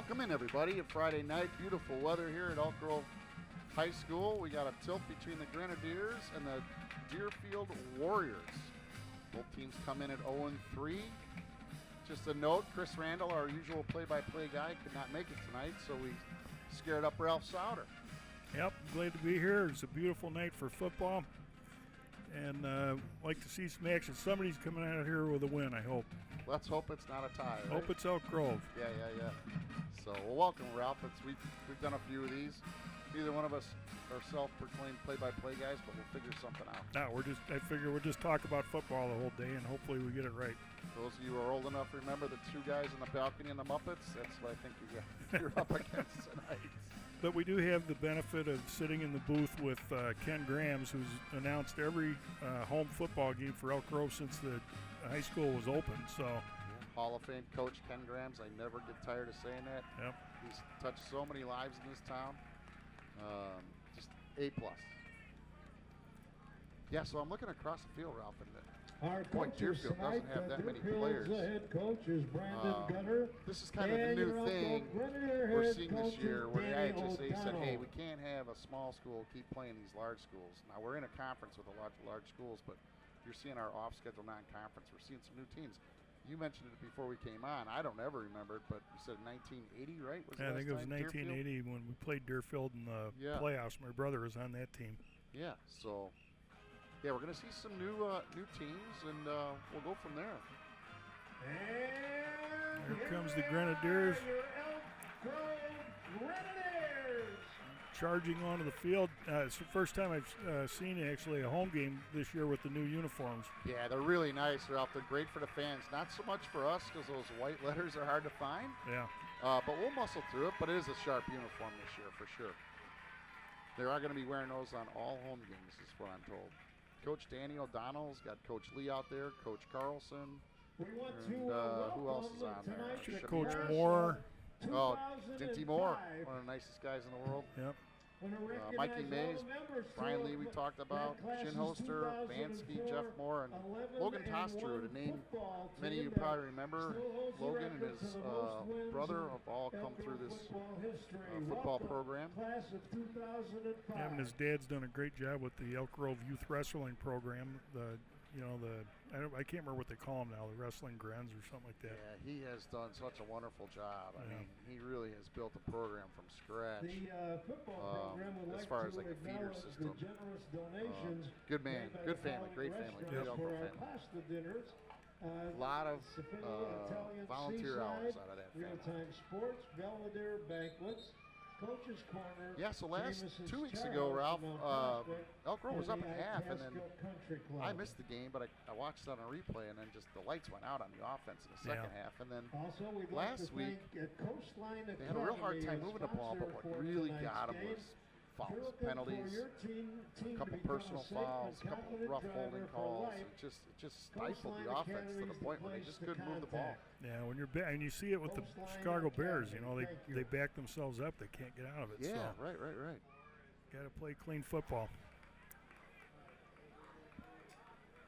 Welcome in, everybody. A Friday night, beautiful weather here at Elk Grove High School. We got a tilt between the Grenadiers and the Deerfield Warriors. Both teams come in at 0-3. Just a note, Chris Randall, our usual play-by-play guy, could not make it tonight, so we scared up Ralph Souter. Yep, glad to be here. It's a beautiful night for football, and like to see some action. Somebody's coming out here with a win, I hope. Let's hope it's not a tie. Right? Hope it's Elk Grove. Yeah. So, well, welcome, Ralph. We've done a few of these. Neither one of us are self-proclaimed play-by-play guys, but we'll figure something out. No, I figure we'll just talk about football the whole day, and hopefully we get it right. Those of you who are old enough to remember the two guys in the balcony and the Muppets, that's what I think you're up against tonight. But we do have the benefit of sitting in the booth with Ken Grams, who's announced every home football game for Elk Grove since the high school was open. So, Hall of Fame coach Ken Grams. I never get tired of saying that. Yep. He's touched so many lives in this town. Just A+. Yeah, so I'm looking across the field, Ralph, and boy, Deerfield doesn't have that many players. The head coach is Brandon Gunner. This is kind of the new thing we're seeing this year, where the EGHS said, hey, we can't have a small school keep playing these large schools. Now, we're in a conference with a lot of large schools, but you're seeing our off-schedule non-conference. We're seeing some new teams. You mentioned it before we came on. I don't ever remember it, but you said 1980, right? I think it was 1980 when we played Deerfield in the playoffs. My brother was on that team. Yeah, so yeah, we're going to see some new teams, and we'll go from there. And here comes the Grenadiers. Your Elk Grove Grenadiers. Charging onto the field. It's the first time I've seen actually a home game this year with the new uniforms. Yeah, they're really nice, Ralph. They're great for the fans. Not so much for us because those white letters are hard to find. Yeah. But we'll muscle through it. But it is a sharp uniform this year for sure. They are going to be wearing those on all home games, is what I'm told. Coach Danny O'Donnell's got Coach Lee out there, Coach Carlson, and who else is on there? Coach Moore. Oh, Dinty Moore, one of the nicest guys in the world. Yep. Mikey Mays, Brian Lee we talked about, Shinhoster, Bansky, Jeff Moore, and Logan Tostru, to name many of you probably remember. Logan and his brother have all come through this football program. Yeah, and his dad's done a great job with the Elk Grove Youth Wrestling Program. I can't remember what they call them now, the Wrestling Grens or something like that. Yeah, he has done such a wonderful job. I mean, he really has built a program from scratch. The football program would as far as like like a feeder system. Generous donations good man, good family, great family, great Elk Grove family. A lot of volunteer hours out of that family. Real-time sports, Belvedere banquets, Coach's Corner. Yeah, so last 2 weeks ago, Ralph, Elk Grove was up at half, and then I missed the game, but I watched it on a replay, and then just the lights went out on the offense in the second half. And then last week, they had a real hard time moving the ball, but what really got them was fouls, penalties, a couple personal fouls, a couple rough holding calls. It just stifled the offense to the point where they just couldn't move the ball. Yeah, when you're and you see it with the Chicago Bears, they back themselves up, they can't get out of it. Yeah, so right. Got to play clean football.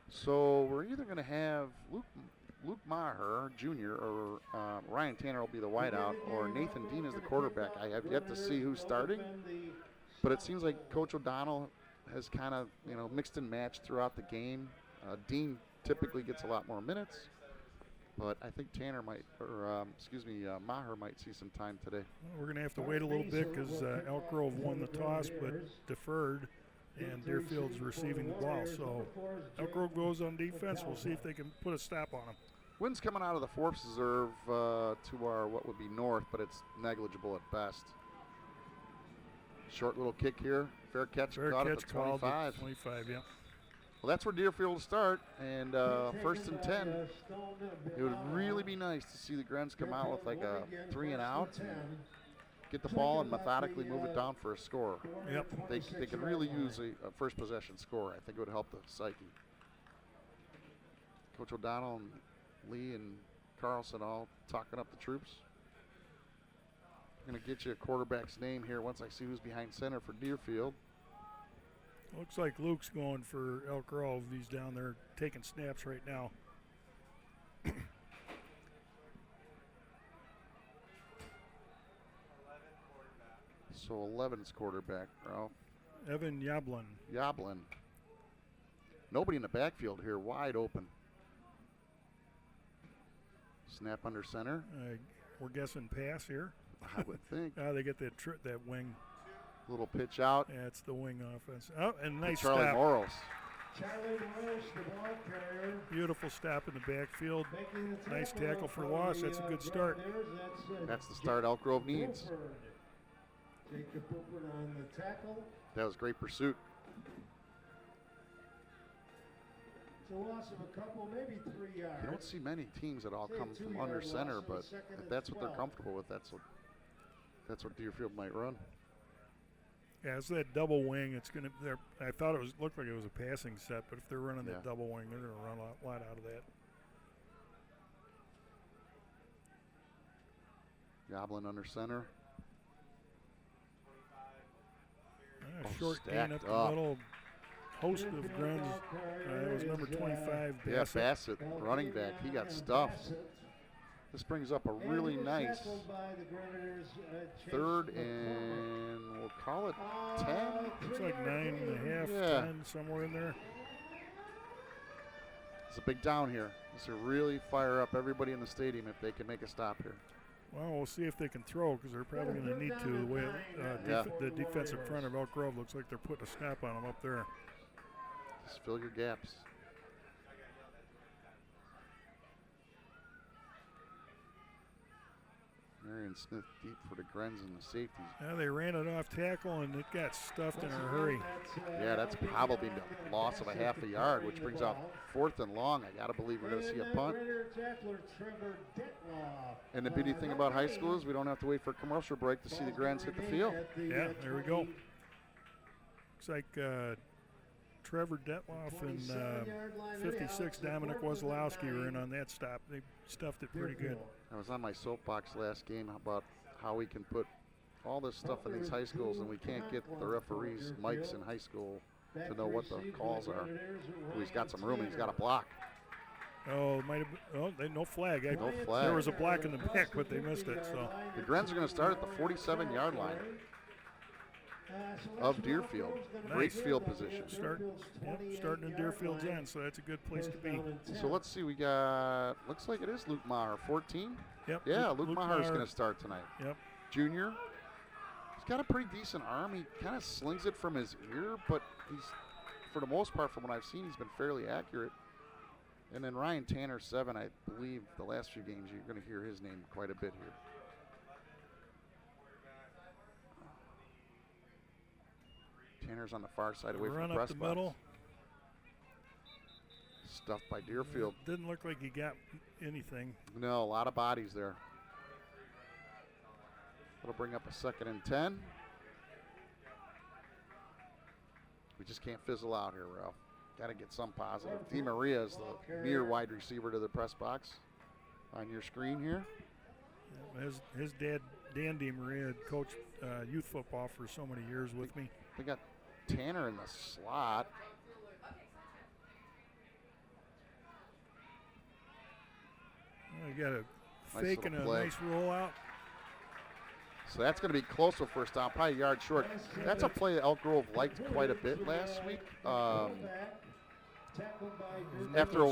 So we're either going to have Luke Maher Jr. or Ryan Tanner will be the wideout, or Nathan Dean is the quarterback. I have yet to see who's starting, but it seems like Coach O'Donnell has kind of mixed and matched throughout the game. Dean typically gets a lot more minutes, but I think Tanner might, or Maher might see some time today. Well, we're going to have to wait a little bit because Elk Grove won the toss but deferred, and Deerfield's receiving the ball. So Elk Grove goes on defense. We'll see if they can put a stop on them. Wind's coming out of the fourth reserve to our what would be north, but it's negligible at best. Short little kick here. Fair catch caught at the 25. 25, yeah. Well, that's where Deerfield will start, and first and 10. It would really be nice to see the Grens come out with like a 3-and-out, and get the ball and methodically move it down for a score. Yep. They could really use a first possession score. I think it would help the psyche. Coach O'Donnell and Lee and Carlson all talking up the troops. I'm going to get you a quarterback's name here once I see who's behind center for Deerfield. Looks like Luke's going for Elk Grove. He's down there taking snaps right now. So 11's quarterback, Ralph. Evan Yablin. Yablin. Nobody in the backfield here, wide open. Snap under center. We're guessing pass here. I would think. They get that wing. Little pitch out. Yeah, it's the wing offense. Oh, and nice Charlie stop. Moros. Charlie Morris, the ball carrier. Beautiful stop in the backfield. Making the Nice tackle for loss. That's a good start. That's the start Elk Grove needs. Jacob Buford on the tackle. That was great pursuit. It's a loss of a couple, maybe 3 yards. You don't see many teams that all Say come a from 2-yard under loss center, on the but second if and that's what they're 12. comfortable with, that's what Deerfield might run. Yeah, it's that double wing. It's gonna. I thought it looked like it was a passing set, but if they're running that double wing, they're gonna run a lot out of that. Goblin under center. Short gain stacked up the up. middle. Host of Grens. It was number 25. Yeah, Bassett. Bassett, running back. He got stuffed. This brings up a really nice third and we'll call it 10. Looks like 9.5, Yeah. 10, somewhere in there. It's a big down here. This will really fire up everybody in the stadium if they can make a stop here. Well, we'll see if they can throw because they're probably going to need to. The way the defensive front of Elk Grove looks like they're putting a snap on them up there. Just fill your gaps. Marion Smith deep for the Grens and the safeties. Yeah, they ran it off tackle and it got stuffed in a hurry. Yeah, that's probably the loss of a half a yard, which brings out 4th and long. I got to believe we're going to see a punt. And the beauty thing about high school is we don't have to wait for a commercial break to see the Grens hit the field. Yeah, there we go. Looks like Trevor Detloff and 56 Dominic Wozlowski were in on that stop. They stuffed it pretty good. I was on my soapbox last game about how we can put all this stuff in these high schools and we can't get the referees' mics in high school to know what the calls are. He's got some room and he's got a block. Oh, it might have been, no flag. No flag. There was a block in the back, but they missed it. So the Grens are going to start at the 47-yard line of Deerfield. Great field position. Starting in Deerfield's end, so that's a good place to be. So let's see, we got, looks like it is Luke Maher, 14. Yep. Yeah, Luke Maher is going to start tonight. Yep. Junior. He's got a pretty decent arm. He kind of slings it from his ear, but he's, for the most part, from what I've seen, he's been fairly accurate. And then Ryan Tanner, 7, I believe the last few games you're going to hear his name quite a bit here. Tanner's on the far side away from the press the box. middle. Stuffed by Deerfield. Didn't look like he got anything. No, a lot of bodies there. That'll bring up a 2nd and 10. We just can't fizzle out here, Ralph. Got to get some positive. DeMaria is the near wide receiver to the press box on your screen here. His dad, Dan DeMaria, had coached youth football for so many years with me. They got Tanner in the slot. You got a fake and a nice rollout. So that's going to be close to first down, probably a yard short. That's a play that Elk Grove liked quite a bit last week. After a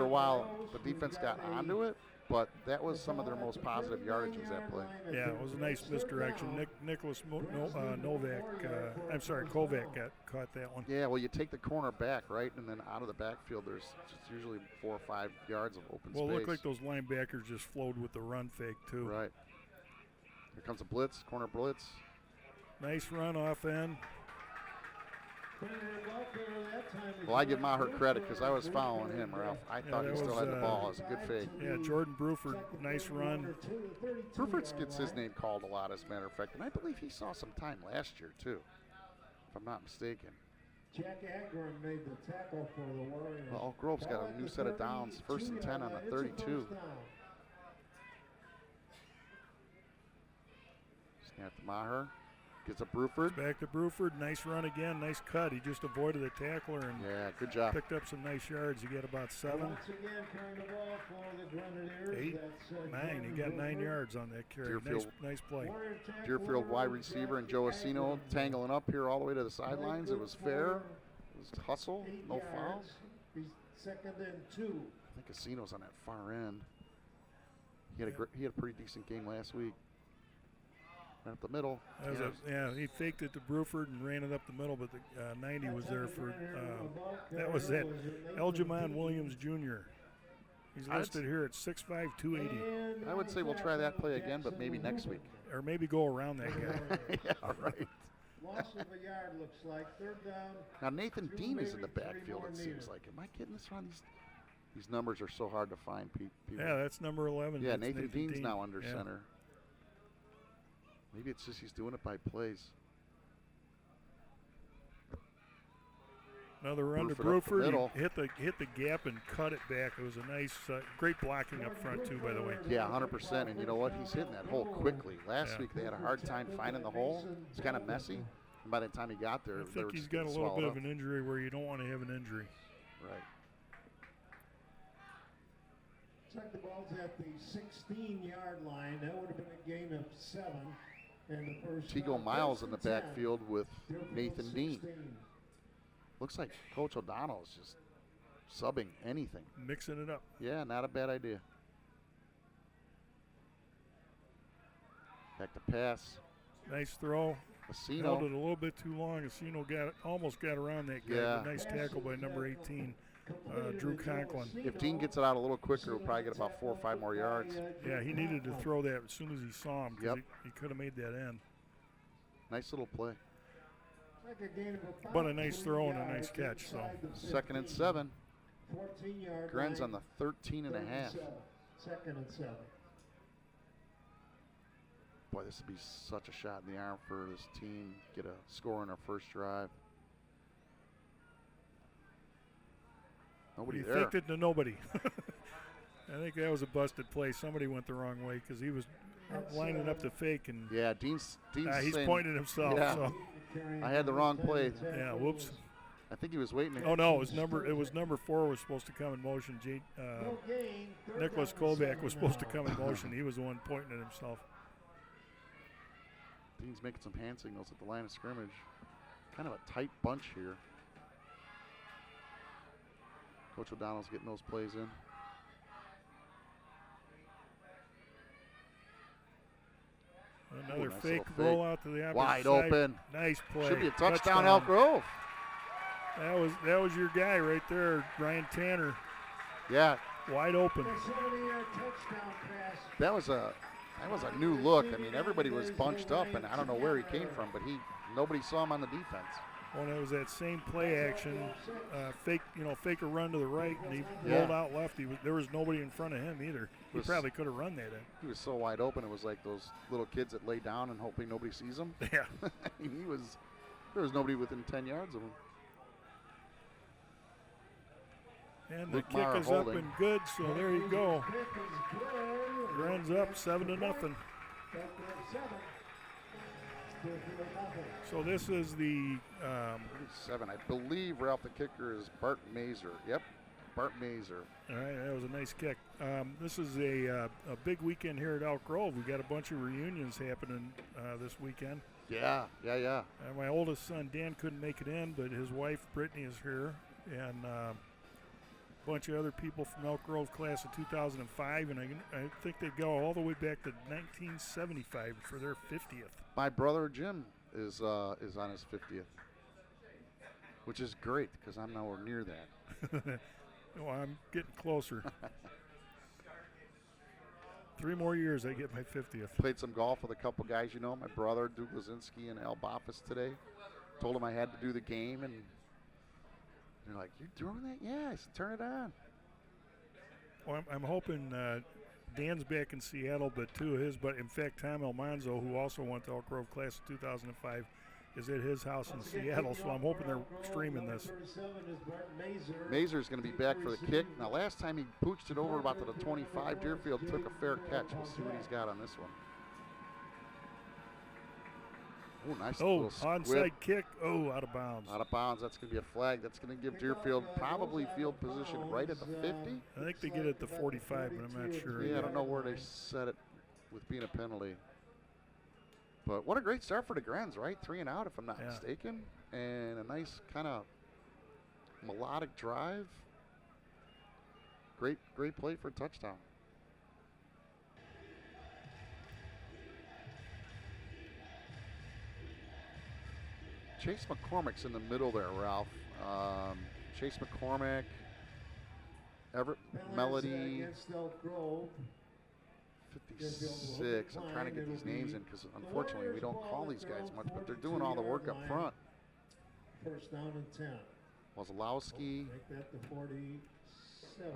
while, the defense got onto it, but that was some of their most positive yardage was that play. Yeah, it was a nice misdirection. Kovac caught that one. Yeah, well, you take the corner back, right, and then out of the backfield, there's usually 4 or 5 yards of open space. Well, it looked like those linebackers just flowed with the run fake, too. Right. Here comes a blitz, corner blitz. Nice run off end. Well, I give Maher credit because I was following him, Ralph. I thought he still had the ball. It was a good fake. Yeah, Jordan Bruford, nice run. Bruford gets his name called a lot, as a matter of fact, and I believe he saw some time last year, too, if I'm not mistaken. Jack Agron made the tackle for the Warriors. Well, Elk Grove's got a new set of downs, 1st and 10 on the 32. Snap to Maher. Gets a Bruford. Back to Bruford. Nice run again. Nice cut. He just avoided the tackler and Yeah, good job. picked up some nice yards. He got about 7. Once again, carrying the ball for the Grenadiers. 8, That's, 9. He got 9 yards on that carry. Deerfield. Nice play. Warrior tackle Deerfield wide over receiver and the Joe back Asino end. tangling up here all the way to the sidelines. It was fair. Good It was hustle, for 8 no yards. fouls. He's 2nd and 2. I think Asino's on that far end. He had a pretty decent game last week. Right up the middle. He faked it to Bruford and ran it up the middle, but the 90 was there for that was that Eljamon Williams Jr. He's listed here at 6'5", 280. I would say we'll try that play again, but maybe next week. Or maybe go around that guy. Yeah, right. Loss of a yard looks like. 3rd down. Now Nathan 2, Dean is in the maybe 3 backfield. more It seems needed. like. Am I getting this wrong? These numbers are so hard to find. People. Yeah, that's number 11. Yeah, That's Nathan Dean's Dean. now under Yeah. center. Maybe it's just he's doing it by plays. Another run to Bruford up the Bruford. middle. He hit the gap and cut it back. It was a nice, great blocking up front too, by the way. Yeah, 100%. And you know what? He's hitting that hole quickly. Last week they had a hard time finding the hole. It's kind of messy. And by the time he got there, I they think were he's just got a getting little bit swallowed of an injury where you don't want to have an injury. up. Right. Looks like the ball's at the 16-yard line. That would have been a gain of 7. And the first Tigo down. Miles in the 1st and 10. backfield with Deerfield Nathan Dean. 16. Looks like Coach O'Donnell is just subbing anything. Mixing it up. Yeah, not a bad idea. Back to pass. Nice throw. Asino. Held it a little bit too long. Asino almost got around that guy. Yeah. Nice tackle by number 18, Drew Conklin. If Dean gets it out a little quicker, he'll probably get about 4 or 5 more yards. Yeah, he needed to throw that as soon as he saw him because Yep. he could have made that end. Nice little play. Like a gain of about But a nice 3 throw and a yards nice catch, so. inside the 2nd and 7. 14-yard Gren's line. on the 13 and a half. 2nd and 7. Boy, this would be such a shot in the arm for this team. Get a score in our first drive. Nobody He there. faked it to nobody. I think that was a busted play. Somebody went the wrong way because he was lining up to fake, and Yeah, Dean's he's saying, pointing himself. Yeah. So. I had the wrong play. Yeah, whoops. I think he was waiting. To Oh no, it was number 4 was supposed to come in motion. No gain. 3rd Nicholas down and Kovac 7 was supposed to now. come in motion. He was the one pointing at himself. Dean's making some hand signals at the line of scrimmage. Kind of a tight bunch here. Coach O'Donnell's getting those plays in. Another nice fake little roll out to the opposite Wide side. open. Nice play. Should be a touchdown, Elk Grove. That was your guy right there, Ryan Tanner. Yeah, Wide open. A 70-yard touchdown pass. that was a new look. I mean, everybody was bunched up, and I don't know where he came from, but nobody saw him on the defense. Well, it was that same play action, fake a run to the right, and he Yeah. rolled out left. There was nobody in front of him either. He Was- probably could have run that in. He was so wide open, it was like those little kids that lay down and hoping nobody sees them. Yeah. I mean, there was nobody within 10 yards of him. And the Luke kick Mara is holding. up and good, so there you go. Kick is good. Gren's up 7-0. Back to 7. Deerfield nothing. So this is the 7. I believe Ralph the kicker is Bart Mazer. Yep, Bart Mazer. all right. That was a nice kick. This is a big weekend here at Elk Grove. We got a bunch of reunions happening this weekend. Yeah. My oldest son Dan couldn't make it in, but his wife Brittany is here, and a bunch of other people from Elk Grove class of 2005, and I think they go all the way back to 1975 for their 50th. My brother Jim is on his 50th, which is great because I'm nowhere near that. Well, I'm getting closer. 3 more years, I get my 50th. Played some golf with a couple guys, my brother Duke Lazinski and Al Boffis today. Told him I had to do the game, and they're like, "You're doing that?" Yeah, I said, "Turn it on." Well, I'm hoping Dan's back in Seattle, but in fact, Tom Almanzo, who also went to Elk Grove class of 2005, is at his house in Seattle, so I'm hoping they're streaming this. Number 7 is Bart Mazer. Mazer's going to be back for the kick. Now, last time he pooched it over about to the 25. Deerfield took a fair catch. We'll see what he's got on this one. Oh, nice Oh, little squib. onside kick. Oh, out of bounds. Out of bounds. That's going to be a flag. That's going to give Deerfield probably field position right at the 50. I think they get it at the 45, but I'm not sure. Yeah, I don't know where they set it with being a penalty. But what a great start for the Grens, right? 3 and out, if I'm not mistaken. And a nice kind of melodic drive. Great play for a touchdown. Chase McCormick's in the middle there, Ralph. Chase McCormick, Everett Melody, 56. I'm trying to get these names in because unfortunately we don't call these guys much, but they're doing all the work up front. First down and 10. Wazlowski. Make that the 47.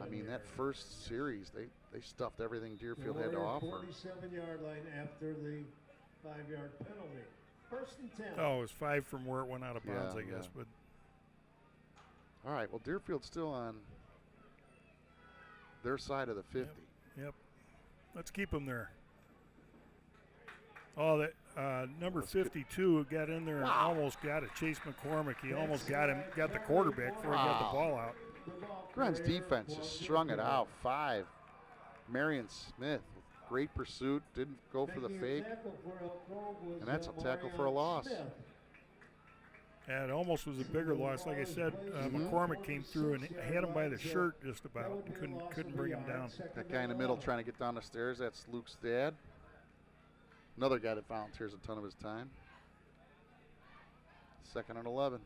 I mean, that first series, they stuffed everything Deerfield had to offer. 47-yard line after the 5-yard penalty. First and 10. Oh, it was 5 from where it went out of bounds, I guess. But all right, well, Deerfield's still on their side of the 50. Yep. Let's keep them there. Oh, that number 52 got in there and almost got it. Chase McCormick. He almost got the quarterback before he got the ball out. Gren's defense just strung it out. 5. Marion Smith, great pursuit, didn't go for the fake. And that's a tackle for a loss. And it almost was a bigger loss. Like I said, McCormick came through and had him by the shirt just about. Couldn't bring him down. That guy in the middle trying to get down the stairs, that's Luke's dad. Another guy that volunteers a ton of his time. 2nd and 11.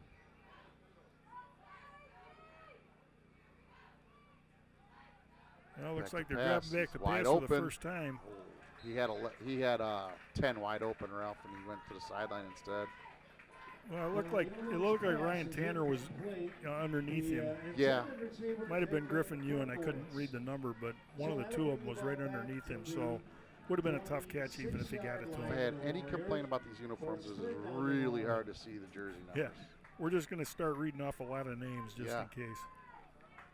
Well, looks like they're grabbing back the pass for the first time. He had 10 wide open, Ralph, and he went to the sideline instead. Well, it looked like Ryan Tanner was underneath him. Yeah. Might have been Griffin Ewan. I couldn't read the number, but one of the two of them was right underneath him. So would have been a tough catch even if he got it to him. If I had any complaint about these uniforms, is it's really hard to see the jersey numbers. Yeah. We're just going to start reading off a lot of names just in case.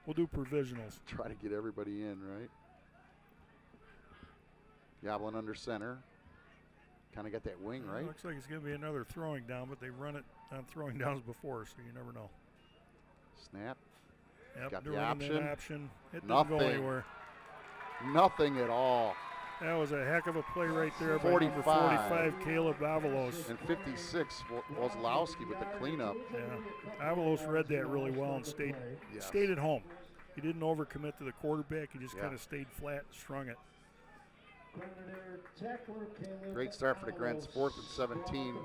We'll do provisionals. Try to get everybody in, right? Yoblin under center. Kind of got that wing, right? Looks like it's going to be another throwing down, but they run it on throwing downs before, so you never know. Snap. Yep, got doing the option. It didn't go anywhere. Nothing at all. That was a heck of a play right there by 45. number 45, Caleb Avalos. And 56, Wazlowski with the cleanup. Yeah, Avalos read that really well and stayed at home. He didn't overcommit to the quarterback. He just kind of stayed flat, strung it. Great start for the Grens. 4th and 17.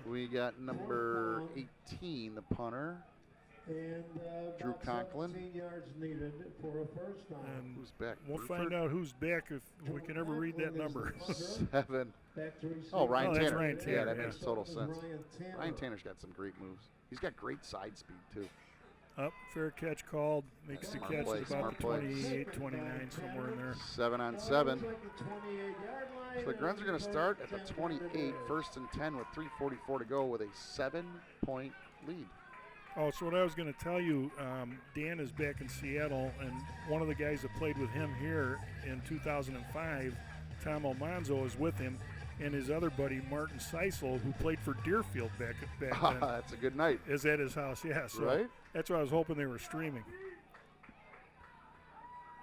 We got number 18, the punter. Drew Conklin. And who's back? We'll find out who's back if we can ever read that number. 7. Oh, Ryan Tanner. That's Ryan Tanner. Yeah, that makes total sense. Ryan Tanner's got some great moves. He's got great side speed, too. Up, fair catch called. Makes the catch at about the 28, 29, somewhere in there. 7 on 7. So the Grens are going to start at the 28, 1st and 10 with 3:44 to go with a 7-point lead. Oh, so what I was going to tell you, Dan is back in Seattle, and one of the guys that played with him here in 2005, Tom Almanzo, is with him, and his other buddy, Martin Seisel, who played for Deerfield back then. That's a good night. Is at his house, yeah. So right? That's why I was hoping they were streaming.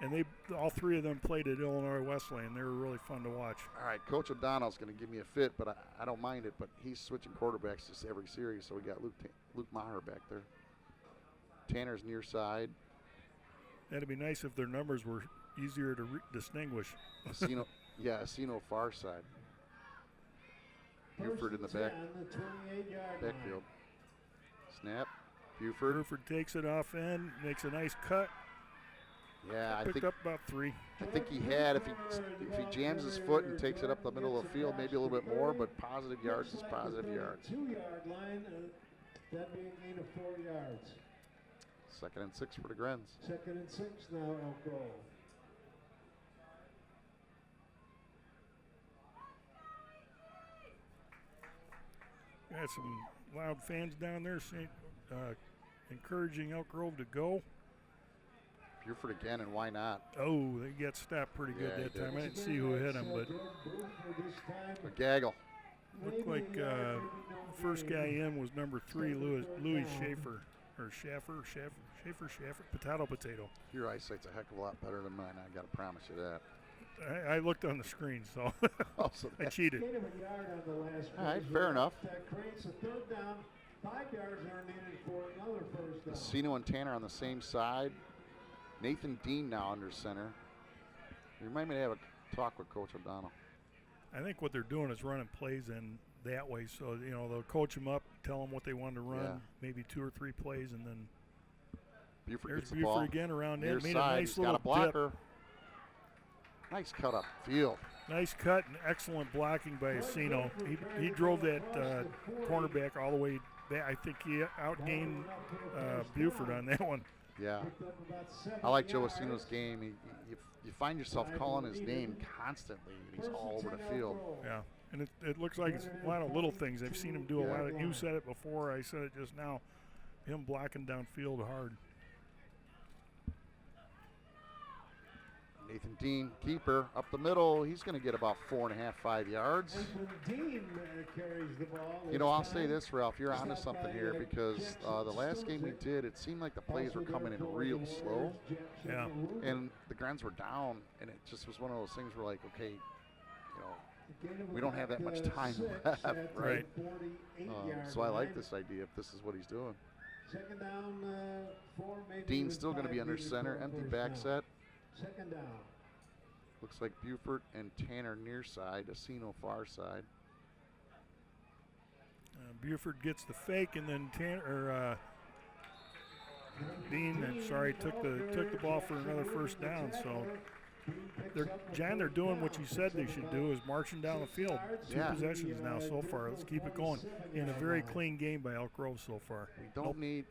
And all three of them played at Illinois Wesleyan. They were really fun to watch. All right, Coach O'Donnell's going to give me a fit, but I don't mind it. But he's switching quarterbacks just every series, so we got Luke Maher back there. Tanner's near side. That'd be nice if their numbers were easier to distinguish. Asino far side. Buford in the backfield. Snap. Buford takes it off end, makes a nice cut. Yeah, I picked up about 3. I think he had, if he jams his foot and takes it up the middle of the field, maybe a little bit more, but positive yards is positive yards. 2-yard line, that being a gain of 4 yards. 2nd and 6 for the Grens. 2nd and 6 now, Elk Grove. Got some loud fans down there encouraging Elk Grove to go. Buford again, and why not? Oh, they got stopped pretty good that time. I didn't see who hit him, but a gaggle. Looked like first guy in was number 3, Louis Schaefer. Or Schaffer, potato. Your eyesight's a heck of a lot better than mine. I got to promise you that. I looked on the screen, so Also, I cheated. Gain of a yard on the last all right, play. fair enough. That creates a third down. 5 yards are needed for another first down. Sino and Tanner on the same side. Nathan Dean now under center. You might have a talk with Coach O'Donnell. I think what they're doing is running plays in that way, so they'll coach them up, tell them what they want to run, maybe 2 or 3 plays, and then Buford there's gets the Buford ball. again around Near in. Made side. a nice He's little got a blocker. Nice cut up field. Nice cut and excellent blocking by Asino. He drove that cornerback all the way back. I think he outgained Buford on that one. Yeah. I like Joe Asino's game. You find yourself calling his name constantly, and he's all over the field. Yeah, and it looks like it's a lot of little things. I've seen him do a lot of. You said it before. I said it just now. Him blocking downfield hard. Nathan Dean, keeper, up the middle. He's going to get about 4.5, 5 yards. Dean carries the ball. I'll say this, Ralph. You're onto something here because the last game we did, it seemed like the plays were coming in real slow. Yeah. And the Grens were down, and it just was one of those things where, like, okay, we don't have that much time left, right? So I like this idea if this is what he's doing. Second down, 4, maybe. Dean's still going to be under center, empty back set. Second down. Looks like Buford and Tanner near side, Asino far side. Buford gets the fake, and then Dean, took the ball for another first down. So they're doing what you said they should do, is marching down the field. 2 possessions now so far. Let's keep it going. In a very clean game by Elk Grove so far. We don't need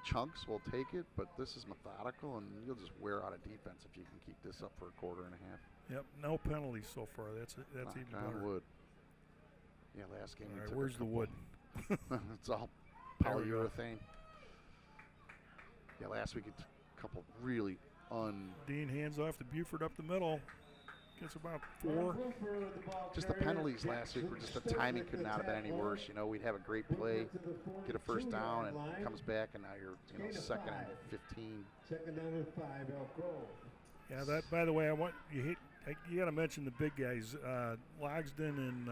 chunks. We'll take it, but this is methodical, and you'll just wear out a defense if you can keep this up for a quarter and a half. Yep, no penalties so far. That's even better. Wood. Yeah, last game. All right, where's the wood? It's all polyurethane. Yeah, last week a couple really Dean hands off to Buford up the middle. Gets about 4. Just the penalties last week were just the timing could not have been any worse. We'd have a great play, get a first down, and comes back, and now you're second and 15. Second down and 5, Elk Grove. Yeah, that. By the way, you got to mention the big guys, Logsdon and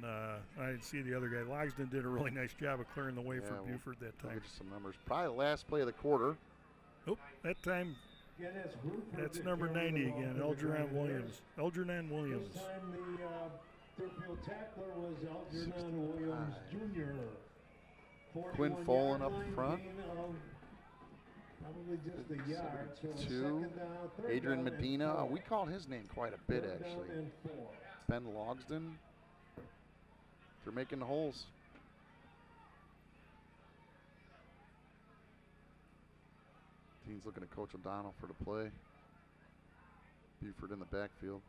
I didn't see the other guy. Logsdon did a really nice job of clearing the way for Buford that time. We'll get you some numbers. Probably the last play of the quarter. Oh, that time. That's number 90 again, Elgernon Williams. This time the Deerfield tackler was Elgernon Williams Jr. Quinn Folan up front. Probably just a yard. So 2. second down, Adrian third down Medina. and 4. We called his name quite a bit, Third down actually. and 4. Ben Logsdon. They're making the holes. Dean's looking at Coach O'Donnell for the play. Buford in the backfield.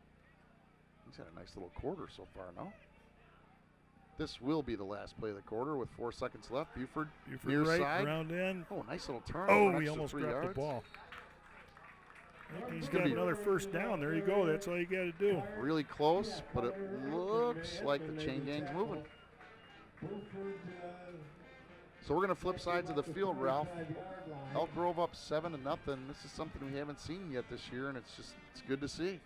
He's had a nice little quarter so far, no? This will be the last play of the quarter with 4 seconds left. Buford near right, side. round in. Oh, nice little turn. Oh, he almost 3 dropped yards. the ball. He's got another first down. There you go. That's all you got to do. Really close, but it looks like the chain gang's moving. So we're going to flip sides of the field, Ralph. Elk Grove up 7-0. This is something we haven't seen yet this year, and it's good to see.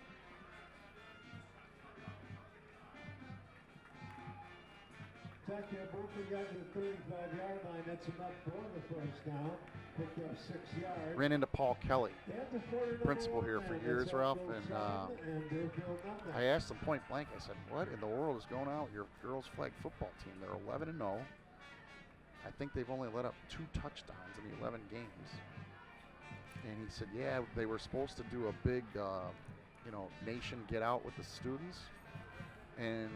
Buford got to the 35-yard line. That's enough for the first down. Picked up 6 yards. Ran into Paul Kelly, principal here for years, Ralph, and I asked him point blank. I said, "What in the world is going on with your girls' flag football team? They're 11-0. I think they've only let up 2 touchdowns in the 11 games." And he said, "Yeah, they were supposed to do a big, nation get out with the students, and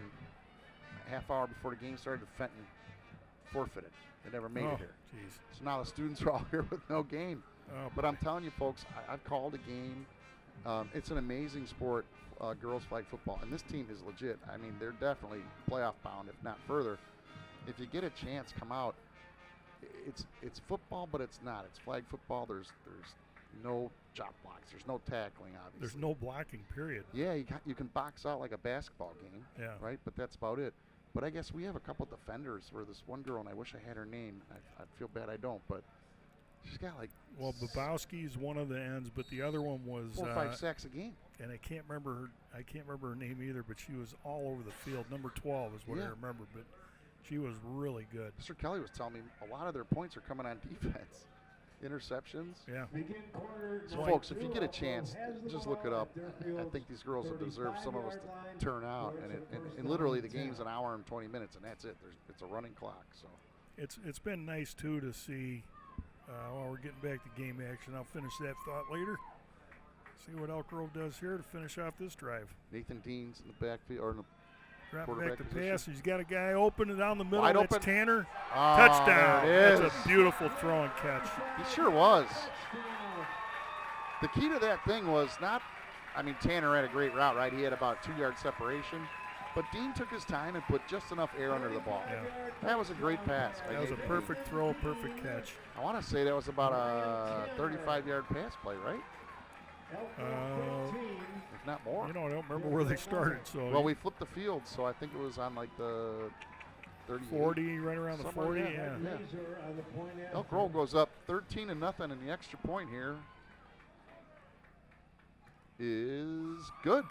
a half hour before the game started, Fenton forfeited. They never made it here. Geez. So now the students are all here with no game." Oh, But I'm telling you, folks, I've called a game. It's an amazing sport, girls flag football, and this team is legit. I mean, they're definitely playoff bound, if not further. If you get a chance, come out. It's football, but it's not. It's flag football. There's no drop blocks. There's no tackling, obviously. There's no blocking, period. Yeah, you can box out like a basketball game, right? But that's about it. But I guess we have a couple defenders where this one girl, and I wish I had her name. I feel bad I don't, but she's got like... Well, Babowski's one of the ends, but the other one was... 4 or 5 sacks a game. And I can't remember her name either, but she was all over the field. Number 12 is what I remember, but she was really good. Mr. Kelly was telling me a lot of their points are coming on defense. Interceptions. Yeah. So, folks, if you get a chance, just look it up. I think these girls have deserved some of us to turn out. And literally the game's an hour and 20 minutes, and that's it. It's a running clock. So it's been nice, too, to see while we're getting back to game action. I'll finish that thought later. See what Elk Grove does here to finish off this drive. Nathan Dean's in the backfield, or in the Drop back to pass. He's got a guy open and down the middle. Wide That's open. Tanner. Oh, Touchdown. That's a beautiful throw and catch. He sure was. The key to that thing was not, Tanner had a great route, right? He had about a 2-yard separation. But Dean took his time and put just enough air under the ball. Yeah. That was a great pass. That was a perfect throw, perfect catch. I want to say that was about a 35-yard pass play, right? If not more. I don't remember where they started. So well, we flipped the field, so I think it was on like the 40, right around the 40. Yeah. Elk Grove goes up 13-0, and the extra point here is good.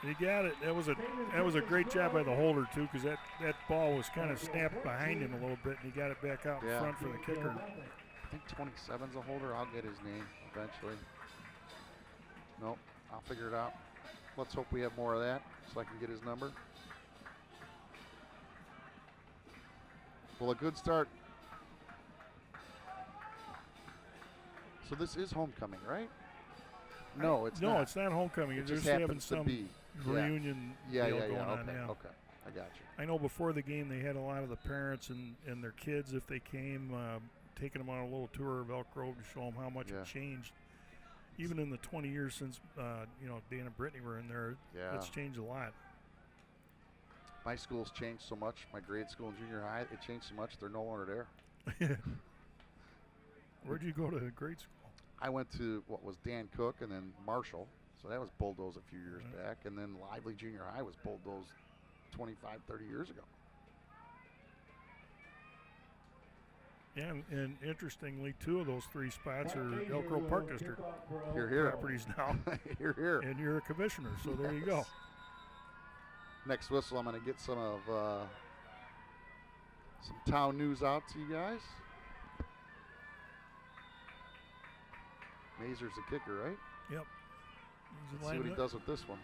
He got it. That was a great job by the holder too, because that ball was kind of snapped behind him a little bit, and he got it back out in front for the kicker. I think 27's a holder. I'll get his name eventually. Nope, I'll figure it out. Let's hope we have more of that so I can get his number. Well, a good start. So this is homecoming, right? No, it's not. No, it's not homecoming. It They're just having happens some to be. reunion deal going on. Okay, I got you. I know before the game they had a lot of the parents and their kids, if they came, taking them on a little tour of Elk Grove to show them how much it changed. Even in the 20 years since Dan and Brittany were in there, it's changed a lot. My school's changed so much. My grade school and junior high, it changed so much they're no longer there. Where'd you go to grade school? I went to what was Dan Cook and then Marshall. So that was bulldozed a few years back. And then Lively Junior High was bulldozed 25, 30 years ago. Yeah, and interestingly, 2 of those 3 spots are Elk Grove Park District properties now. Here. And you're a commissioner, so there you go. Next whistle, I'm going to get some of some town news out to you guys. Mazur's the kicker, right? Yep. Let's see what he does with this one.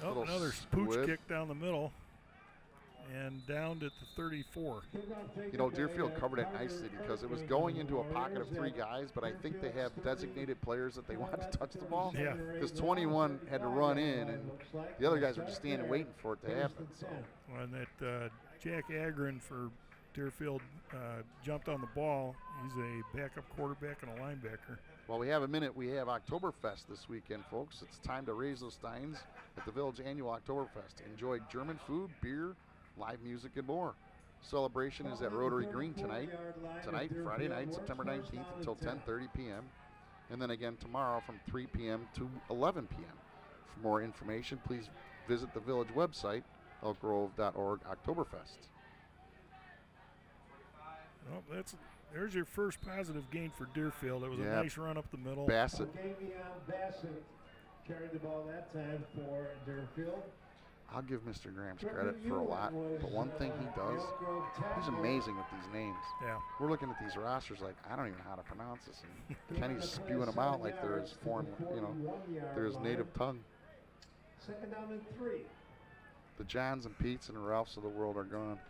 Oh, another pooch kick down the middle. And down at the 34. Deerfield covered it nicely because it was going into a pocket of 3 guys, but I think they have designated players that they want to touch the ball. Yeah. Because 21 had to run in, and the other guys were just standing waiting for it to happen. So. And that Jack Agron for Deerfield jumped on the ball. He's a backup quarterback and a linebacker. Well, we have a minute. We have Oktoberfest this weekend, folks. It's time to raise those steins at the Village Annual Oktoberfest. Enjoy German food, beer, live music, and more. Celebration is at Rotary Green tonight, Friday night, September 19th until 10:30 p.m. And then again tomorrow from 3 p.m. to 11 p.m. For more information, please visit the Village website, elkgrove.org, Oktoberfest. Well, there's your first positive gain for Deerfield. It was a nice run up the middle. Bassett carried the ball that time for Deerfield. I'll give Mr. Grams credit for a lot, but one thing he does, he's amazing with these names. Yeah. We're looking at these rosters like, I don't even know how to pronounce this. And Kenny's spewing them out like they're his foreign, they're his native tongue. 2nd down and 3. The Johns and Petes and Ralphs of the world are gone.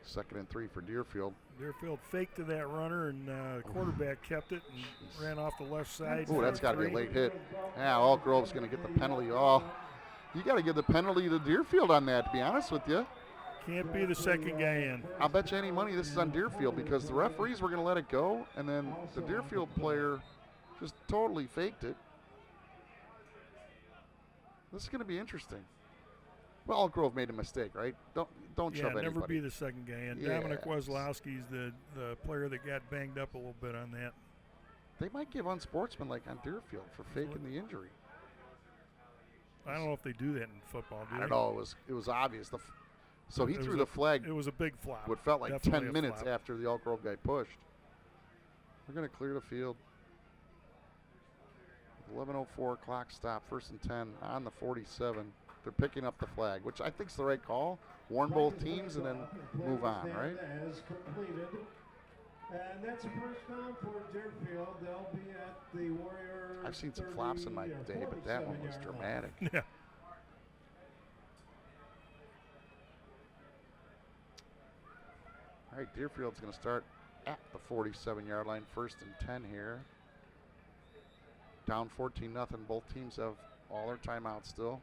Second and 3 for Deerfield. Deerfield faked to that runner, and quarterback kept it and ran off the left side. Oh, that's got to be a late hit. Yeah, Elk Grove's going to get the penalty. Oh, you got to give the penalty to Deerfield on that, to be honest with you. Can't be the second guy in. I'll bet you any money this is on Deerfield because the referees were going to let it go, and then the Deerfield player just totally faked it. This is going to be interesting. Well, Elk Grove made a mistake, right? Don't shove anybody. Never be the second guy. And Dominic Weslowski's the player that got banged up a little bit on that. They might give unsportsmanlike on Deerfield for faking the injury. I don't know if they do that in football. I don't know. It was obvious. So he threw the flag. It was a big flop. What felt like Definitely 10 minutes flop. after the Elk Grove guy pushed. We're going to clear the field. 11:04 clock stop, 1st and 10 on the 47. They're picking up the flag, which I think is the right call. Warn both teams and then move on, right? As completed. And that's a first down for Deerfield. They'll be at the Warrior. I've seen some flops in my day, but that one was dramatic. Yeah. All right, Deerfield's going to start at the 47-yard line, 1st and 10 here. Down 14-0. Both teams have all their timeouts still.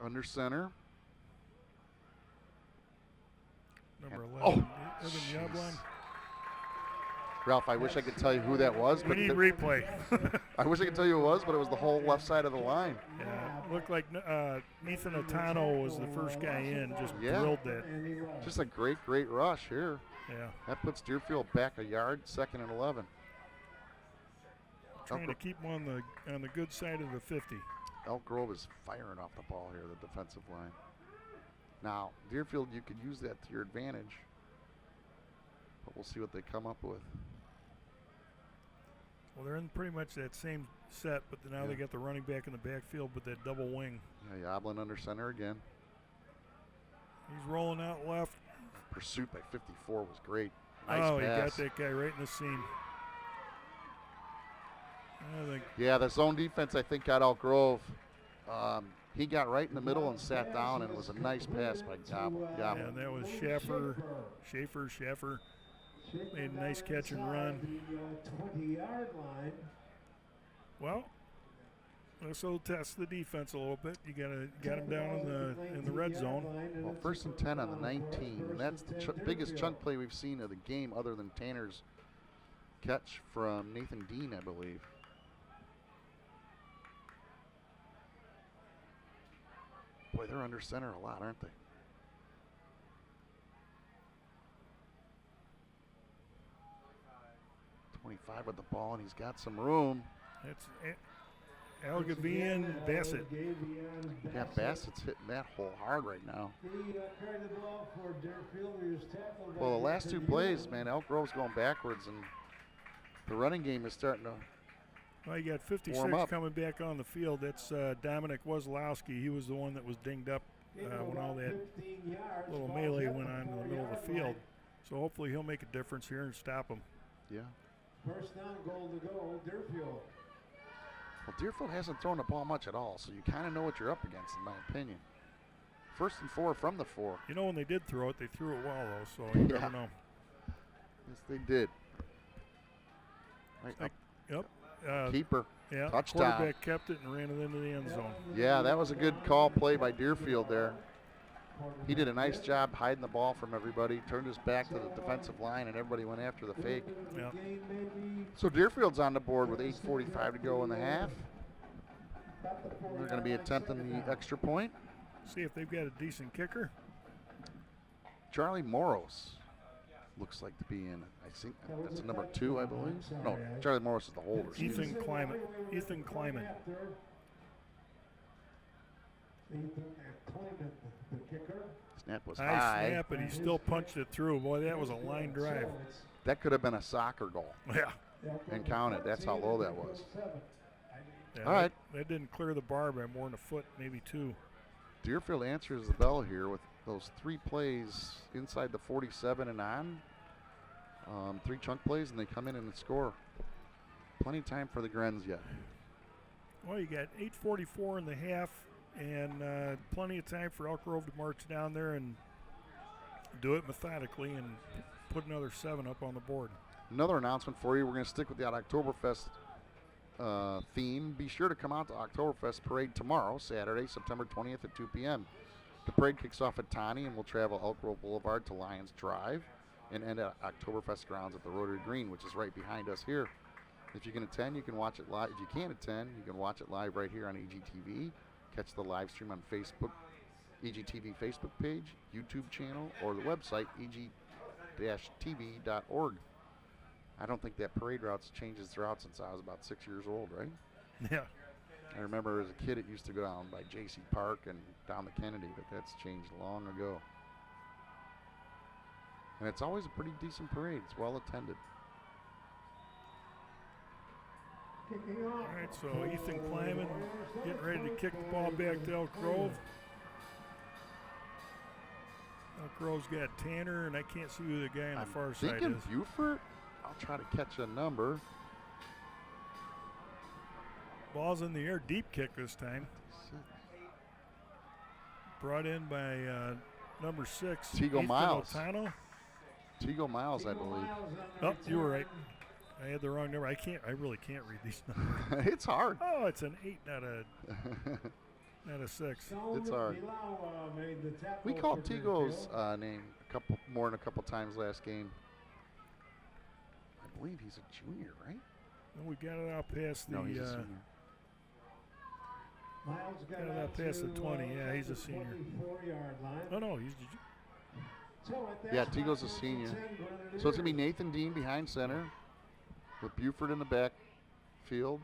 Under center. Number And- 11, oh, Evan jeez. Yablon. Ralph, I wish I could tell you who that was. We But need replay. I wish I could tell you who it was, but it was the whole left side of the line. Yeah, it looked like Ethan Atano was the first guy in, just Yeah. drilled that. Just a great rush here. Yeah, That puts Deerfield back a yard, 2nd and 11. trying to keep him on the good side of the 50. Elk Grove is firing off the ball here, the defensive line. Now, Deerfield, you could use that to your advantage, but we'll see what they come up with. Well, they're in pretty much that same set, but now they got the running back in the backfield with that double wing. Yeah, Yoblin under center again. He's rolling out left. Pursuit by 54 was great. Nice Oh, pass. he got that guy right in the seam. I think Yeah, the zone defense, I think, got Elk Grove. He got right in the middle and sat down, and it was a nice pass by Yoblin. yeah, that was Schaffer. Made a nice catch and run. The 20-yard line. Well, this will test the defense a little bit. You got him down in the red zone. Well, 1st and 10 on the 19, and that's the biggest chunk play we've seen of the game other than Tanner's catch from Nathan Dean, I believe. Boy, they're under center a lot, aren't they? .25 with the ball, and he's got some room. That's Algavian Bassett. Yeah, Bassett's hitting that hole hard right now. Well, the last two plays, man, Elk Grove's going backwards, and the running game is starting to. Well, you got 56 coming back on the field. That's Dominic Weslowski. He was the one that was dinged up when all that little melee went on in the middle of the field. So hopefully he'll make a difference here and stop him. Yeah. First down, goal to go, Deerfield. Well, Deerfield hasn't thrown the ball much at all, so you kind of know what you're up against, in my opinion. 1st and 4 from the 4. You know, when they did throw it, they threw it well, though, so you never know. Yes, they did. Right, Yep. keeper. Yeah, Touchdown. quarterback kept it and ran it into the end zone. Yeah, that was a good call play by Deerfield there. He did a nice job hiding the ball from everybody, turned his back to the defensive line, and everybody went after the fake. Yeah. So Deerfield's on the board with 8:45 to go in the half. They're going to be attempting the extra point. See if they've got a decent kicker. Charlie Moros looks like to be in. I think that's a number 2, I believe. No, Charlie Moros is the holder. Ethan Kleiman. Ethan Kleiman, the kicker. Snap was High high. snap, but he still punched it through. Boy, that was a line drive. That could have been a soccer goal Yeah. and counted. That's how low that was. Yeah, All right. That didn't clear the bar by more than a foot, maybe 2. Deerfield answers the bell here with those 3 plays inside the 47 and on. 3 chunk plays, and they come in and score. Plenty of time for the Grens yet. Well, you got 8:44 in the half, and plenty of time for Elk Grove to march down there and do it methodically and put another 7 up on the board. Another announcement for you. We're going to stick with that Oktoberfest theme. Be sure to come out to Oktoberfest Parade tomorrow, Saturday, September 20th at 2 p.m. The parade kicks off at Tawny and will travel Elk Grove Boulevard to Lions Drive and end at Oktoberfest grounds at the Rotary Green, which is right behind us here. If you can attend, you can watch it live. If you can't attend, you can watch it live right here on EGTV. Catch the live stream on Facebook, EGTV Facebook page, YouTube channel, or the website, EG-TV.org. I don't think that parade route's changed its route since I was about 6 years old, right? Yeah. I remember as a kid it used to go down by J.C. Park and down the Kennedy, but that's changed long ago. And it's always a pretty decent parade. It's well attended. All right, so Ethan Kleiman getting ready to kick the ball back to Elk Grove. Elk Grove's got Tanner, and I can't see who the guy on the far side thinking is. Buford. I'll try to catch a number. Ball's in the air, deep kick this time. Brought in by number 6, Tigo Ethan Miles. Otano. Tigo Miles, I believe. Oh, you were right. I had the wrong number. I really can't read these numbers. It's hard. Oh, it's an 8, not a 6. It's hard. We called Tigo's name more than a couple times last game. I believe he's a junior, right? And we got it out past the. No, he's a senior. Got it out past the 20. Yeah, he's a senior. Oh no, he's. Yeah, Tigo's a senior. So it's gonna be Nathan Dean behind center, with Buford in the back field,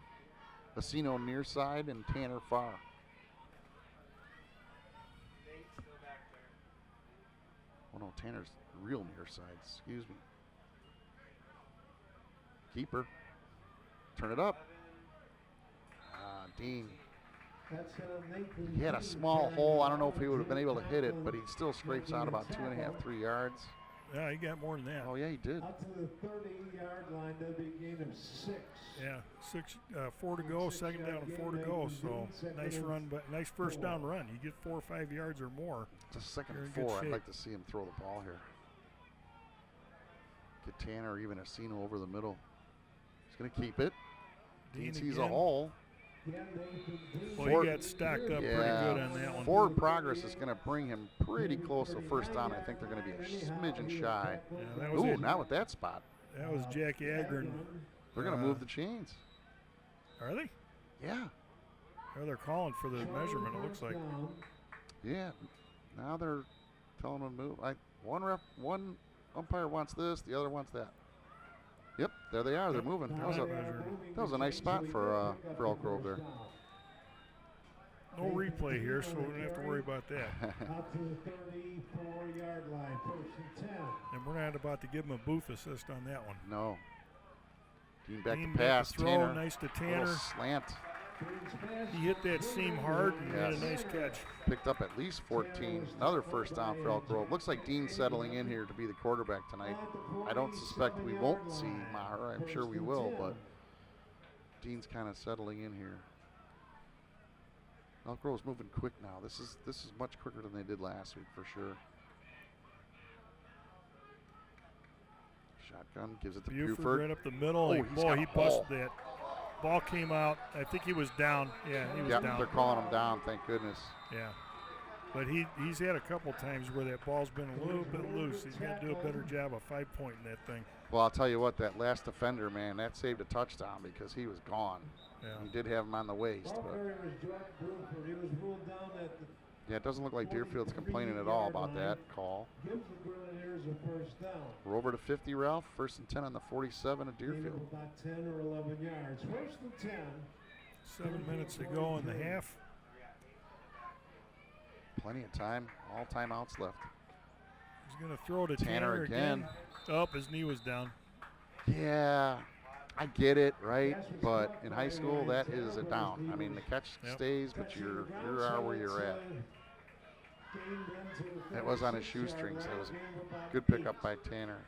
Asino near side, and Tanner far. Oh no, Tanner's real near side. Excuse me. Keeper. Turn it up. Dean. He had a small hole. I don't know if he would have been able to hit it, but he still scrapes out about 2.5, 3 yards. Yeah, he got more than that. Oh yeah, he did. Up to the 30-yard line, that'll be a gain of 6. Yeah, 4 to go, second down and 4 to go. So nice run, but nice first down run. You get 4 or 5 yards or more. It's a second You're and in good 4. I'd shape. like to see him throw the ball here. Get Tanner or even Asino over the middle. He's going to keep it. Dean sees a again. hole. Well, he got stacked up pretty good on that one. Forward progress is going to bring him pretty close to first down. I think they're going to be a smidgen shy. Yeah, that was Ooh, it. not with that spot. That was Jack Agron. They're going to move the chains. Are they? Yeah. Or they're calling for the measurement, it looks like. Yeah. Now they're telling them to move. One umpire wants this, the other wants that. Yep, there they are. They're moving. That was a nice spot for Elk Grove there. No replay here, so we don't have to worry about that. Out to the 34-yard line, 1st and 10. And we're not about to give him a booth assist on that one. No. Dean back Dean to pass. throw, Tanner. nice to Little Tanner. slant. He hit that seam hard and Yes. made a nice catch. Picked up at least 14. Another first down for Elk Grove. Looks like Dean's settling in here to be the quarterback tonight. I don't suspect we won't see Maher. I'm sure we will, but Dean's kind of settling in here. Elk Grove's moving quick now. This is much quicker than they did last week for sure. Shotgun gives it to Buford. Right up the middle. Oh, he's Boy, got he a hole. busted that. Ball came out. I think he was down. Yeah, he was Yeah, down. they're calling him down. Thank goodness. Yeah. But he's had a couple times where that ball's been a little bit loose. He's got to do a better job of 5-pointing that thing. Well, I'll tell you what, that last defender, man, that saved a touchdown because he was gone. Yeah. He did have him on the waist. But yeah, it doesn't look like Deerfield's complaining at all about that call. Gives the Grenadiers a first down. We're over to 50, Ralph. 1st and 10 on the 47 of Deerfield. About 10 or 11 yards. 1st and 10. 7 minutes to go in the half. Plenty of time. All timeouts left. He's going to throw to Tanner again. Oh, his knee was down. Yeah, I get it, right? But in high school, that is a down. I mean, the catch stays, but you are where you're at. That was on his shoestrings. That was a good pickup by Tanner.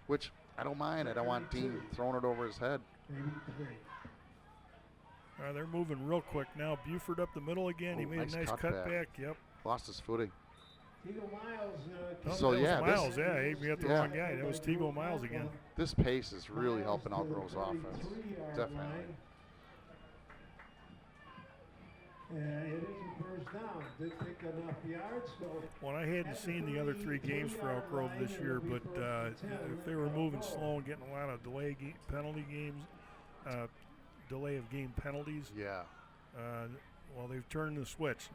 Which I don't mind. I don't want Dean throwing it over his head. They're moving real quick now. Buford up the middle again. He Oh, made nice a nice cutback. cutback. Yep. Lost his footing. Oh, So, that yeah, was Miles. Yeah, hey, we got the wrong guy. That was Tigo Miles again. This pace is really helping Elk Grove's offense. Definitely. It is a first down. Didn't pick enough yards, so. Well, I hadn't seen the other 3 games for Elk Grove this year, but if they were moving slow and getting a lot of delay of game penalties, Yeah. Well, they've turned the switch.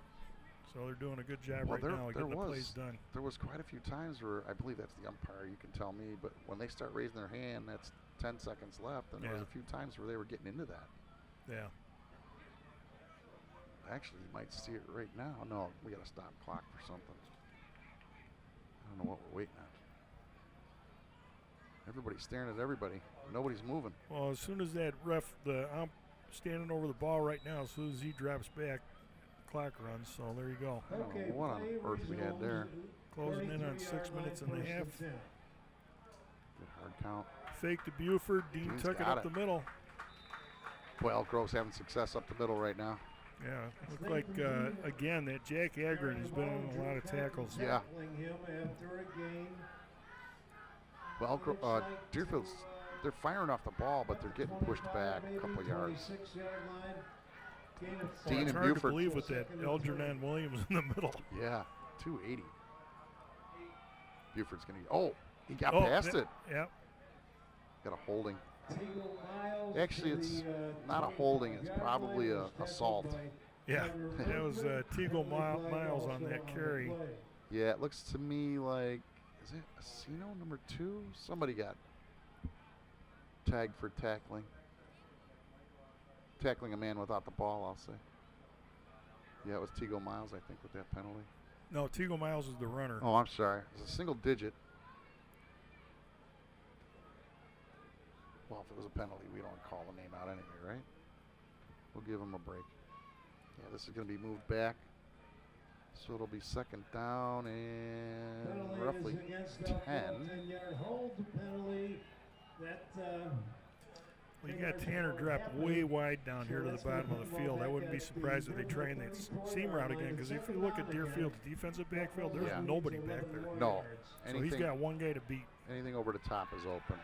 So they're doing a good job right now getting the plays done. There was quite a few times where, I believe that's the umpire, you can tell me, but when they start raising their hand, that's 10 seconds left, and there was a few times where they were getting into that. Yeah. Actually, you might see it right now. No, we got to stop clock for something. I don't know what we're waiting on. Everybody's staring at everybody. Nobody's moving. Well, as soon as that ref, the ump standing over the ball right now, as soon as he drops back, clock runs. So there you go. I don't know what on earth we had there. Closing in on 6 minutes and a half. Good hard count. Fake to Buford. Dean took it up the middle. Boy, Elk Grove's having success up the middle right now. Yeah, looked like, again, that Jack Agron has been in a lot of tackles. Yeah. Well, Deerfield's, they're firing off the ball, but they're getting pushed back a couple yards. Dean it's and hard Buford. To believe with that Algernon Williams in the middle. Yeah, 280. Buford's going to, he got past it. Yeah. Got a holding. Actually, it's not a holding. It's probably a assault. Yeah, that was Teagle Miles on that carry. Yeah, it looks to me like, is it Asino number 2? Somebody got tagged for tackling. Tackling a man without the ball, I'll say. Yeah, it was Teagle Miles, I think, with that penalty. No, Teagle Miles is the runner. Oh, I'm sorry. It was a single digit. Well, if it was a penalty, we don't call the name out anyway, right? We'll give him a break. Yeah, this is going to be moved back. So it'll be second down and roughly 10. Well, you got Tanner dropped way wide down here to the bottom of the field. I wouldn't be surprised if they train that seam route again, because if you look at Deerfield's defensive backfield, there's nobody back there. No. So he's got one guy to beat. Anything over the top is open.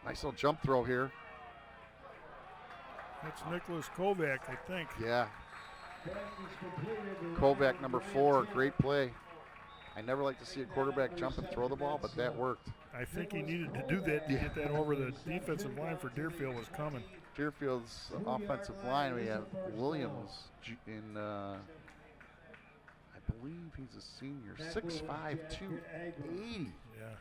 Nice little jump throw here. That's Nicholas Kovac, I think. Yeah. Kovac, number 4, great play. I never like to see a quarterback jump and throw the ball, but that worked. I think he needed to do that to get that over. The defensive line for Deerfield was coming. Deerfield's offensive line, we have Williams in, I believe he's a senior, 6'5", 280. Yeah.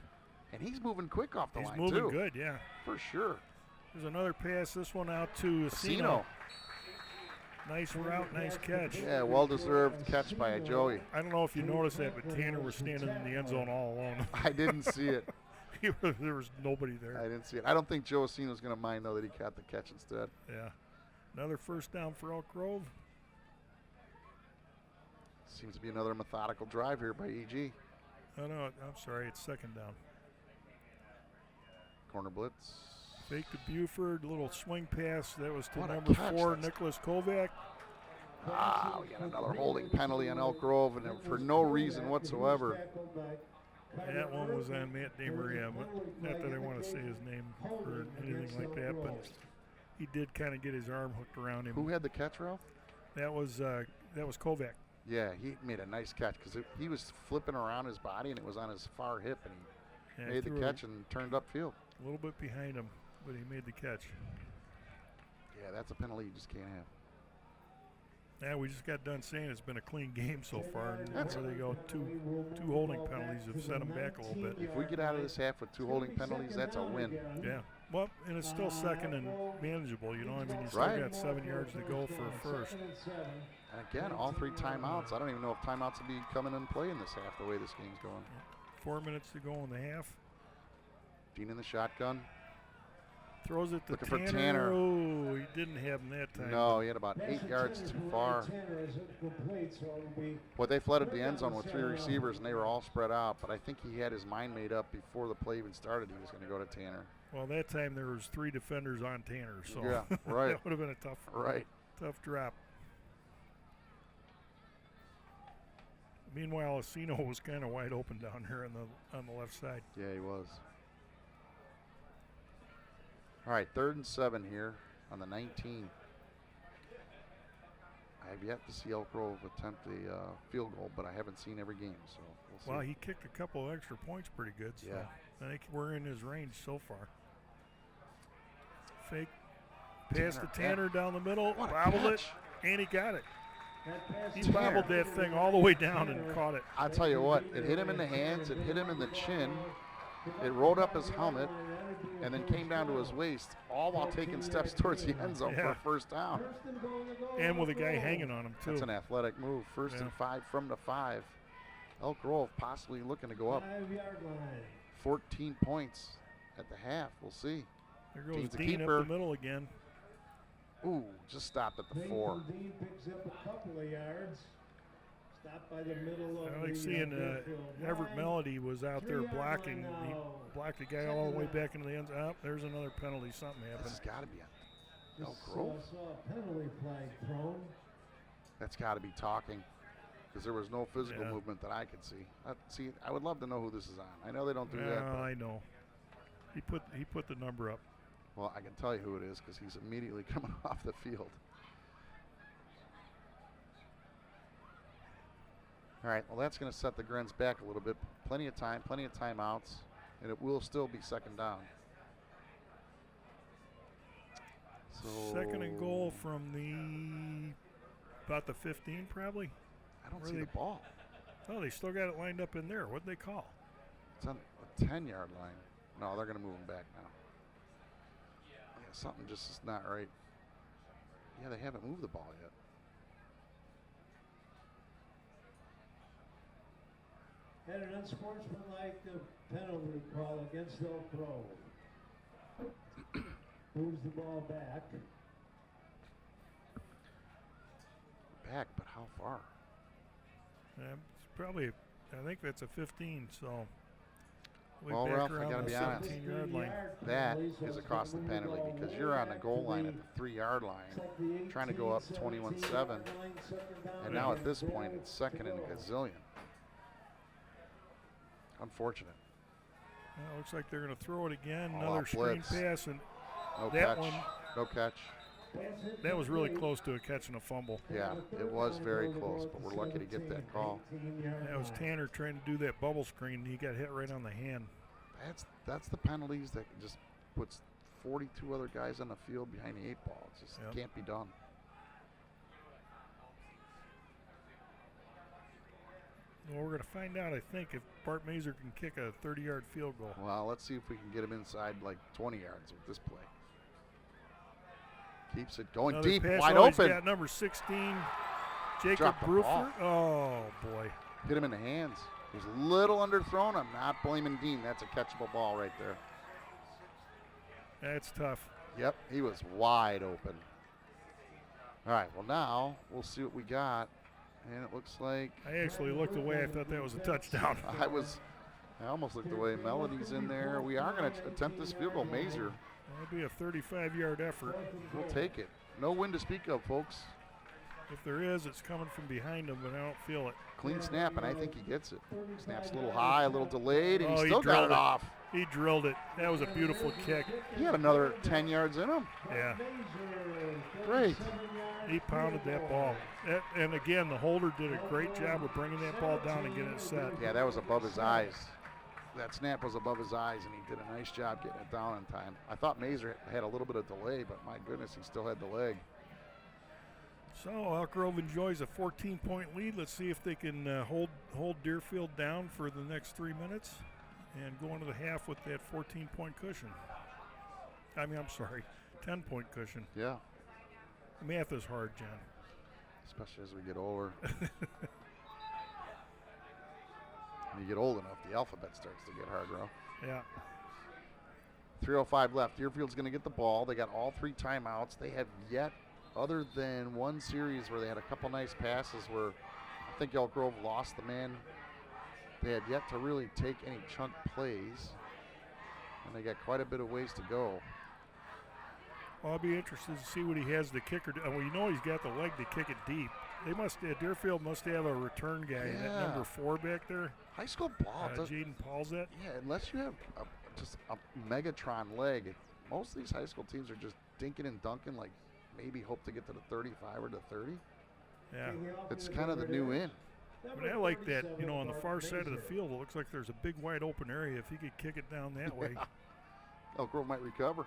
And he's moving quick off the line, too. He's moving good, yeah. For sure. There's another pass, this one out to Asino. Nice route, nice catch. Yeah, well-deserved catch by Joey. I don't know if you noticed that, but Tanner was standing in the end zone all alone. I didn't see it. There was nobody there. I didn't see it. I don't think Joe Asino's going to mind, though, that he caught the catch instead. Yeah. Another first down for Elk Grove. Seems to be another methodical drive here by EG. Oh, no, I'm sorry. It's second down. Corner blitz. Fake to Buford, little swing pass. That was to What a number catch. 4, Nicholas Kovac. We got another holding penalty on Elk Grove, and for no reason whatsoever. That one was on Matt DeMaria. Not that I want to say his name or anything like that, but he did kind of get his arm hooked around him. Who had the catch, Ralph? That was Kovac. Yeah, he made a nice catch because he was flipping around his body, and it was on his far hip, and he made the catch and turned upfield. A little bit behind him, but he made the catch. Yeah, that's a penalty you just can't have. Yeah, we just got done saying it's been a clean game so far. And there they go. Two holding penalties have set them back a little bit. If we get out of this half with 2 holding penalties, that's a win. Yeah. Well, and it's still second and manageable, you know. I mean, you still got 7 yards to go for a first. And again, all 3 timeouts. I don't even know if timeouts will be coming in play in this half, the way this game's going. 4 minutes to go in the half. Dean in the shotgun. Throws it to Looking Tanner. for Tanner. Oh, he didn't have him that time. No, he had about 8 yards too far. Well, they flooded the end zone with 3 receivers, and they were all spread out. But I think he had his mind made up before the play even started. He was going to go to Tanner. Well, that time there was 3 defenders on Tanner, so yeah, right. that would have been a tough drop. Meanwhile, Asino was kind of wide open down here on the left side. Yeah, he was. All right, 3rd and 7 here on the 19. I've yet to see Elk Grove attempt a field goal, but I haven't seen every game, so we'll see. Well, he kicked a couple of extra points pretty good. So yeah. I think we're in his range so far. Fake pass to Tanner down the middle. Bobbled it, and he got it. He bobbled that thing all the way down and caught it. I'll tell you what, it hit him in the hands, it hit him in the chin, it rolled up his helmet, and then came down to his waist, all while taking steps towards the end zone for a first down. And with a guy hanging on him, too. That's an athletic move. First and 5 from the 5. Elk Grove possibly looking to go up 14 points at the half. We'll see. There goes Dean up the middle again. Ooh, just stopped at the 4. Dean picks up a couple of yards. Stopped by the middle of I like seeing Everett Melody was out there blocking. He blocked the guy all the way back into the end zone. Oh, there's another penalty. Something happened. This has got to be on Elk Grove. Saw a penalty flag thrown. That's got to be talking, because there was no physical movement that I could see. I would love to know who this is on. I know they don't do that. I know. He put the number up. Well, I can tell you who it is because he's immediately coming off the field. All right, well, that's going to set the Grens back a little bit. Plenty of time, plenty of timeouts, and it will still be second down. So second and goal from about the 15, probably. I don't see the ball. Oh, they still got it lined up in there. What'd they call? It's on a 10-yard line. No, they're going to move him back now. Yeah, something just is not right. Yeah, they haven't moved the ball yet. Had an unsportsmanlike penalty call against Elk Grove. Moves the ball back. Back, but how far? It's probably, I think that's a 15, so. Well, Ralph, I got to be honest. 17-yard line. That is across the penalty because you're on the goal line at the 3-yard line trying to go up 21-7. And now at this point, it's second and a gazillion. Unfortunate. Well, looks like they're going to throw it again. Oh, another screen blitz. pass. And no that catch. one. No catch. That was really close to a catch and a fumble. Yeah, it was very close, but we're lucky to get that call. That was Tanner trying to do that bubble screen. He got hit right on the hand. That's the penalties that just puts 42 other guys on the field behind the 8 ball. It just can't be done. Well, we're going to find out, I think, if Bart Mazer can kick a 30-yard field goal. Well, let's see if we can get him inside like 20 yards with this play. Keeps it going deep, wide open. He's got number 16, Jacob Bruford. Oh, boy. Hit him in the hands. He was a little underthrown. I'm not blaming Dean. That's a catchable ball right there. That's tough. Yep, he was wide open. All right, well, now we'll see what we got. And it looks like I actually looked away. I thought that was a touchdown. I almost looked away. Melody's in there. We are going to attempt this field goal. Mazer. That'll be a 35-yard effort. We'll take it. No wind to speak of, folks. If there is, it's coming from behind him, but I don't feel it. Clean snap, and I think he gets it. Snaps a little high, a little delayed, and he still drilled got it off. He drilled it. That was a beautiful kick. He had another 10 yards in him. Yeah. Great. He pounded that ball. And again, the holder did a great job of bringing that ball down and getting it set. Yeah, that was above his eyes. That snap was above his eyes, and he did a nice job getting it down in time. I thought Mazer had a little bit of delay, but my goodness, he still had the leg. So Elk Grove enjoys a 14-point lead. Let's see if they can hold Deerfield down for the next 3 minutes and go into the half with that 14-point cushion. I'm sorry, 10-point cushion. Yeah. Math is hard, John. Especially as we get older. When you get old enough, the alphabet starts to get hard, Ralph. Yeah. 3:05 left. Deerfield's going to get the ball. They got all 3 timeouts. They have yet, other than one series where they had a couple nice passes where I think Elk Grove lost the man, they had yet to really take any chunk plays, and they got quite a bit of ways to go. Well, I'll be interested to see what he has the kicker. Well, you know he's got the leg to kick it deep. Deerfield must have a return guy, that number 4 back there. High school ball. Jaden Paulsett. Yeah, unless you have just a Megatron leg, most of these high school teams are just dinking and dunking, like maybe hope to get to the 35 or the 30. Yeah. It's kind of the new in. But I like that, on the far side of the field, it looks like there's a big wide open area. If he could kick it down that way. Elk Grove might recover.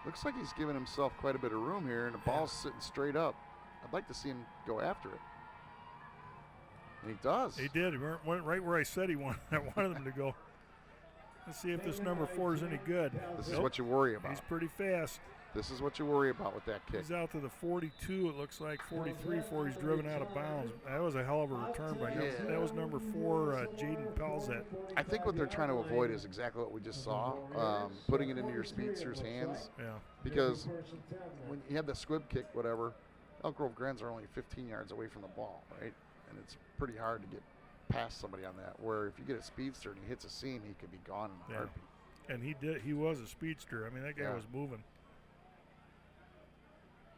Looks like he's giving himself quite a bit of room here, and the ball's sitting straight up. I'd like to see him go after it. And he does. He did. He went right where I said I wanted him to go. Let's see if this number 4 is any good. This is what you worry about. He's pretty fast. This is what you worry about with that kick. He's out to the 42, it looks like, 43 before he's driven out of bounds. That was a hell of a return by him. Yeah. That was number 4, Jaden Pelzet. I think what they're trying to avoid is exactly what we just saw, putting it into your speedster's hands. Yeah. Because when you have the squib kick, whatever, Elk Grove Grens are only 15 yards away from the ball, right? And it's pretty hard to get past somebody on that, where if you get a speedster and he hits a seam, he could be gone in a heartbeat. And he was a speedster. I mean, that guy was moving.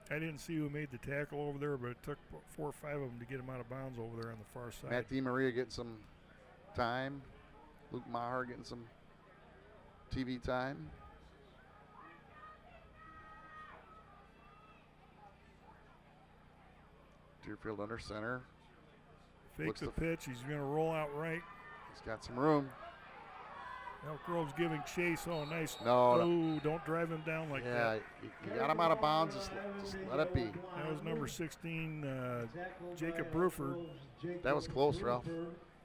I didn't see who made the tackle over there, but it took 4 or 5 of them to get him out of bounds over there on the far side. Matt DiMaria getting some time. Luke Maher getting some TV time. Deerfield under center. Fakes the pitch. He's going to roll out right. He's got some room. Elk Grove's giving chase. Oh, nice. No. Don't drive him down like that. Yeah, you got him out of bounds. Just let it be. That was number 16, Jacob Bruford. That was close, Ralph.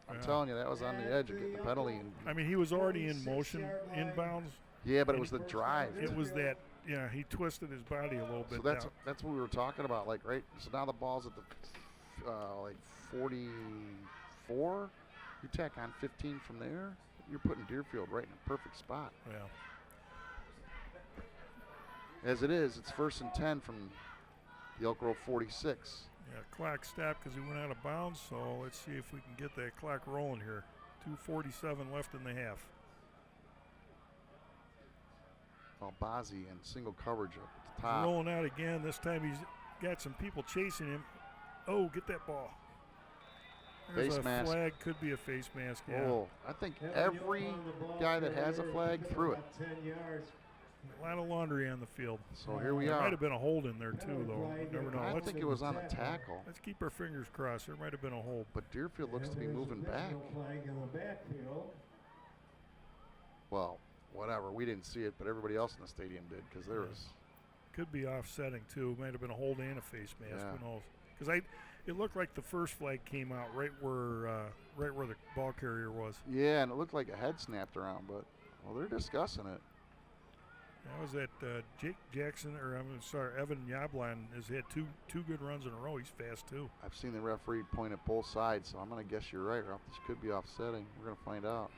I'm telling you, that was on the edge of getting the penalty. I mean, he was already in motion, inbounds. Yeah, but it was the drive. It was that, he twisted his body a little bit. So that's what we were talking about, like, right? So now the ball's at the, 44. You tack on 15 from there. You're putting Deerfield right in a perfect spot. Yeah. As it is, it's 1st and 10 from the Elk Grove 46. Yeah, clock stopped because he went out of bounds, so let's see if we can get that clock rolling here. 2:47 left in the half. Albazi in single coverage up at the top. He's rolling out again. This time he's got some people chasing him. Oh, get that ball. There's Face a mask. flag, could be a face mask, yeah. Oh, I think every guy that has a flag threw it. A lot of laundry on the field. So here we There are. might have been a hold in there too, though. You never know. I think it was on a tackle. Let's keep our fingers crossed. There might have been a hold. But Deerfield looks to be moving back. Well, whatever. We didn't see it, but everybody else in the stadium did because there was. Could be offsetting too. Might have been a hold and a face mask. Yeah. Who knows? Because it looked like the first flag came out right where the ball carrier was. Yeah, and it looked like a head snapped around, but they're discussing it. That was that Jake Jackson, or I'm sorry, Evan Yablon has had two good runs in a row. He's fast too. I've seen the referee point at both sides, so I'm going to guess you're right, Ralph. This could be offsetting. We're going to find out.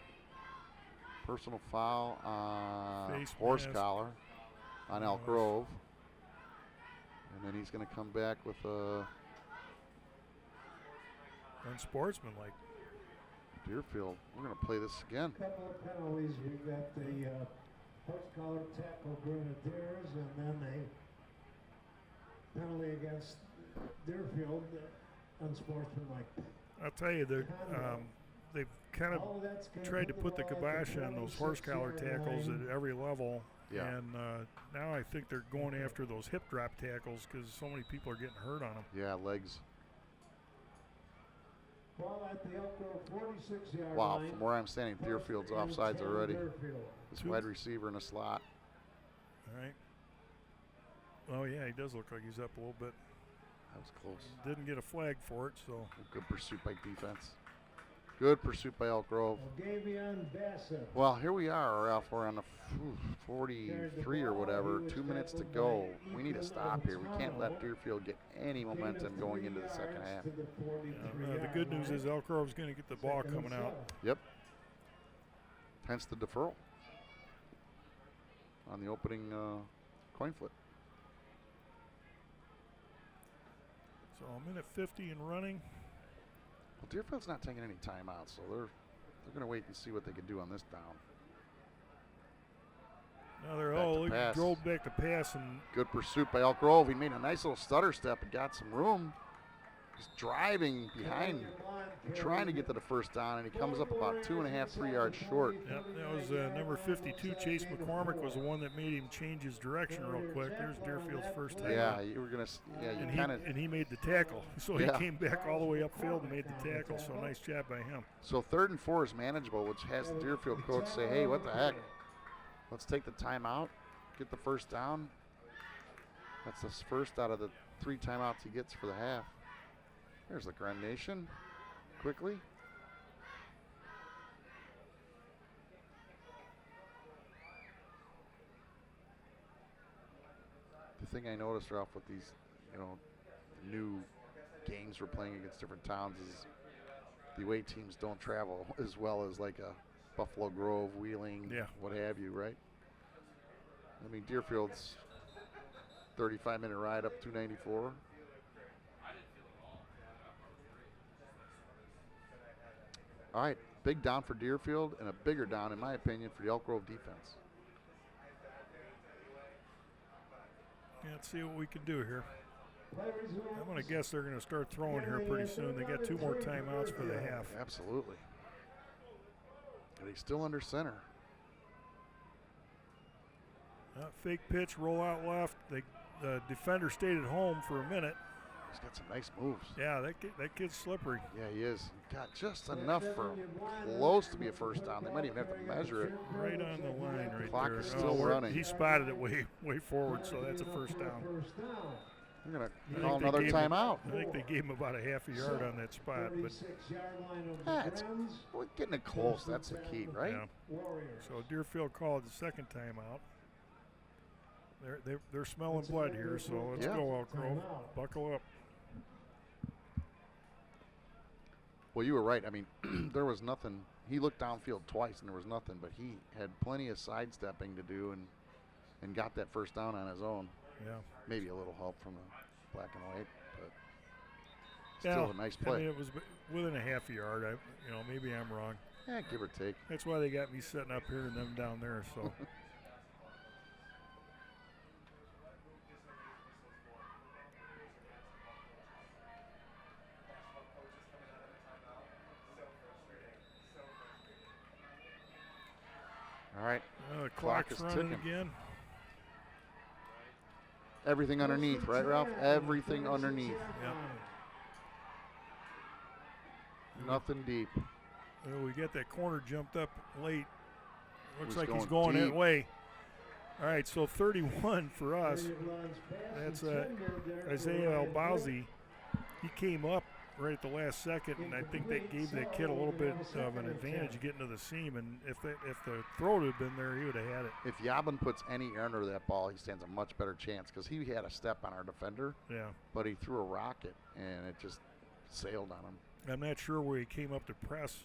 Personal foul on Face horse mask. collar on Elk Grove. And then he's going to come back with a Unsportsmanlike. Deerfield. We're going to play this again. A couple of penalties. We've got the horse collar tackle Grenadiers, and then a penalty against Deerfield, unsportsmanlike. I'll tell you, they've kind of tried to put the kibosh on those horse collar tackles at every level. Yeah. And now I think they're going after those hip drop tackles because so many people are getting hurt on them. Yeah, legs. Ball at the Elk Grove 46-yard Wow, line. from where I'm standing, Deerfield's offsides already. Deerfield. This wide receiver in a slot. All right. Oh, yeah, he does look like he's up a little bit. That was close. Didn't get a flag for it, so. Good pursuit by defense. Good pursuit by Elk Grove. Gavion Bassett. Well, here we are, Ralph. We're on the 43 or whatever. 2 minutes to go. We need to stop here. We can't let Deerfield get any momentum going into the second half. The good news is Elk Grove's going to get the ball coming out. Yep. Hence the deferral on the opening coin flip. So a minute 50 and running. Well, Deerfield's not taking any timeouts, so they're going to wait and see what they can do on this down. Now they're Back to pass. drove back to pass, and Good pursuit by Elk Grove. He made a nice little stutter step and got some room. He's driving behind, trying to get to the first down, and he comes up about 2.5, 3 yards short. Yep, that was number 52, Chase McCormick, was the one that made him change his direction real quick. There's Deerfield's first time. Yeah, you were gonna. Yeah, you kind of. And he made the tackle, so Yeah. he came back all the way upfield and made the tackle. So nice job by him. So 3rd and 4 is manageable, which has the Deerfield coach say, "Hey, what the heck? Let's take the timeout, get the first down." That's the first out of the 3 timeouts he gets for the half. There's the Gren Nation, quickly. The thing I noticed, Ralph, with these, new games we're playing against different towns is the away teams don't travel as well as like a Buffalo Grove, Wheeling, what have you, right? I mean, Deerfield's 35-minute ride up 294. All right, big down for Deerfield and a bigger down, in my opinion, for the Elk Grove defense. Yeah, let's see what we can do here. I'm going to guess they're going to start throwing here pretty soon. They got 2 more timeouts for the half. Absolutely. But he's still under center. Fake pitch, roll out left. The defender stayed at home for a minute. He's got some nice moves. Yeah, that kid's slippery. Yeah, he is. Got just enough for close to be a first down. They might even have to measure it. Right on the line right Clock there. is still running. He spotted it way forward, so that's a first down. They're going to call another timeout. I think they gave him about a half a yard on that spot. But we're getting it close. That's the key, right? Yeah. So Deerfield called the second timeout. They're smelling blood here, so let's go, Elk Grove. Buckle up. Well, you were right. I mean, there was nothing. He looked downfield twice, and there was nothing, but he had plenty of sidestepping to do and got that first down on his own. Yeah. Maybe a little help from the black and white, but still a nice play. I mean, it was within a half a yard. Maybe I'm wrong. Yeah, give or take. That's why they got me sitting up here and them down there, so. All right. The clock's running ticking again. Everything underneath, right, Ralph? Everything underneath. Yep. Nothing deep. Well, we get that corner jumped up late. Looks like he's going going deep. that way. All right, so 31 for us. That's Isaiah Elbauzi. He came up right at the last second, and I think that gave that kid a little bit of an advantage getting to the seam. And if the throw had been there, he would have had it. If Yabin puts any air under that ball, he stands a much better chance because he had a step on our defender. Yeah. But he threw a rocket, and it just sailed on him. I'm not sure where he came up to press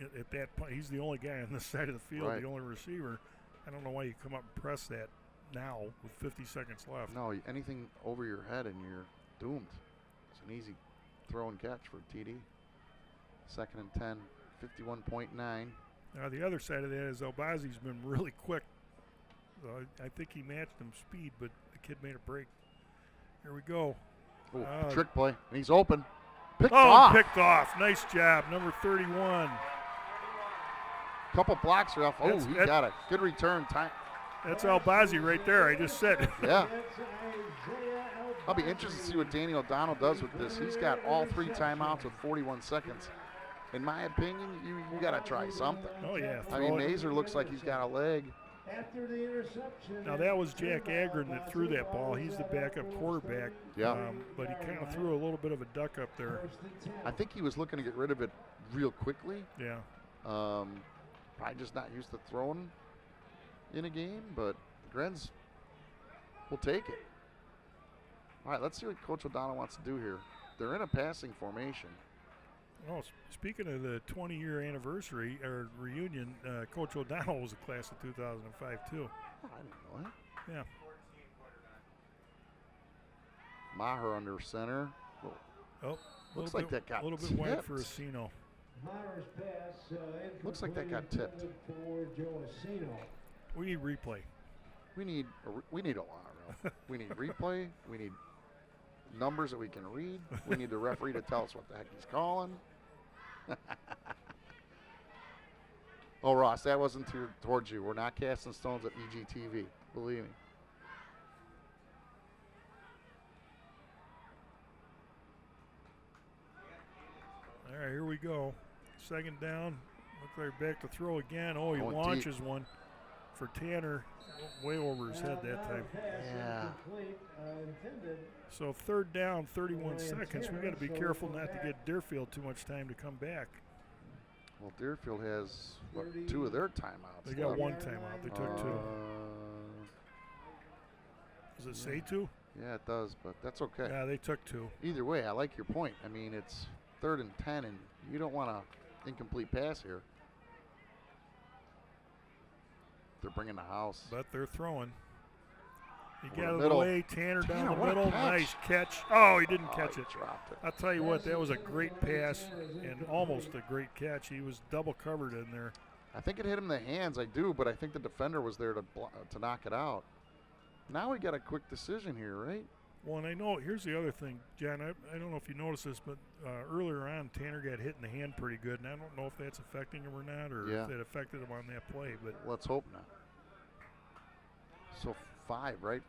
at that point. He's the only guy on this side of the field, Right. the only receiver. I don't know why you come up and press that now with 50 seconds left. No, anything over your head and you're doomed. It's an easy throw and catch for TD. 2nd and 10, 51.9. Now the other side of that is Elbazi's been really quick. I think he matched him speed, but the kid made a break. Here we go. Ooh, trick play, and he's open. Picked off. Nice job, number 31. Couple blocks, Ralph. Oh, he got it. Good return time. That's Elbazi right there. I just said. Yeah. I'll be interested to see what Danny O'Donnell does with this. He's got all 3 timeouts with 41 seconds. In my opinion, you got to try something. Oh, yeah. I mean, Mazer looks like he's got a leg. Now, that was Jack Agron that threw that ball. He's the backup quarterback. Yeah. But he kind of threw a little bit of a duck up there. I think he was looking to get rid of it real quickly. Yeah. Probably just not used to throwing in a game, but the Grens will take it. All right, let's see what Coach O'Donnell wants to do here. They're in a passing formation. Oh, speaking of the 20-year anniversary or reunion, Coach O'Donnell was a class of 2005 too. Oh, I didn't know that. Yeah. Maher under center. Looks like that got a little bit wide tipped. for Asino. Looks like that got tipped. We need replay. We need a lot, Ralph. We need replay. We need numbers that we can read. We need the referee to tell us what the heck he's calling. Oh, Ross, that wasn't towards you. We're not casting stones at EGTV. Believe me. All right, here we go. Second down. Looks like back to throw again. Oh, he Going launches deep. one for Tanner. Way over his head that time. Yeah. So third down, 31 seconds. We got to be careful not to get Deerfield too much time to come back. Well, Deerfield has what, 2 of their timeouts. They got left. 1 timeout. They took 2. Does it say 2? Yeah, it does, but that's okay. Yeah, they took 2. Either way, I like your point. I mean, it's 3rd and 10, and you don't want an incomplete pass here. They're bringing the house. But they're throwing. He Over got the out of the middle. way. Tanner down the what a middle. catch. Nice catch. Oh, he didn't catch He it. dropped it. I'll tell you what, that was a great pass and almost a great catch. He was double covered in there. I think it hit him in the hands. I do, but I think the defender was there to knock it out. Now we got a quick decision here, right? Well, and I know, here's the other thing, John. I don't know if you noticed this, but earlier on, Tanner got hit in the hand pretty good, and I don't know if that's affecting him or not, or if it affected him on that play. But let's hope not. So 5, right?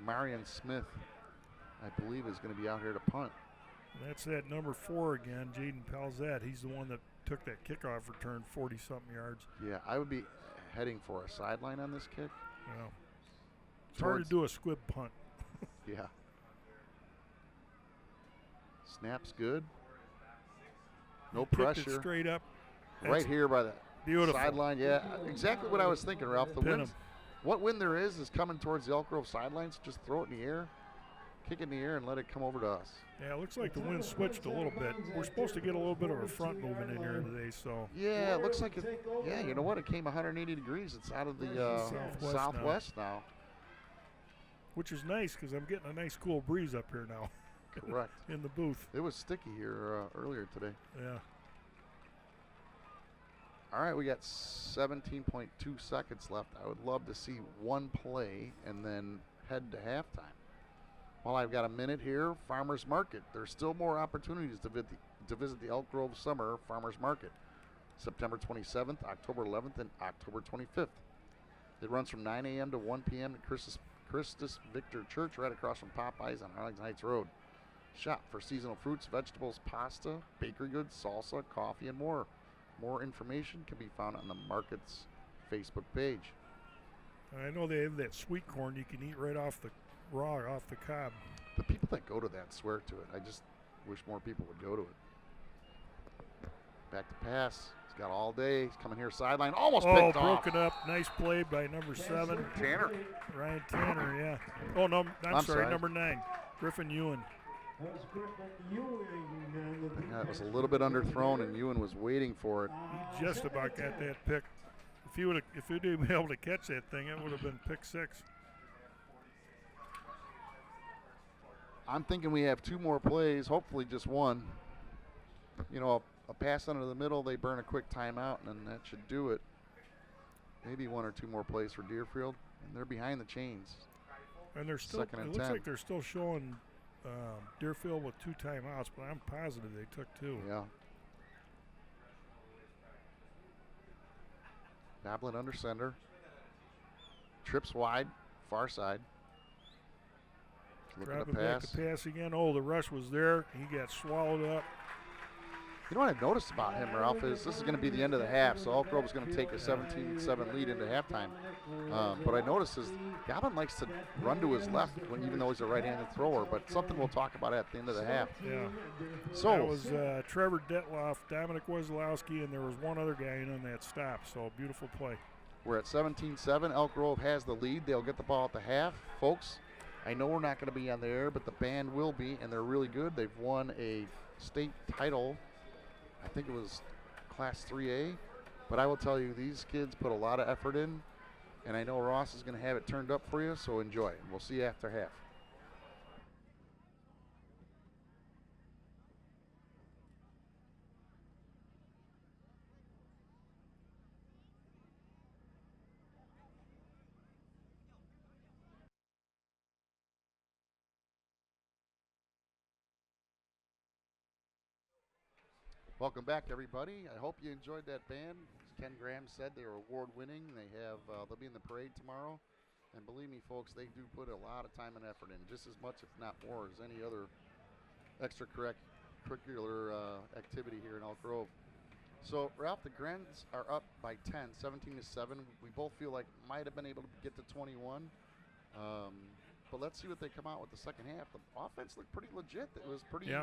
Marion Smith, I believe, is going to be out here to punt. And that's that number 4 again, Jaden Palzette. He's the one that took that kickoff return 40-something yards. Yeah, I would be heading for a sideline on this kick. Yeah. It's hard to do a squib punt. Yeah. Snap's good. No Kicked pressure. it straight up. Right here by the beautiful sideline. Yeah, exactly what I was thinking, Ralph. The Pin wind, him. what wind there is coming towards the Elk Grove sidelines. Just throw it in the air, kick it in the air, and let it come over to us. Yeah, it looks like the wind switched a little bit. We're supposed to get a little bit of a front moving in here today, so. Yeah, it looks like it. Yeah, you know what? It came 180 degrees. It's out of the southwest now. Which is nice because I'm getting a nice cool breeze up here now. Correct. In the booth. It was sticky here earlier today. Yeah. All right, we got 17.2 seconds left. I would love to see one play and then head to halftime. While I've got a minute here, Farmers Market. There's still more opportunities to visit the Elk Grove Summer Farmers Market. September 27th, October 11th, and October 25th. It runs from 9 a.m. to 1 p.m. at Christus Victor Church, right across from Popeyes on Arlington Heights Road. Shop for seasonal fruits, vegetables, pasta, bakery goods, salsa, coffee, and more. More information can be found on the market's Facebook page. I know they have that sweet corn you can eat right off the raw, off the cob. The people that go to that swear to it. I just wish more people would go to it. Back to pass. He's got all day. He's coming here sideline. Almost picked off. Broken up. Nice play by number 7. Tanner. Ryan Tanner, yeah. Oh, no, I'm sorry, number 9. Griffin Ewan. That was a little bit underthrown, and Ewan was waiting for it. He just about got that pick. If he'd been able to catch that thing, it would have been pick 6. I'm thinking we have 2 more plays, hopefully just one. You know, a pass under the middle, they burn a quick timeout, and then that should do it. Maybe 1 or 2 more plays for Deerfield, and they're behind the chains. And they're still. It looks like they're still showing Deerfield with 2 timeouts, but I'm positive they took 2. Yeah. Babbitt under center. Trips wide, far side. Dropping back to pass again. Oh, the rush was there. He got swallowed up. You know what I've noticed about him, Ralph, is this is going to be the end of the half, so Elk Grove is going to take a 17-7 lead into halftime. But I noticed is Gavin likes to run to his left, even though he's a right-handed thrower, but something we'll talk about at the end of the half. Yeah. So that was Trevor Detloff, Dominic Wozlowski, and there was one other guy in on that stop, so beautiful play. We're at 17-7. Elk Grove has the lead. They'll get the ball at the half. Folks, I know we're not going to be on the air, but the band will be, and they're really good. They've won a state title. I think it was Class 3A, but I will tell you, these kids put a lot of effort in, and I know Ross is going to have it turned up for you, so enjoy. We'll see you after half. Welcome back, everybody. I hope you enjoyed that band. As Ken Graham said, they were award-winning. They'll be in the parade tomorrow. And believe me, folks, they do put a lot of time and effort in, just as much, if not more, as any other extracurricular activity here in Elk Grove. So, Ralph, the Grens are up by 10, 17-7. We both feel like might have been able to get to 21. But let's see what they come out with the second half. The offense looked pretty legit. It was pretty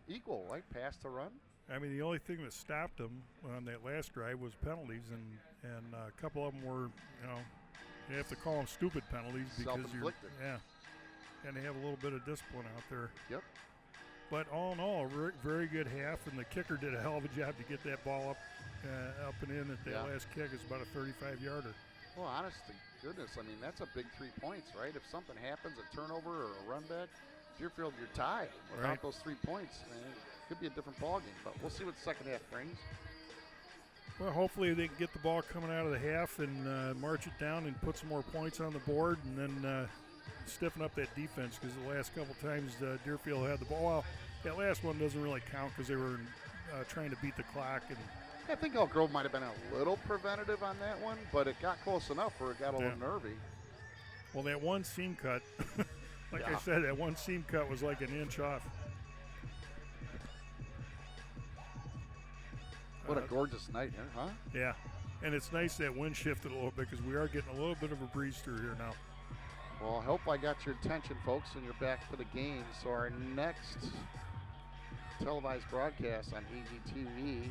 equal, right? Pass to run. I mean, the only thing that stopped them on that last drive was penalties, and a couple of them were, you have to call them stupid penalties because self-inflicted. And they have a little bit of discipline out there. Yep. But all in all, a very good half, and the kicker did a hell of a job to get that ball up and in at that last kick. It's about a 35-yarder. Well, honest to goodness, I mean, that's a big 3 points, right? If something happens, a turnover or a run back, Deerfield, you're tied. Without those 3 points, man, it could be a different ballgame. But we'll see what the second half brings. Well, hopefully they can get the ball coming out of the half and march it down and put some more points on the board, and then stiffen up that defense, because the last couple times Deerfield had the ball. Well, that last one doesn't really count because they were trying to beat the clock. And I think Elk Grove might have been a little preventative on that one, but it got close enough where it got a little nervy. Well, that one seam cut, I said, that one seam cut was like an inch off. What a gorgeous night here, huh? Yeah, and it's nice that wind shifted a little bit because we are getting a little bit of a breeze through here now. Well, I hope I got your attention, folks, and you're back for the game. So our next televised broadcast on EGTV,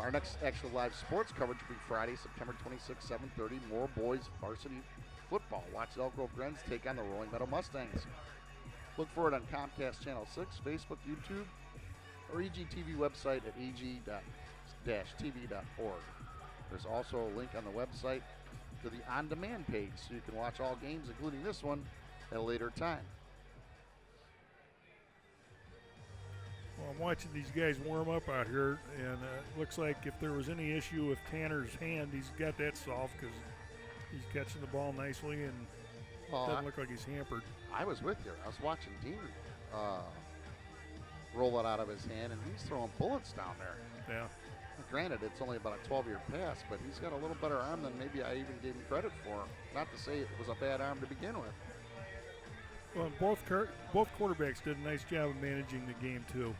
our next actual live sports coverage will be Friday, September 26, 7:30. More boys varsity football. Watch Elk Grove Grens take on the Rolling Meadow Mustangs. Look for it on Comcast Channel 6, Facebook, YouTube, or EGTV website at eg-tv.org. There's also a link on the website to the on-demand page, so you can watch all games, including this one, at a later time. Well, I'm watching these guys warm up out here, and it looks like if there was any issue with Tanner's hand, he's got that solved because he's catching the ball nicely, and doesn't look like he's hampered. I was with you. I was watching Dean roll it out of his hand, and he's throwing bullets down there. Yeah. Granted, it's only about a 12-year pass, but he's got a little better arm than maybe I even gave him credit for. Not to say it was a bad arm to begin with. Well, both quarterbacks did a nice job of managing the game, too.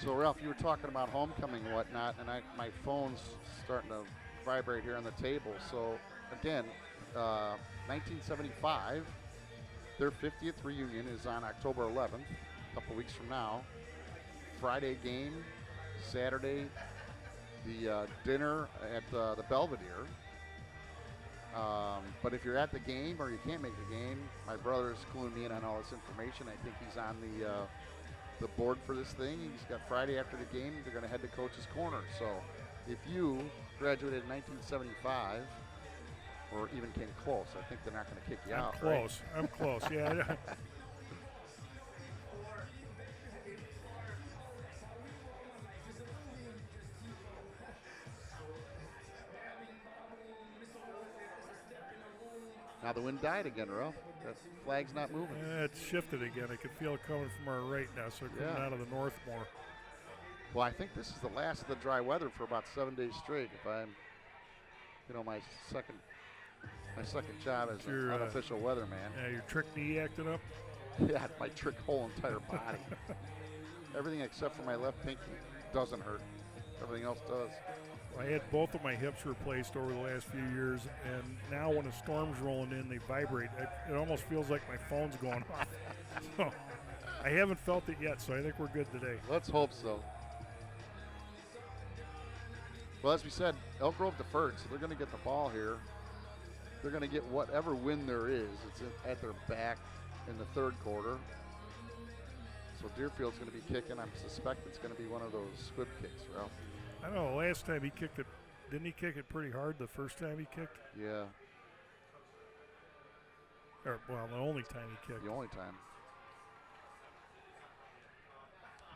So, Ralph, you were talking about homecoming and whatnot, and my phone's starting to vibrate here on the table. So, again, 1975, their 50th reunion is on October 11th, a couple weeks from now. Friday game, Saturday, the dinner at the Belvedere. But if you're at the game or you can't make the game, my brother's cluing me in on all this information. I think he's on the board for this thing. He's got Friday after the game. They're going to head to Coach's Corner. So if you graduated in 1975 or even came close, I think they're not going to kick you out. Close. Right? I'm close. Yeah. Now the wind died again, Ralph. That flag's not moving. It's shifted again. I can feel it coming from our right now, so it's coming out of the north more. Well, I think this is the last of the dry weather for about 7 days straight. If I'm, my second job as an unofficial weatherman. Yeah, your trick knee acting up? Yeah, my trick whole entire body. Everything except for my left pinky doesn't hurt. Everything else does. I had both of my hips replaced over the last few years, and now when a storm's rolling in, they vibrate. It almost feels like my phone's going off. So I haven't felt it yet, so I think we're good today. Let's hope so. Well, as we said, Elk Grove deferred, so they're going to get the ball here. They're going to get whatever wind there is. It's at their back in the third quarter. So Deerfield's going to be kicking. I suspect it's going to be one of those squib kicks, Ralph. I don't know, last time he kicked it, didn't he kick it pretty hard the first time he kicked? Yeah. Or, well, the only time he kicked. The only time.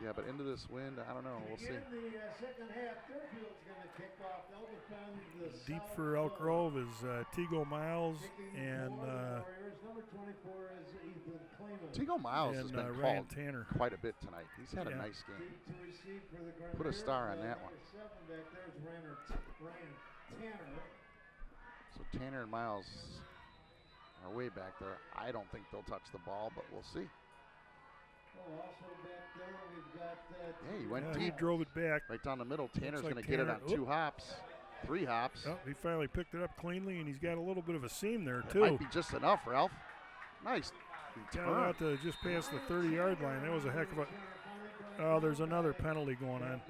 Yeah, but into this wind, I don't know. We'll see. Again, the second half, Deerfield's going to kick off. They'll defend the Deep south for Elk goal. Grove is Tigo Miles Kicking and for the Warriors. Number 24 is Ethan Kleeman. Tigo Miles has been Ryan called Tanner. quite a bit tonight. He's had a Yeah. nice game. Deep to receive for the Put a Grenadiers. star on that one. Number 7 back there is Ryan Tanner. So Tanner and Miles are way back there. I don't think they'll touch the ball, but we'll see. Oh, also back there we've got. Yeah, he went Yeah, he deep. drove it back. Right down the middle. Tanner's like going to get it Tanner- on 2 hops, 3 hops. Oh, he finally picked it up cleanly, and he's got a little bit of a seam there, It too. might be just enough, Ralph. Nice Got return. out to just past the 30-yard line. That was a heck of a... Oh, there's another penalty going on.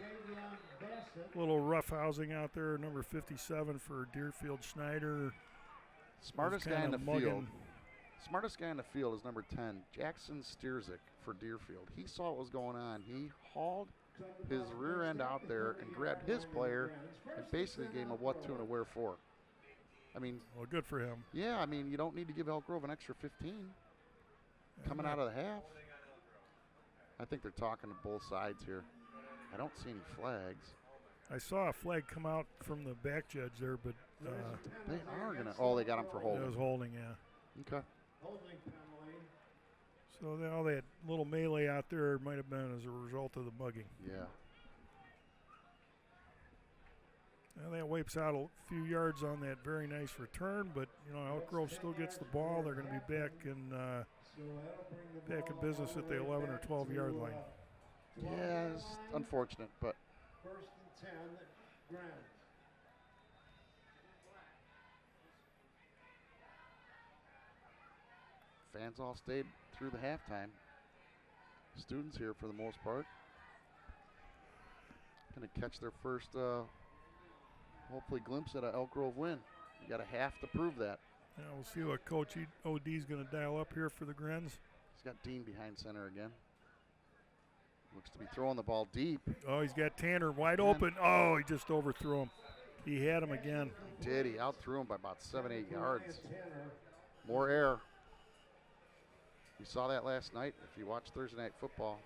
A little roughhousing out there. Number 57 for Deerfield Schneider. Smartest was guy in the kinda field. mugging. Smartest guy in the field is number 10, Jackson Stierzik for Deerfield. He saw what was going on. He hauled his rear end out there and grabbed his player and basically gave him a what to and a where for. I mean, Well, good for him. yeah, I mean, you don't need to give Elk Grove an extra 15 coming out of the half. I think they're talking to both sides here. I don't see any flags. I saw a flag come out from the back judge there, but They are going to. Oh, they got him for it holding. was holding, yeah. Okay. Holding penalty. So all that little melee out there might have been as a result of the mugging. Yeah. Now that wipes out a few yards on that very nice return, but Elk Grove still gets the ball. They're going to be back in business at the 11 or 12-yard line. Yeah, it's unfortunate, but First and 10, Grant. fans all stayed through the halftime. Students here for the most part. Going to catch their first, hopefully, glimpse at an Elk Grove win. You got a half to prove that. Now we'll see what Coach OD's going to dial up here for the Grens. He's got Dean behind center again. Looks to be throwing the ball deep. Oh, he's got Tanner wide open. Oh, he just overthrew him. He had him again. He did. He outthrew him by about 7-8 yards. More air. You saw that last night if you watched Thursday Night Football.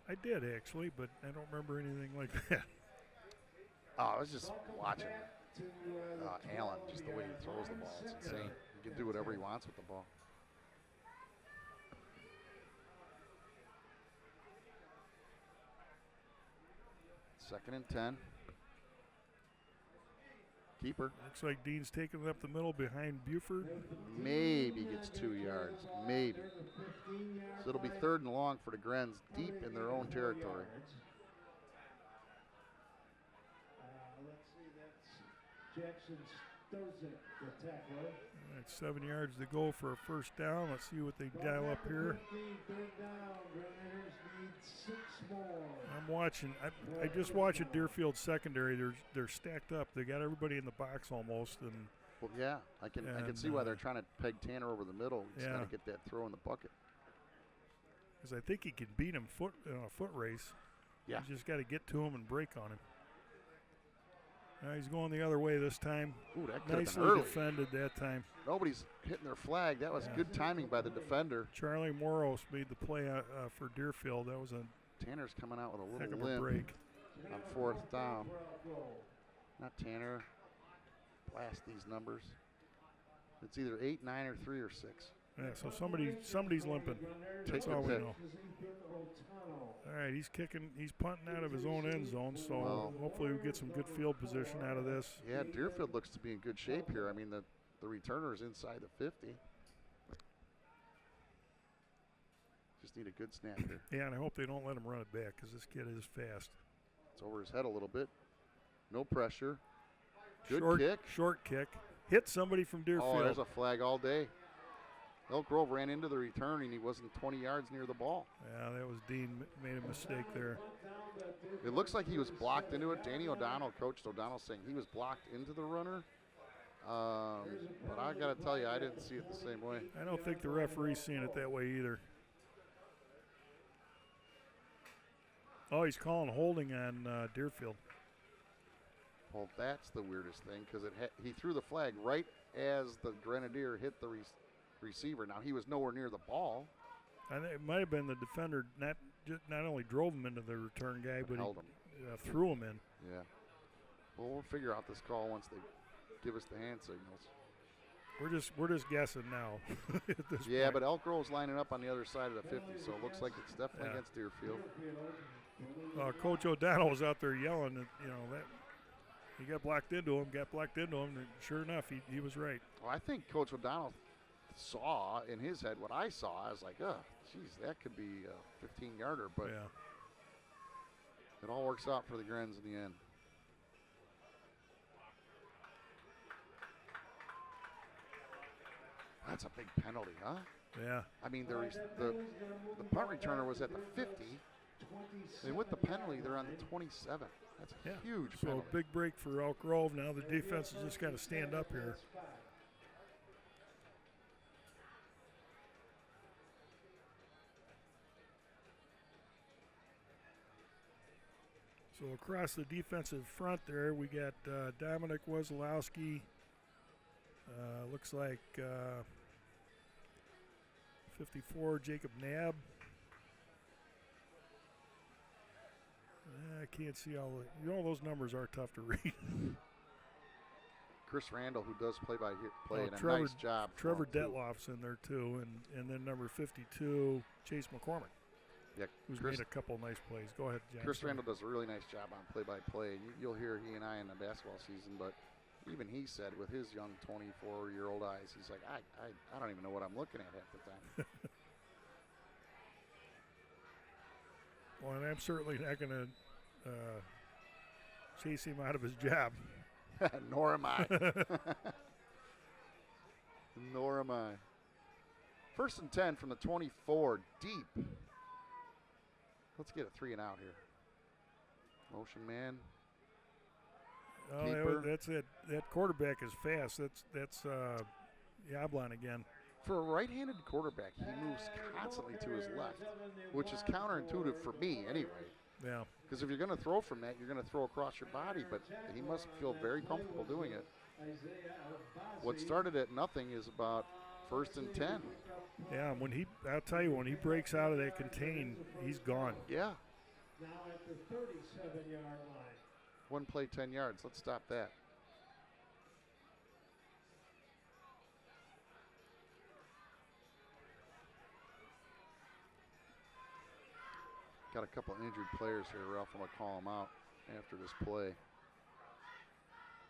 I did, actually, but I don't remember anything like that. Oh, I was just watching Allen, just the way he throws the ball. It's insane. He can do whatever he wants with the ball. Second and 10. Keeper. Looks like Dean's taking it up the middle behind Buford. Maybe gets 2 yards. Maybe. So it'll be 3rd and long for the Grens deep in their own territory. Let's see, that's Jackson Stierzik, the tackler. That's 7 yards to go for a first down. Let's see what they dial up here. 3rd down. Grenadiers need 6 more. I'm watching. I just watched at Deerfield secondary. They're stacked up. They got everybody in the box almost, and Well, yeah, I can see why they're trying to peg Tanner over the middle. He's got to get that throw in the bucket. because I think he can beat him in a foot race. Yeah. You just got to get to him and break on him. Now he's going the other way this time. Ooh, that could have been Nicely early. defended that time. Nobody's hitting their flag. That was good timing by the defender. Charlie Moros made the play for Deerfield. That was a Tanner's coming out with a heck little of a limp break. on 4th down. Not Tanner. Blast these numbers. It's either 8, 9, or 3 or 6. Yeah, so somebody's limping. That's Take all the we pick. know. All right, he's punting out of his own end zone, so Well, hopefully we get some good field position out of this. Yeah, Deerfield looks to be in good shape here. I mean, the returner is inside the 50. Just need a good snap here. Yeah, and I hope they don't let him run it back because this kid is fast. It's over his head a little bit. No pressure. Good short kick. Short kick. Hit somebody from Deerfield. Oh, there's a flag all day. Elk Grove ran into the return, and he wasn't 20 yards near the ball. Yeah, that was Dean made a mistake there. It looks like he was blocked into it. Danny O'Donnell, Coach O'Donnell, saying he was blocked into the runner. But I got to tell you, I didn't see it the same way. I don't think the referee's seeing it that way either. Oh, he's calling holding on Deerfield. Well, that's the weirdest thing because he threw the flag right as the Grenadier hit the receiver. Now, he was nowhere near the ball. I think it might have been the defender not only drove him into the return guy, but held him. He threw him in. Yeah. Well, we'll figure out this call once they give us the hand signals. We're just guessing now. At this Yeah, point. but Elk Grove's lining up on the other side of the 50, so it looks like it's definitely against Deerfield. Coach O'Donnell was out there yelling that, that he got blocked into him, and sure enough, he was right. Well, I think Coach O'Donnell saw in his head what I saw. I was like, geez, that could be a 15-yarder, but yeah. It all works out for the Grens in the end. That's a big penalty, huh? Yeah. I mean, the punt returner was at the 50. And with the penalty, they're on the 27. That's a huge penalty. So big break for Elk Grove. Now the defense has just got to stand up here. So across the defensive front there, we got Dominic Wozlowski. Looks like 54, Jacob Nab. I can't see all the, those numbers are tough to read. Chris Randall, who does play-by-play, and Trevor, a nice job. Trevor Detloff's in there too, and then number 52, Chase McCormick. Yeah, who's made a couple nice plays. Go ahead, John. Chris Randall does a really nice job on play-by-play. You'll hear he and I in the basketball season, but even he said with his young 24-year-old eyes, he's like, I don't even know what I'm looking at half the time. Well, and I'm certainly not going to chase him out of his job. Nor am I. Nor am I. 1st and 10 from the 24, deep. Let's get a 3 and out here. Motion man. Oh, that's it. That quarterback is fast. That's Yablon again. For a right-handed quarterback, he moves constantly to his left, which is counterintuitive for me anyway. Yeah. Because if you're going to throw from that, you're going to throw across your body, but he must feel very comfortable doing it. What started at nothing is about 1st and 10. Yeah, I'll tell you, when he breaks out of that contain, he's gone. Yeah. Now at the 37-yard line. One play, 10 yards. Let's stop that. Got a couple injured players here. Ralph, I'm going to call them out after this play.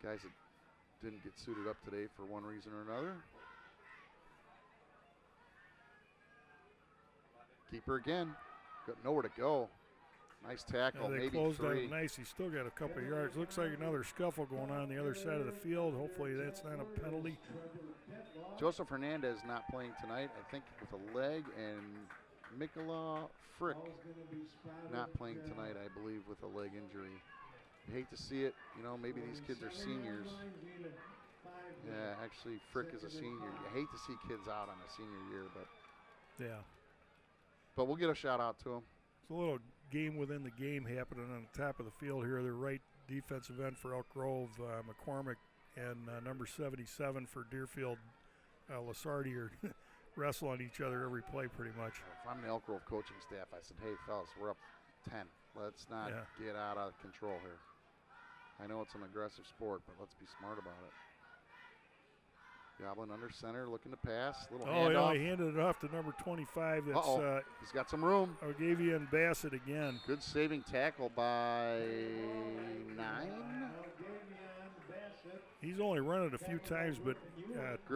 Guys that didn't get suited up today for one reason or another. Keeper again. Got nowhere to go. Nice tackle, they maybe closed 3. out nice. He's still got a couple of yards. Looks like another scuffle going on the other side of the field. Hopefully that's not a penalty. Joseph Hernandez not playing tonight, I think with a leg, and Mikola Frick not playing tonight, I believe, with a leg injury. You hate to see it. Maybe these kids are seniors. Yeah, actually, Frick is a senior. You hate to see kids out on a senior year, but yeah. But we'll get a shout out to him. It's a little game within the game happening on the top of the field here. The right defensive end for Elk Grove, McCormick, and number 77 for Deerfield, Lasardi are wrestling each other every play pretty much. If I'm the Elk Grove coaching staff, I said, hey, fellas, we're up 10. Let's not get out of control here. I know it's an aggressive sport, but let's be smart about it. Goblin under center, looking to pass. Little handoff. Yeah, he handed it off to number 25. That's he's got some room. Ogavian Bassett again. Good saving tackle by 9. He's only run it a few times, but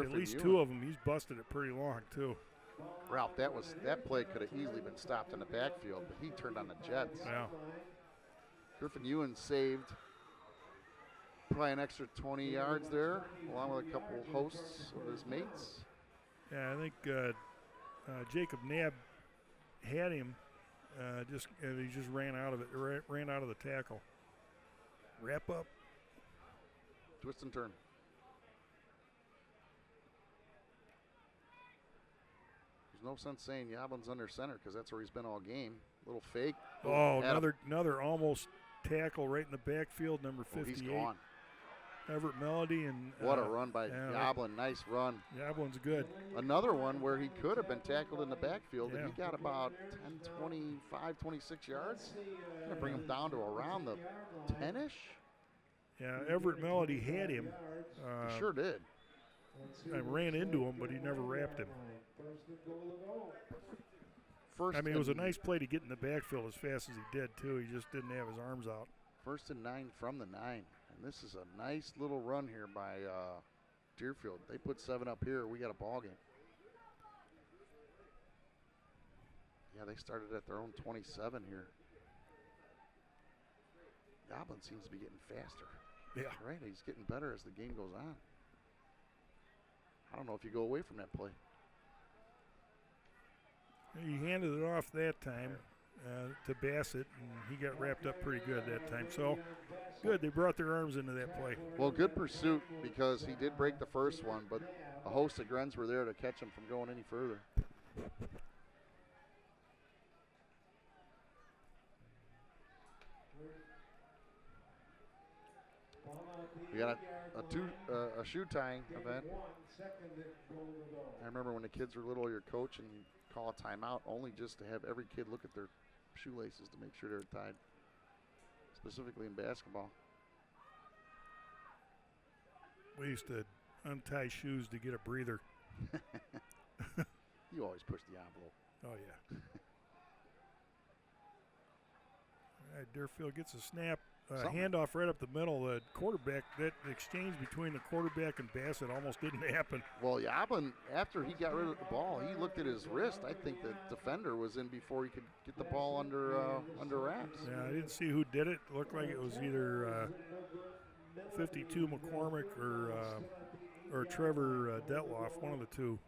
at least Ewan. 2 of them, he's busted it pretty long too. Ralph, that play could have easily been stopped in the backfield, but he turned on the jets. Yeah. Griffin Ewan saved probably an extra 20 yards there, along with a couple hosts of his mates. Yeah, I think Jacob Nab had him, and he just ran out of it. Ran out of the tackle. Wrap up. Twist and turn. There's no sense saying Yablin's under center because that's where he's been all game. Little fake. Oh, another almost tackle right in the backfield, number 58. He's gone. Everett Melody and What a run by yeah, Yoblin. Nice run. Yoblin's good. Another one where he could have been tackled in the backfield, and Yeah. he got about 10, 25, 26 yards. Going to bring him down to around the 10-ish. Yeah, Everett Melody had him. He sure did. I ran into him, but he never wrapped him. First I mean, it was a nice play to get in the backfield as fast as he did, too. He just didn't have his arms out. 1st and 9 from the 9. And this is a nice little run here by Deerfield. They put 7 up here. We got a ball game. Yeah, they started at their own 27 here. Yoblin seems to be getting faster. Yeah. Right, he's getting better as the game goes on. I don't know if you go away from that play. He handed it off that time to Bassett, and he got wrapped up pretty good that time. So, good. They brought their arms into that play. Well, good pursuit because he did break the first one, but a host of Grens were there to catch him from going any further. We got a shoe tying event. I remember when the kids were little, your coach and you call a timeout only just to have every kid look at their shoelaces to make sure they're tied, specifically in basketball. We used to untie shoes to get a breather. You always push the envelope. Oh, yeah. All right, Deerfield gets a snap. Handoff right up the middle. The quarterback, that exchange between the quarterback and Bassett almost didn't happen. Well, Yoblin, after he got rid of the ball, he looked at his wrist. I think the defender was in before he could get the ball under wraps. Yeah, I didn't see who did it. It looked like it was either 52 McCormick or Trevor Detloff, one of the two.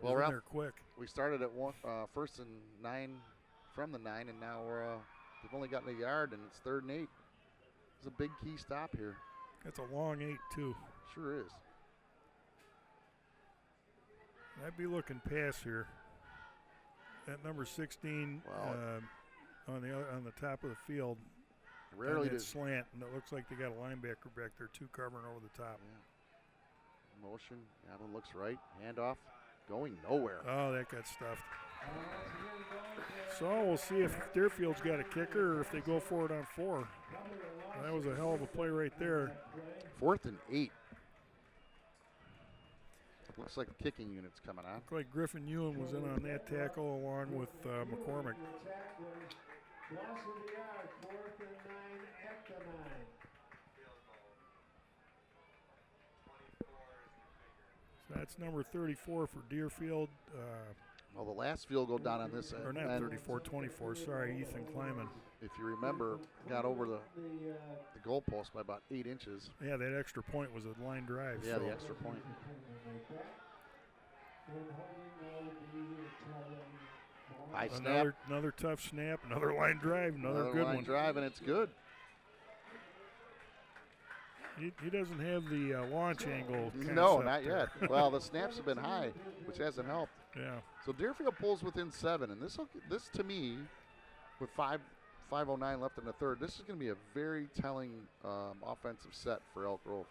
Well, in Ralph, there quick. We started at 1st and 9 from the 9, and now they've only gotten a yard, and it's 3rd and 8. It's a big key stop here. That's a long 8, too. Sure is. I'd be looking pass here. At number 16 on the top of the field. Rarely does does slant, and it looks like they got a linebacker back there too, covering over the top. Yeah. Motion. Yoblin looks right. Handoff. Going nowhere. Oh, that got stuffed. So we'll see if Deerfield's got a kicker or if they go for it on 4. That was a hell of a play right there. 4th and 8. Looks like the kicking unit's coming on. Looked like Griffin Ewan was in on that tackle along with McCormick. Loss of the yard, 4th and 9 at the 9. So that's number 34 for Deerfield. Well, the last field goal down on this end. Or not 34, 24. Sorry, Ethan Kleiman. If you remember, got over the goalpost by about 8 inches. Yeah, that extra point was a line drive. Yeah, so. the extra point. High snap. Another tough snap, another line drive, another good line one. drive, and it's good. He doesn't have the launch angle. No, concept not there. yet. Well, the snaps have been high, which hasn't helped. Yeah. So Deerfield pulls within 7, and this to me, with 5:09 left in the 3rd, this is going to be a very telling offensive set for Elk Grove.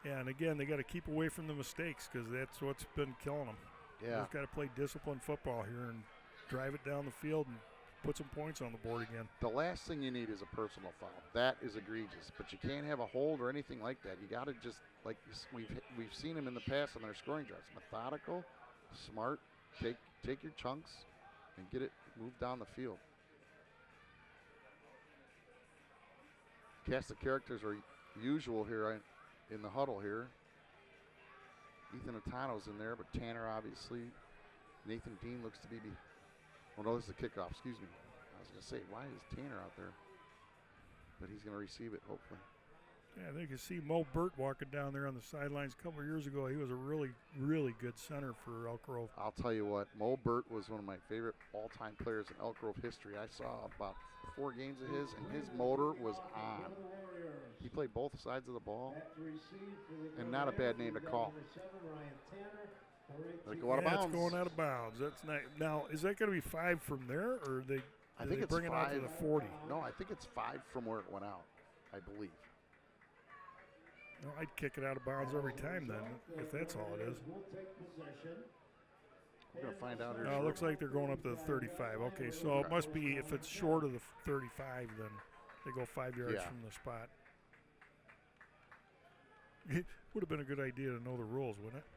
Yeah, and again, they got to keep away from the mistakes because that's what's been killing them. Yeah. They've got to play disciplined football here and drive it down the field and put some points on the board again. The last thing you need is a personal foul. That is egregious, but you can't have a hold or anything like that. You got to just, like we've seen them in the past on their scoring drives, methodical, smart, take your chunks and get it moved down the field. Cast of characters are usual here in the huddle here. Ethan Atano's in there, but Tanner obviously. Nathan Dean looks to be. Oh no, this is a kickoff. Excuse me. I was going to say, why is Tanner out there? But he's going to receive it, hopefully. Yeah, they could see Mo Burt walking down there on the sidelines a couple of years ago. He was a really, really good center for Elk Grove. I'll tell you what, Mo Burt was one of my favorite all-time players in Elk Grove history. I saw about 4 games of his, and his motor was on. He played both sides of the ball, and not a bad name to call. Let go out of bounds. It's going out of bounds. That's not. Now, is that going to be 5 from there, or I think it's bring it 5 out to the 40? No, I think it's 5 from where it went out, I believe. Well, I'd kick it out of bounds every time then, if that's all it is. We'll take possession. We're going to find out here. It looks like they're going up to the 35. Okay, so it must be, if it's short of the 35, then they go 5 yards from the spot. It would have been a good idea to know the rules, wouldn't it?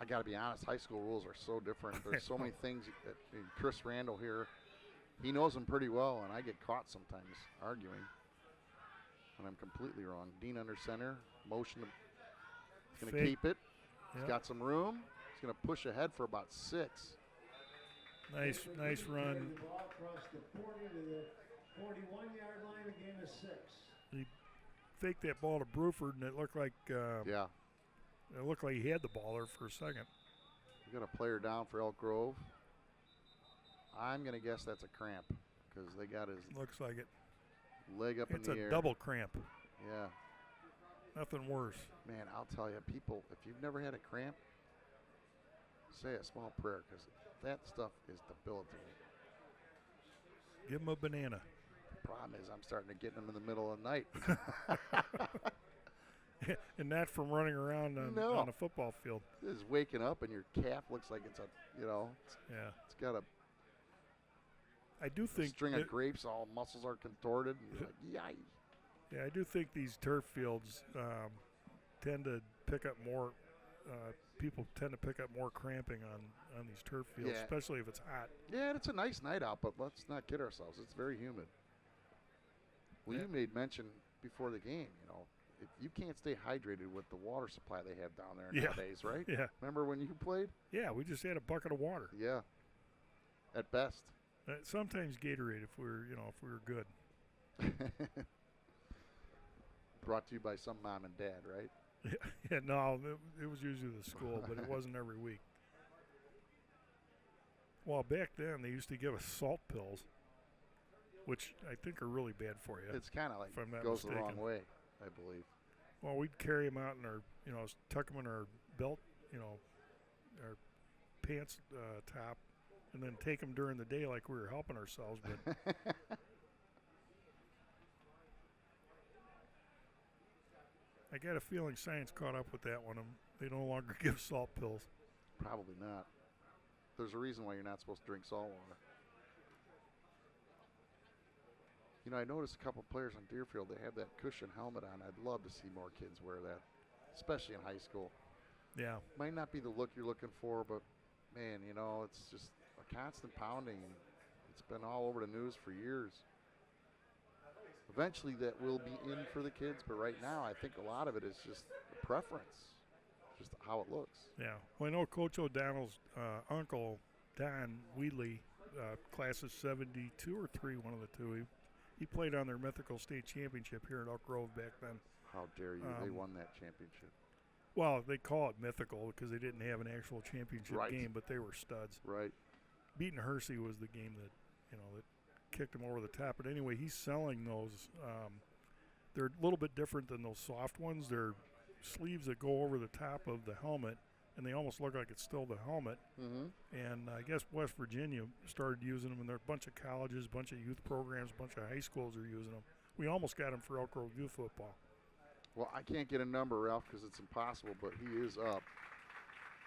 I got to be honest, high school rules are so different. There's so many things. Chris Randall here, he knows them pretty well, and I get caught sometimes arguing. And I'm completely wrong. Dean under center, motion. He's going to keep it. He's got some room. He's going to push ahead for about 6. Nice run. The ball across the 40 to the 41-yard line, a gain of 6. He faked that ball to Bruford, and it looked like it looked like he had the ball there for a second. We got a player down for Elk Grove. I'm going to guess that's a cramp because they got his looks like it. Leg up in the air. It's a double cramp. Yeah. Nothing worse. Man, I'll tell you, people, if you've never had a cramp, say a small prayer because that stuff is debilitating. Give him a banana. The problem is I'm starting to get them in the middle of the night. And not from running around on a football field. This is waking up and your calf looks like it's it's got a I do think string of grapes, all muscles are contorted. And you're like, yikes. Yeah, I do think these turf fields tend to pick up more. People tend to pick up more cramping on these turf fields, especially if it's hot. Yeah, and it's a nice night out, but let's not kid ourselves. It's very humid. Well, you made mention before the game, if you can't stay hydrated with the water supply they have down there nowadays, right? Yeah. Remember when you played? Yeah, we just had a bucket of water. Yeah. At best. Sometimes Gatorade if we were good. Brought to you by some mom and dad, right? Yeah, no, it was usually the school, but it wasn't every week. Well, back then they used to give us salt pills, which I think are really bad for you. It's kind of like if I'm not goes mistaken. the wrong way, I believe. Well, we'd carry them out in our, tuck them in our belt, our pants top, and then take them during the day like we were helping ourselves. But I got a feeling science caught up with that one. They no longer give salt pills. Probably not. There's a reason why you're not supposed to drink salt water. I noticed a couple players on Deerfield, they have that cushion helmet on. I'd love to see more kids wear that, especially in high school. Yeah. Might not be the look you're looking for, but, man, it's just a constant pounding. It's been all over the news for years. Eventually that will be in for the kids, but right now I think a lot of it is just a preference, just how it looks. Yeah. Well, I know Coach O'Donnell's uncle, Don Wheatley, class of 72 or 3, one of the two. He played on their Mythical State Championship here at Elk Grove back then. How dare you? They won that championship. Well, they call it mythical because they didn't have an actual championship game, but they were studs. Right. Beating Hersey was the game that that kicked him over the top. But anyway, he's selling those. They're a little bit different than those soft ones. They're sleeves that go over the top of the helmet, and they almost look like it's still the helmet. Mm-hmm. And I guess West Virginia started using them, and there are a bunch of colleges, a bunch of youth programs, a bunch of high schools are using them. We almost got them for Elk Grove youth football. Well, I can't get a number, Ralph, because it's impossible, but he is up.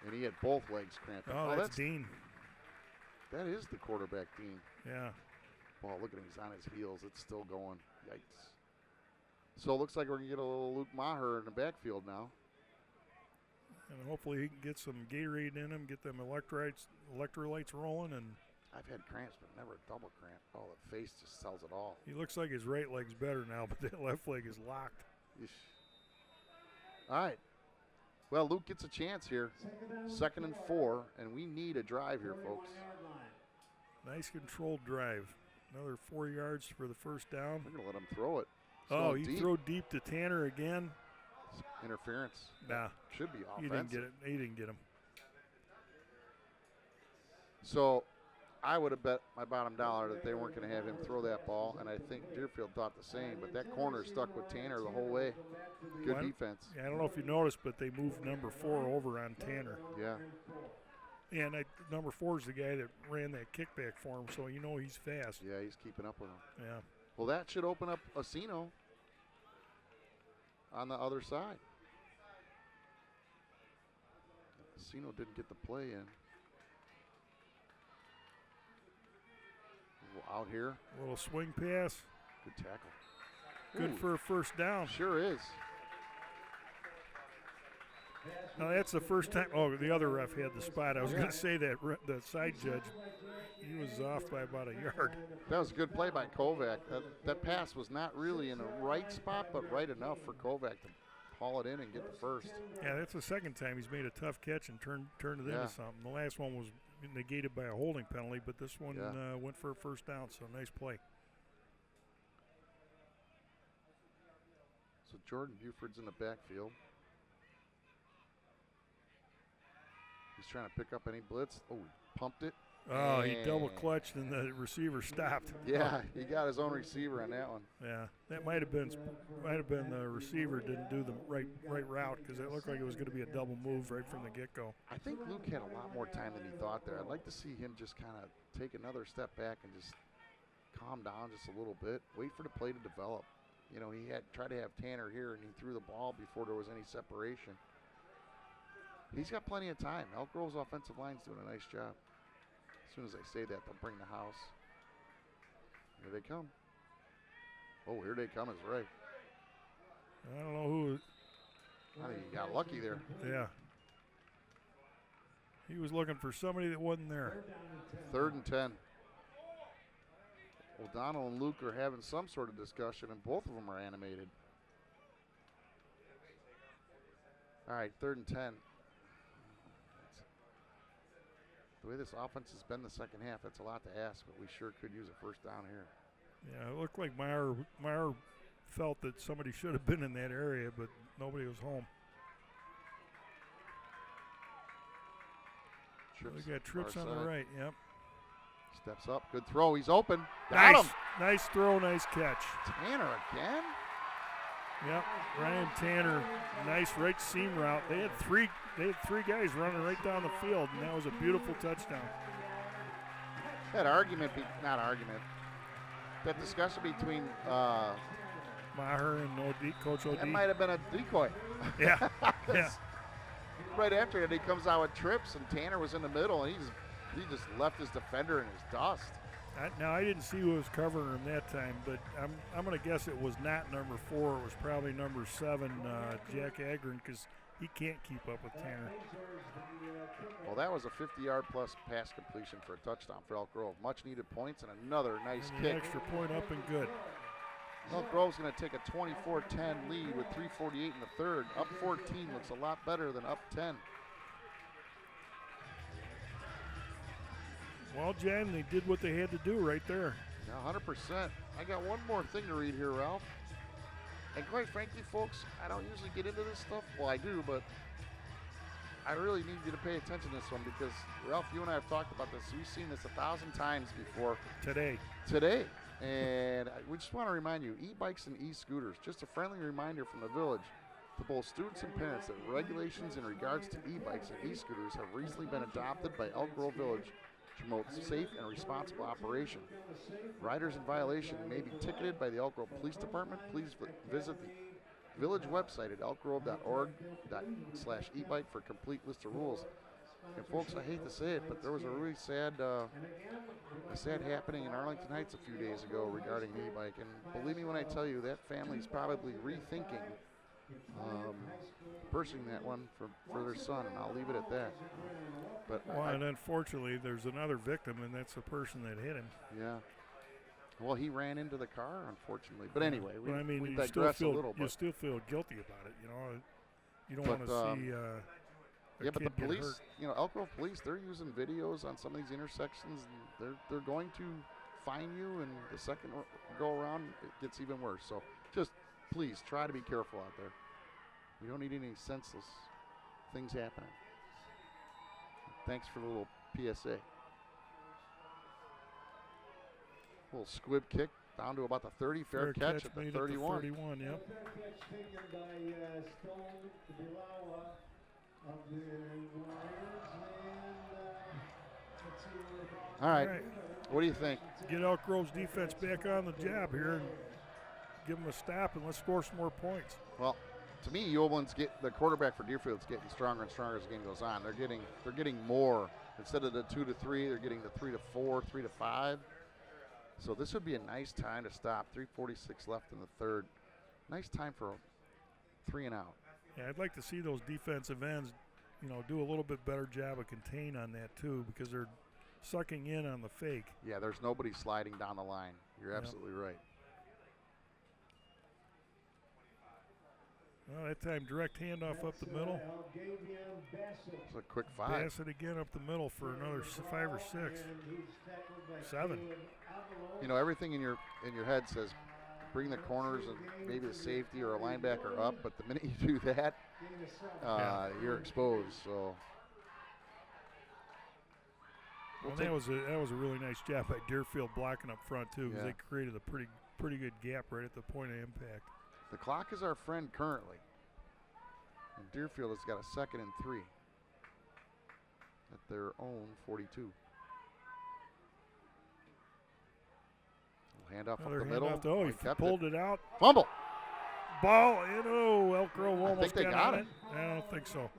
And he had both legs cramped. Oh, that's Dean. That is the quarterback, Dean. Yeah. Well, look at him. He's on his heels. It's still going. Yikes. So it looks like we're going to get a little Luke Maher in the backfield now. And hopefully he can get some Gatorade in him, get them electrolytes rolling. And I've had cramps, but never a double cramp. Oh, the face just tells it all. He looks like his right leg's better now, but that left leg is locked. Eesh. All right. Well, Luke gets a chance here. 2nd and 4, and we need a drive here, folks. Nice controlled drive. Another 4 yards for the first down. We're going to let him throw it. Oh, he threw deep to Tanner again. Interference. Nah. Should be offensive. He didn't get it. He didn't get him. So I would have bet my bottom dollar that they weren't going to have him throw that ball, and I think Deerfield thought the same. But that corner stuck with Tanner the whole way. Good defense. Yeah, I don't know if you noticed, but they moved number 4 over on Tanner. Yeah. And number 4 is the guy that ran that kickback for him, so he's fast. Yeah, he's keeping up with him. Yeah. Well, that should open up Asino on the other side. Messino didn't get the play in. Out here. A little swing pass. Good tackle. Good Ooh, for a first down. Sure is. Now that's the first time. Oh, the other ref had the spot. I was going to say that the side judge, he was off by about a yard. That was a good play by Kovac. That pass was not really in the right spot, but right enough for Kovac to haul it in and get the first. Yeah, that's the second time he's made a tough catch and turned it into something. The last one was negated by a holding penalty, but this one went for a first down, so nice play. So Jordan Buford's in the backfield. He's trying to pick up any blitz. Oh, he pumped it. Oh, he double clutched and the receiver stopped. Yeah, he got his own receiver on that one. Yeah, that might have been the receiver didn't do the right route because it looked like it was going to be a double move right from the get-go. I think Luke had a lot more time than he thought there. I'd like to see him just kind of take another step back and just calm down just a little bit. Wait for the play to develop. You know, he had tried to have Tanner here and he threw the ball before there was any separation. He's got plenty of time. Elk Grove's offensive line's doing a nice job. As soon as I say that, they'll bring the house. Here they come. Oh, here they come is right. I don't know who. I think he got lucky there. Yeah. He was looking for somebody that wasn't there. 3rd and 10. O'Donnell and Luke are having some sort of discussion, and both of them are animated. All right, 3rd and 10. The way this offense has been the second half, that's a lot to ask, but we sure could use a first down here. Yeah, it looked like Meyer felt that somebody should have been in that area, but nobody was home. We got Trips on the right, yep. Steps up, good throw, he's open. Got him. Nice throw, nice catch. Tanner again? Yep, Ryan Tanner, nice right seam route. They had three guys running right down the field, and that was a beautiful touchdown. That that discussion between Maher and Coach O'D. That might have been a decoy. Yeah, yeah. Right after it, he comes out with Trips, and Tanner was in the middle, and he just left his defender in his dust. Now, I didn't see who was covering him that time, but I'm going to guess it was not number 4. It was probably number 7, Jack Agron, because he can't keep up with Tanner. Well, that was a 50-yard plus pass completion for a touchdown for Elk Grove. Much-needed points and another nice kick. An extra point up and good. Elk Grove's going to take a 24-10 lead with 3:48 in the third. Up 14 looks a lot better than up 10. Well, Jen, they did what they had to do right there. Yeah, 100%. I got one more thing to read here, Ralph. And quite frankly, folks, I don't usually get into this stuff. Well, I do, but I really need you to pay attention to this one because, Ralph, you and I have talked about this. We've seen this 1,000 times before. Today. And we just want to remind you, e-bikes and e-scooters, just a friendly reminder from the village to both students and parents that regulations in regards to e-bikes and e-scooters have recently been adopted by Elk Grove Village to promote safe and responsible operation. Riders in violation may be ticketed by the Elk Grove Police Department. Please visit the village website at elkgrove.org/e-bike for a complete list of rules. And folks, I hate to say it, but there was a really sad happening in Arlington Heights a few days ago regarding an e-bike. And believe me when I tell you, that family's probably rethinking purchasing that one for their son, and I'll leave it at that. But and unfortunately, there's another victim, and that's the person that hit him. Yeah. Well, he ran into the car, unfortunately. But anyway, we you digress a little bit. You still feel guilty about it, you know. You don't want to see yeah, but the police, Elk Grove Police, they're using videos on some of these intersections, and they're going to fine you, and the second go around, it gets even worse. So just please try to be careful out there. We don't need any senseless things happening. Thanks for the little PSA. Little squib kick down to about the 30. Fair catch at the 31. 31, yep. Fair catch taken by Stone Bilawa of the Warriors. And let's see what All right. What do you think? Get Elk Grove's defense back on the job here and give them a stop, and let's score some more points. Well, to me, the quarterback for Deerfield's getting stronger and stronger as the game goes on. They're getting more. Instead of the 2 to 3, they're getting the 3 to 4, 3 to 5. So this would be a nice time to stop. 3:46 left in the third. Nice time for a 3 and out. Yeah, I'd like to see those defensive ends, do a little bit better job of contain on that too, because they're sucking in on the fake. Yeah, there's nobody sliding down the line. You're absolutely right. Well, that time direct handoff up the middle. It's a quick 5. Pass it again up the middle for another 5 or 6. 7. Everything in your head says bring the corners and maybe the safety or a linebacker up, but the minute you do that, you're exposed. So. That was a really nice job by Deerfield blocking up front too, because they created a pretty good gap right at the point of impact. The clock is our friend currently. And Deerfield has got a 2nd and 3 at their own 42. Handoff up the middle. He pulled it out. Fumble. Ball. Elk Grove almost I think they got it. I don't think so.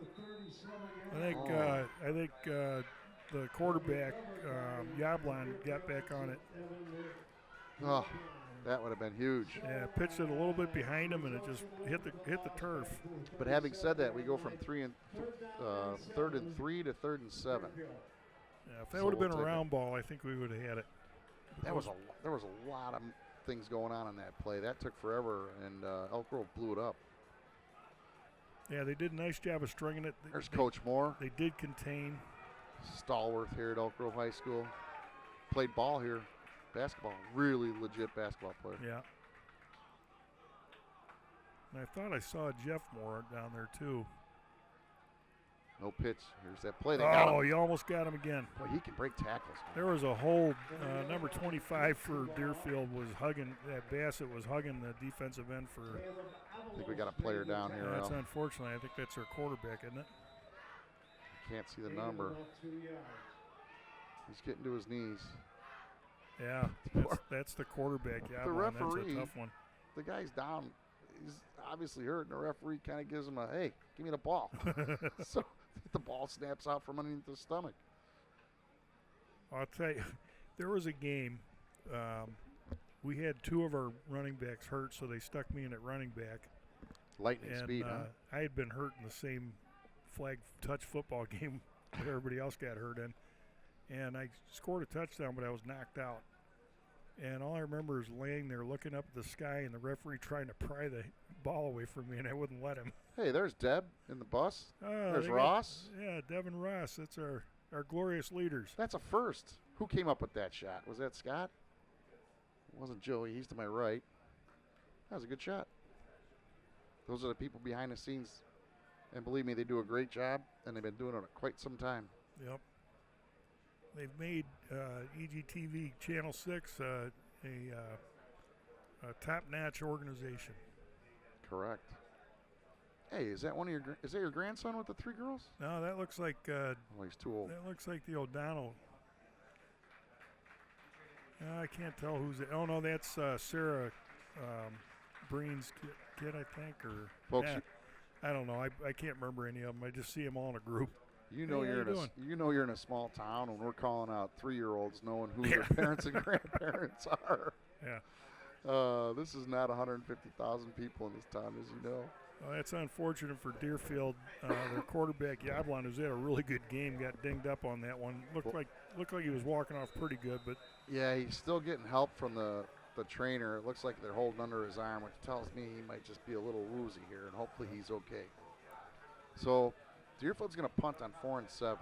I think the quarterback Yablon got back on it. Oh, that would have been huge. Yeah, pitched it a little bit behind him, and it just hit the turf. But having said that, we go from 3rd and 3 to 3rd and 7. Yeah, if that would have been a round ball, I think we would have had it. There was a lot of things going on in that play. That took forever, and Elk Grove blew it up. Yeah, they did a nice job of stringing it. There's Coach Moore. They did contain. Stalworth here at Elk Grove High School. Played ball here. Basketball. Really legit basketball player. Yeah. And I thought I saw Jeff Moore down there, too. No pitch. Here's that play. They got him. You almost got him again. Boy, he can break tackles. There was a hold. Number 25 for Deerfield was hugging. Bassett was hugging the defensive end for. I think we got a player down here. That's unfortunately. I think that's our quarterback, isn't it? Can't see the number. He's getting to his knees. Yeah, that's the quarterback. Yeah, the referee. That's a tough one. The guy's down. He's obviously hurt, and the referee kind of gives him a, hey, give me the ball. So the ball snaps out from underneath his stomach. I'll tell you, there was a game. We had 2 of our running backs hurt, so they stuck me in at running back. Lightning speed, huh? I had been hurt in the same flag touch football game that everybody else got hurt in. And I scored a touchdown, but I was knocked out. And all I remember is laying there looking up at the sky and the referee trying to pry the ball away from me, and I wouldn't let him. Hey, there's Deb in the bus. There's Ross. Devin Ross. That's our glorious leaders. That's a first. Who came up with that shot? Was that Scott? It wasn't Joey. He's to my right. That was a good shot. Those are the people behind the scenes. And believe me, they do a great job, and they've been doing it quite some time. Yep. They've made EGTV Channel 6 a top-notch organization. Correct. Hey, is that your grandson with the 3 girls? No, that looks like. He's too old. That looks like the O'Donnell. I can't tell who's it. Oh no, that's Sarah Breen's kid, I think, or. Folks, I don't know. I can't remember any of them. I just see them all in a group. You know you're in a small town when we're calling out 3-year-olds knowing who their parents and grandparents are. Yeah. This is not 150,000 people in this town, as you know. Well, that's unfortunate for Deerfield. Their quarterback Yablon, who's had a really good game, got dinged up on that one. Looked like he was walking off pretty good, but yeah, he's still getting help from the trainer. It looks like they're holding under his arm, which tells me he might just be a little woozy here, and hopefully he's okay. So Deerfield's going to punt on 4 and 7.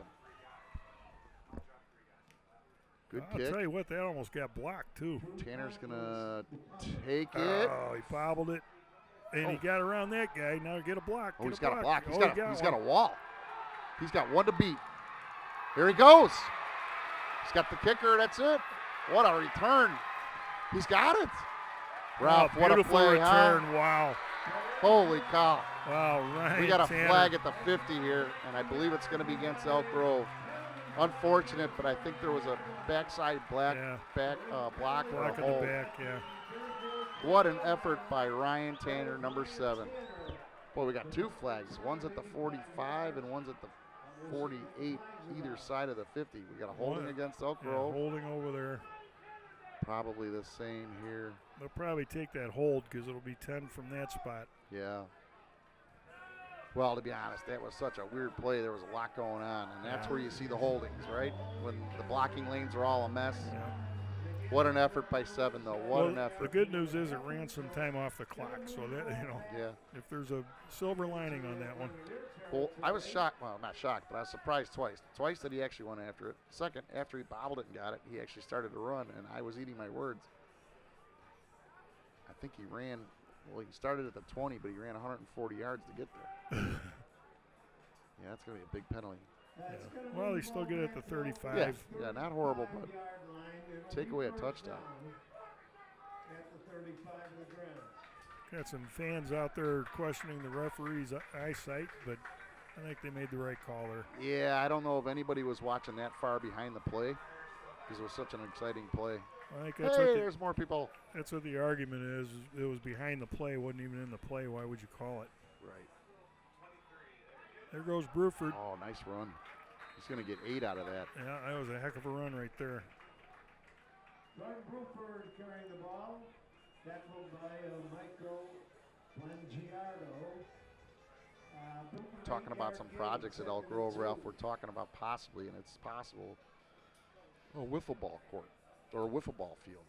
Good kick. I'll tell you what, that almost got blocked too. Tanner's going to take it. Oh, he bobbled it. And he got around that guy. Now get a block. He's got a block. He's got a wall. He's got one to beat. Here he goes. He's got the kicker. That's it. What a return. He's got it. Ralph, what a play, return. huh? Wow. Holy cow. Wow, Ryan We got a Tanner. flag at the 50 here, and I believe it's going to be against Elk Grove. Unfortunate, but I think there was a backside block or a Block in hold. the back, yeah. What an effort by Ryan Tanner, number 7. Boy, we got 2 flags. One's at the 45 and one's at the 48, either side of the 50. We got a holding against Elk Grove. Holding over there. Probably the same here. They'll probably take that hold because it'll be 10 from that spot. Yeah. Well, to be honest, that was such a weird play. There was a lot going on, and that's where you see the holdings, right? When the blocking lanes are all a mess. Yeah. What an effort by 7, though. What an effort. The good news is it ran some time off the clock, so that, Yeah. if there's a silver lining on that one. Well, I was shocked. Well, not shocked, but I was surprised twice. Twice that he actually went after it. Second, after he bobbled it and got it, he actually started to run, and I was eating my words. I think he ran, well, he started at the 20, but he ran 140 yards to get there. Yeah, that's going to be a big penalty. Yeah. Well, they still get it at the 35. Yeah, not horrible, but take away a touchdown. At the 35 of the grounds. Got some fans out there questioning the referee's eyesight, but I think they made the right call there. Yeah, I don't know if anybody was watching that far behind the play because it was such an exciting play. I think that's there's more people. That's what the argument is. It was behind the play, wasn't even in the play. Why would you call it? Right. There goes Bruford. Oh, nice run. He's going to get 8 out of that. Yeah, that was a heck of a run right there. Ryan Bruford carrying the ball. Tackled by Michael Langiardo. Talking about some projects at Elk Grove, Ralph. We're talking about possibly, and it's possible, a wiffle ball court or a wiffle ball field.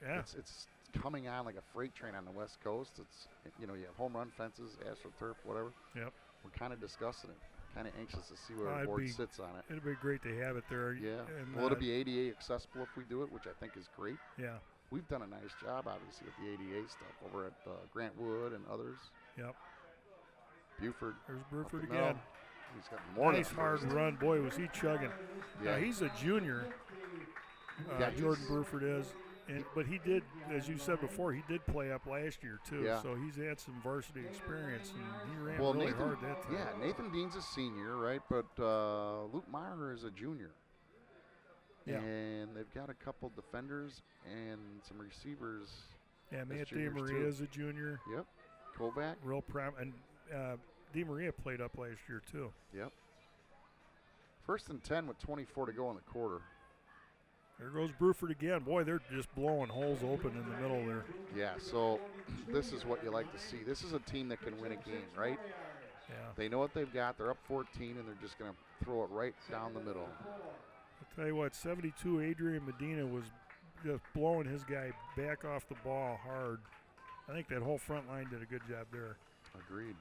Yeah. It's coming on like a freight train on the West Coast. It's, you have home run fences, AstroTurf, whatever. Yep. We're kind of discussing it. Kind of anxious to see where the it'd board be- sits on it. It'd be great to have it there. Yeah. And, Will it be ADA accessible if we do it, which I think is great. Yeah. We've done a nice job, obviously, with the ADA stuff over at Grant Wood and others. Yep. Buford. There's up Bruford the middle. again. He's got more Nice than hard first. run. Boy, was he chugging. Yeah. Now, he's a junior, Yeah, Jordan he's- Bruford is. But he did, as you said before, he did play up last year, too. Yeah. So he's had some varsity experience, and he ran Well, really Nathan, hard that time. yeah, Nathan Dean's a senior, right? But Luke Meyer is a junior. Yeah. And they've got a couple defenders and some receivers. Yeah, as Matt juniors, DeMaria too. is a junior. Yep. Kovac. Real and DeMaria played up last year, too. Yep. 1st and 10 with 24 to go in the quarter. There goes Bruford again. Boy, they're just blowing holes open in the middle there. Yeah, so this is what you like to see. This is a team that can win a game, right? Yeah. They know what they've got. They're up 14, and they're just going to throw it right down the middle. I'll tell you what, 72, Adrian Medina was just blowing his guy back off the ball hard. I think that whole front line did a good job there. Agreed.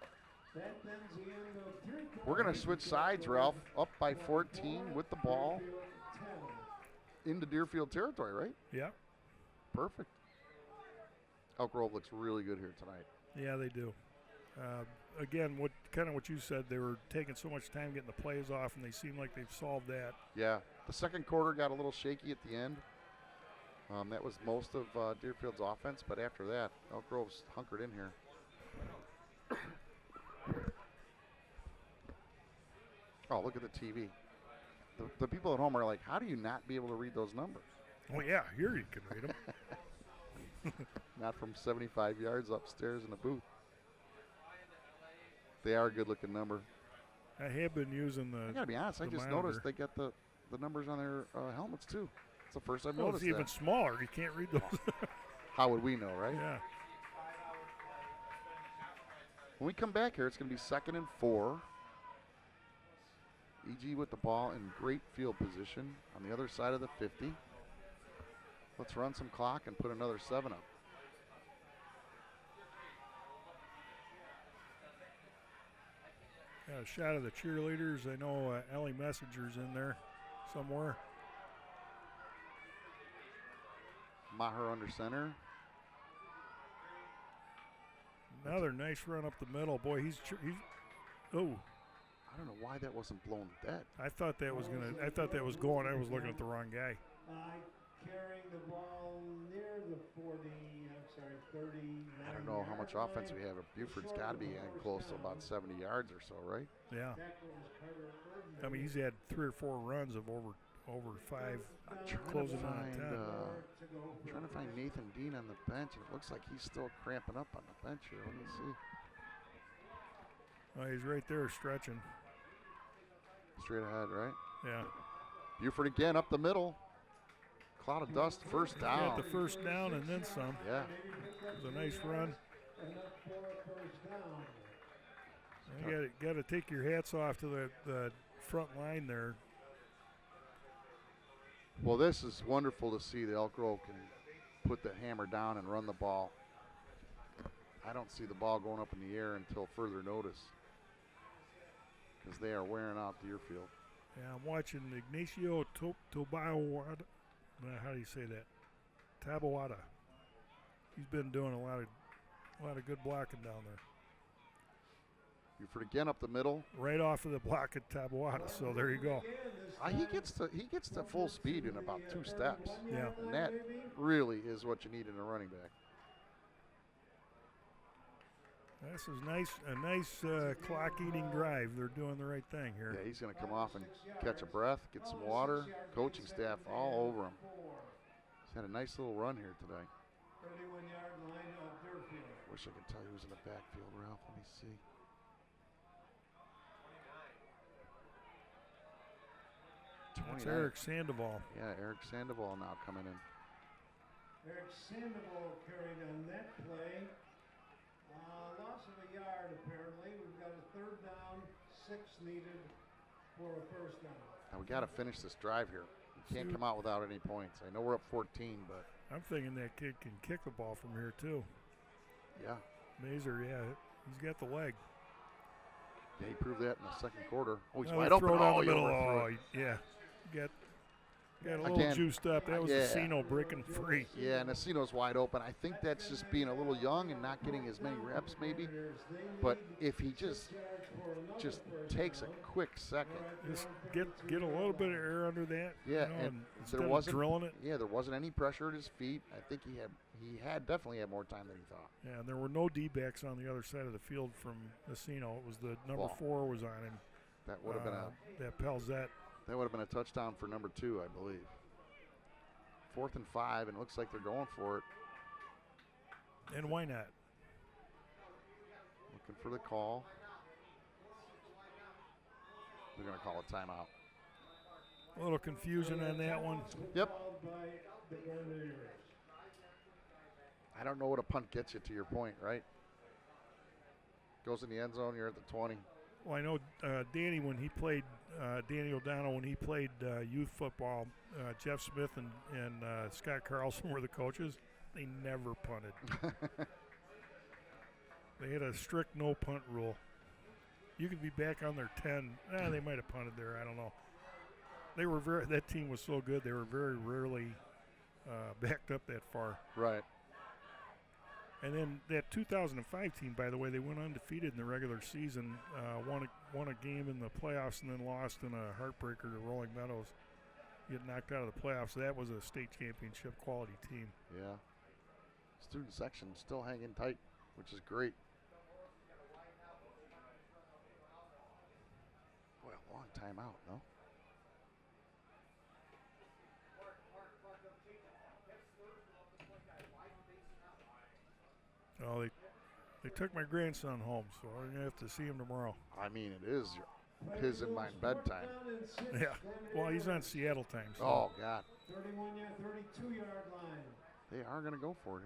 That ends the end of 3 We're going to switch sides, Ralph. Up by 14 with the ball into Deerfield territory, right? Yeah. Perfect. Elk Grove looks really good here tonight. Yeah, they do. Again, what you said, they were taking so much time getting the plays off, and they seem like they've solved that. Yeah. The second quarter got a little shaky at the end. That was most of Deerfield's offense, but after that, Elk Grove's hunkered in here. Oh, look at the TV. The people at home are like, how do you not be able to read those numbers? Oh, yeah, here you can read them. Not from 75 yards upstairs in the booth. They are a good-looking number. I have been using the. I gotta be honest, I the just monitor. noticed they got the numbers on their helmets too. It's the first I've Well, noticed it's even that. smaller. You can't read those. How would we know, right? Yeah. When we come back here, it's going to be 2nd and 4. EG with the ball in great field position on the other side of the 50. Let's run some clock and put another 7 up. Got a shot of the cheerleaders. I know Ellie Messenger's in there somewhere. Maher under center. Another nice run up the middle. Boy, he's oh. I don't know why that wasn't blown dead. I thought that was going. I was looking at the wrong guy. Carrying the ball near the 30. I don't know how much offense we have. Buford's got to be getting close to about 70 yards or so, right? Yeah. I mean, he's had 3 or 4 runs of over 5, closing on 10. Trying to find Nathan Dean on the bench, and it looks like he's still cramping up on the bench here. Let me see. Oh, he's right there stretching. Straight ahead, right? Yeah. Buford again up the middle. Cloud of dust, first down. Got the first down and then some. Yeah. It was a nice run. You got to take your hats off to the front line there. Well, this is wonderful to see that Elk Grove can put the hammer down and run the ball. I don't see the ball going up in the air until further notice because they are wearing out Deerfield. Yeah, I'm watching Ignacio Tabawada. How do you say that? Tabawada. He's been doing a lot of good blocking down there. Buford again up the middle. Right off of the block at Tabawada. So there you go. He gets to full speed in about 2 steps. Yeah. And that really is what you need in a running back. This is a nice clock-eating drive. They're doing the right thing here. Yeah, he's going to come off and catch a breath, get some water. Coaching staff all over him. He's had a nice little run here today. 31-yard line of Deerfield. Wish I could tell you who's in the backfield, Ralph. Let me see. That's Eric Sandoval. Yeah, Eric Sandoval now coming in. Eric Sandoval carried on that play. Loss of a yard, apparently. We've got a 3rd down, 6 needed for a 1st down. Now we got to finish this drive here. We can't come out without any points. I know we're up 14, but I'm thinking that kid can kick the ball from here too. yeah. Mazer, yeah, he's got the leg. Yeah, he proved that in the 2nd quarter. Oh, he's Now wide they open. throw it down Oh, the he middle. overthrew it. Yeah, got a little Again, juiced up. That was yeah. Casino breaking free. Yeah, and Asino's wide open. I think that's just being a little young and not getting as many reps maybe. But if he just takes a quick second. Just get a little bit of air under that. Yeah, and and instead there of wasn't drilling it. Yeah, there wasn't any pressure at his feet. I think he definitely had more time than he thought. Yeah, and there were no D-backs on the other side of the field from Asino. It was the number 4 was on him. That would have been that Pelzet. That would have been a touchdown for number 2, I believe. 4th and 5, and it looks like they're going for it. And why not? Looking for the call. They're going to call a timeout. A little confusion on that one. Yep. I don't know what a punt gets you, to your point, right? Goes in the end zone, you're at the 20. Well, I know Danny, when he played, Danny O'Donnell, when he played youth football, Jeff Smith and Scott Carlson were the coaches. They never punted. They had a strict no punt rule. You could be back on their 10. They might have punted there. I don't know. They were that team was so good. They were very rarely backed up that far. Right. And then that 2005 team, by the way, they went undefeated in the regular season, won a game in the playoffs, and then lost in a heartbreaker to Rolling Meadows. Get knocked out of the playoffs. So that was a state championship quality team. Yeah. Student section still hanging tight, which is great. Boy, a long time out, no? Oh, they took my grandson home, so I'm going to have to see him tomorrow. I mean, it is his and mine bedtime. Yeah. Well, he's on Seattle time. So. Oh, God. 32-yard line. They are going to go for it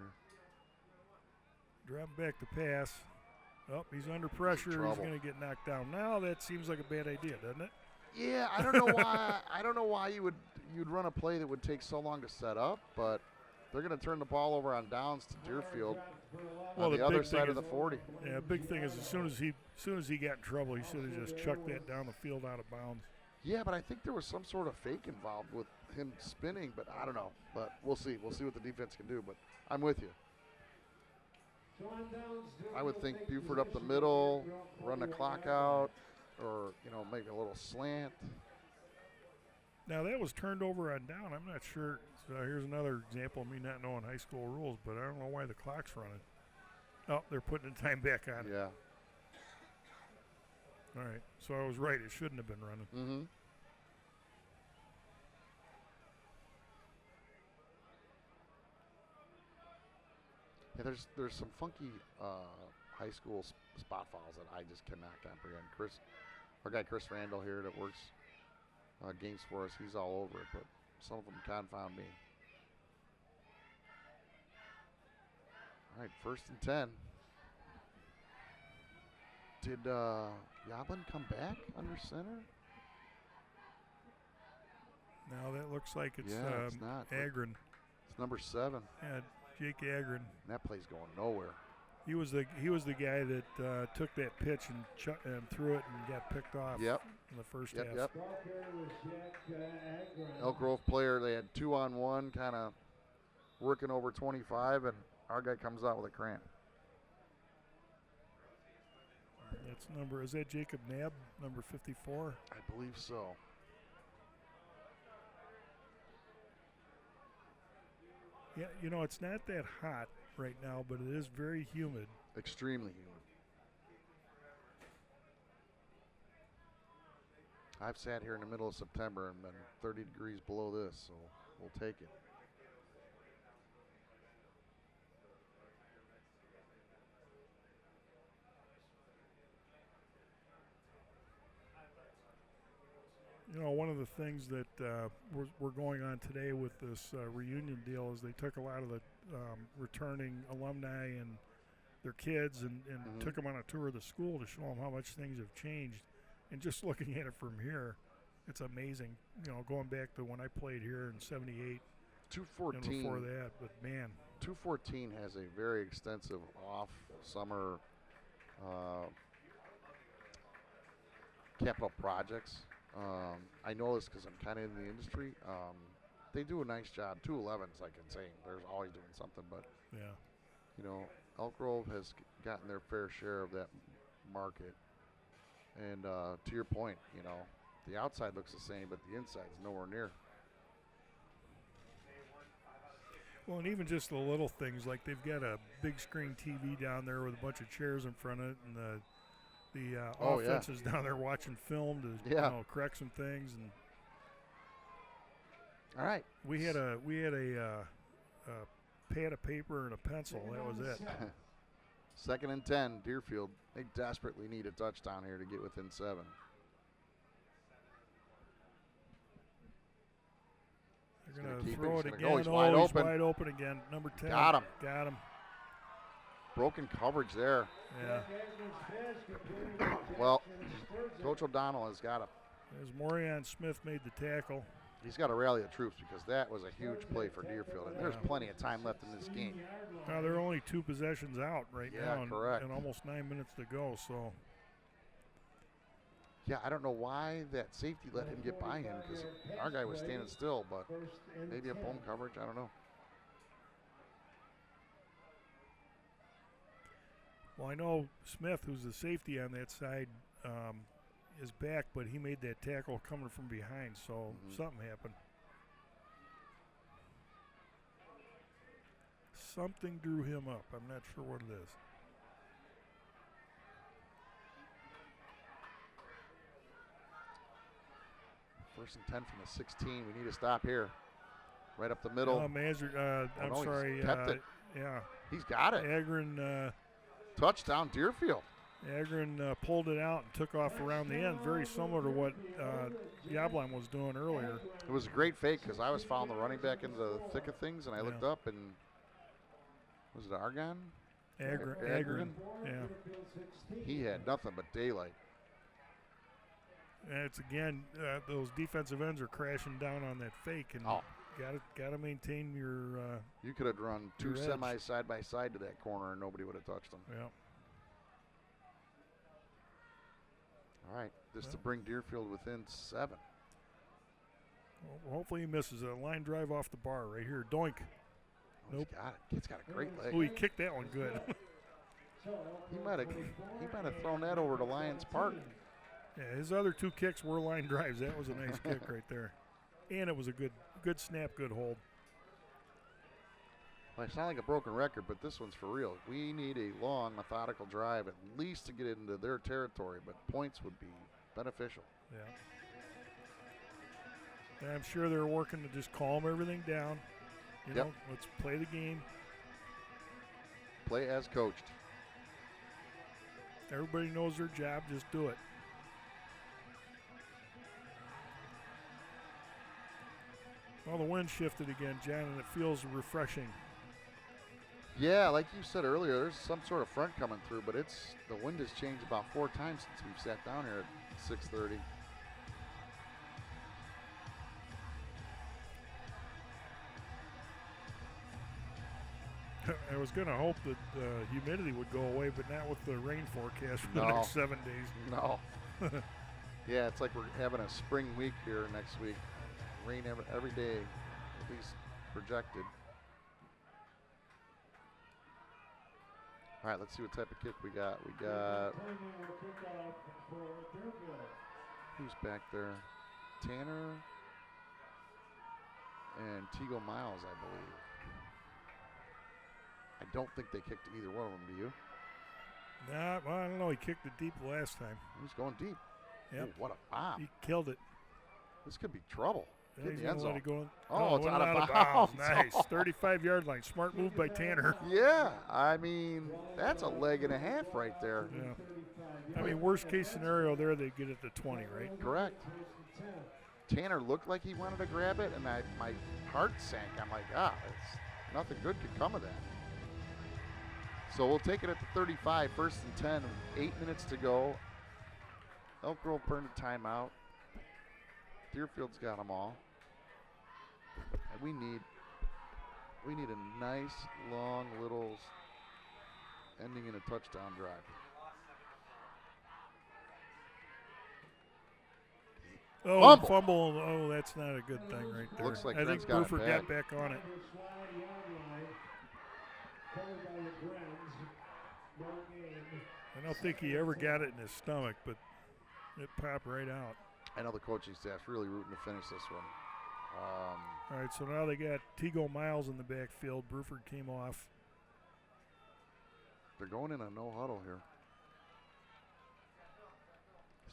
here. Drop back to pass. Oh, he's under pressure. He's going to get knocked down. Now that seems like a bad idea, doesn't it? Yeah, I don't know why. I don't know why you'd run a play that would take so long to set up, but they're going to turn the ball over on downs to Deerfield. Well, on the other side of the 40. Yeah, big thing is as soon as he got in trouble, he should have just chucked that down the field out of bounds. Yeah, but I think there was some sort of fake involved with him spinning, but I don't know. But we'll see. We'll see what the defense can do, but I'm with you. I would think Buford up the middle, run the clock out, or, make a little slant. Now, that was turned over on down. I'm not sure. So here's another example of me not knowing high school rules, but I don't know why the clock's running. Oh, they're putting the time back on. Yeah. All right. So I was right. It shouldn't have been running. Mm-hmm. Yeah, there's some funky high school spot fouls that I just cannot comprehend. Our guy Chris Randall here that works games for us, he's all over it, but some of them confound me. All right, 1st and 10. Did Yoblin come back under center? Now that looks like it's, it's not. Agron. It's number 7. Yeah, Jake Agron. And that play's going nowhere. He was the guy that took that pitch and threw it and got picked off. Yep. In the first Yep. half. Elk Grove player, they had 2-on-1, kind of working over 25, and our guy comes out with a cramp. Is that Jacob Knapp, number 54? I believe so. Yeah, it's not that hot right now, but it is very humid. Extremely humid. I've sat here in the middle of September and been 30 degrees below this, so we'll take it. One of the things that we're going on today with this reunion deal is they took a lot of the returning alumni and their kids and took them on a tour of the school to show them how much things have changed. And just looking at it from here, it's amazing. Going back to when I played here in '78. 214. And before that, but man. 214 has a very extensive off-summer capital projects. I know this because I'm kind of in the industry. They do a nice job. 211's like insane. They're always doing something, but yeah, Elk Grove has gotten their fair share of that market. And to your point, the outside looks the same, but the inside's nowhere near. Well, and even just the little things, like they've got a big screen TV down there with a bunch of chairs in front of it, and the offense is down there watching film to correct some things. And all right, we had a pad of paper and a pencil. That was it. 2nd and 10, Deerfield. They desperately need a touchdown here to get within 7. They're going to throw it again. He's wide open. Wide open again. Number 10. Got him. Got him. Broken coverage there. Yeah. Well, Coach O'Donnell has got to. As Morion Smith made the tackle. He's got to rally the troops because that was a huge play for Deerfield. And there's plenty of time left in this game. Now, they're only 2 possessions out right now. Correct. And almost 9 minutes to go, so. Yeah, I don't know why that safety let him get by him because our guy was standing still, but maybe a blown coverage, I don't know. Well, I know Smith, who's the safety on that side, is back, but he made that tackle coming from behind, so something happened. Something drew him up. I'm not sure what it is. First and 10 from the 16. We need to stop here. Right up the middle. I'm sorry. He's kept it. Yeah. He's got it. Agron. Touchdown, Deerfield. Agron pulled it out and took off around the end, very similar to what Yoblin was doing earlier. It was a great fake because I was following the running back into the thick of things, and I looked up, and was it Argon? Agron. Yeah. He had nothing but daylight. And it's again, those defensive ends are crashing down on that fake, and got to maintain your. You could have run 2 edge. semis side by side to that corner, and nobody would have touched them. Yeah. All right, to bring Deerfield within 7. Well, hopefully he misses a line drive off the bar right here. Doink. Nope. He's got it. Kid's got a great leg. Oh, he kicked that one good. He might have thrown that over to Lions Park. Yeah, his other 2 kicks were line drives. That was a nice kick right there. And it was a good snap, good hold. Well, it's not like a broken record, but this one's for real. We need a long, methodical drive at least to get into their territory, but points would be beneficial. Yeah. And I'm sure they're working to just calm everything down. You know, let's play the game. Play as coached. Everybody knows their job. Just do it. Well, the wind shifted again, Jen, and it feels refreshing. Yeah, like you said earlier, there's some sort of front coming through, but the wind has changed about 4 times since we've sat down here at 6:30. I was going to hope that humidity would go away, but not with the rain forecast for the No. next 7 days. No. Yeah, it's like we're having a spring week here next week. Rain every day, at least projected. All right, let's see what type of kick we got. We got, who's back there? Tanner and Teagle Miles, I believe. I don't think they kicked either one of them, do you? Nah, well, I don't know. He kicked it deep the last time. He's going deep. Yep. Ooh, what a bomb. He killed it. This could be trouble. Yeah, Get he's in the end gonna let zone. it go in. Oh, it's it out went of bounds. Nice. 35-yard line. Smart move by Tanner. Yeah, I mean, that's a leg and a half right there. Yeah. I mean, worst case scenario there, they get it to 20, right? Correct. Tanner looked like he wanted to grab it, and my heart sank. I'm like, nothing good could come of that. So we'll take it at the 35, 1st and 10, 8 minutes to go. Elk Grove burned a timeout. Deerfield's got them all. And we need a nice, long, little ending in a touchdown drive. Oh, fumble. Oh, that's not a good thing right there. Looks like I think Grant's got it Bruford bad. got back on it. I don't think he ever got it in his stomach, but it popped right out. I know the coaching staff's really rooting to finish this one. All right, so now they got Teagle Miles in the backfield. Bruford came off. They're going in a no huddle here.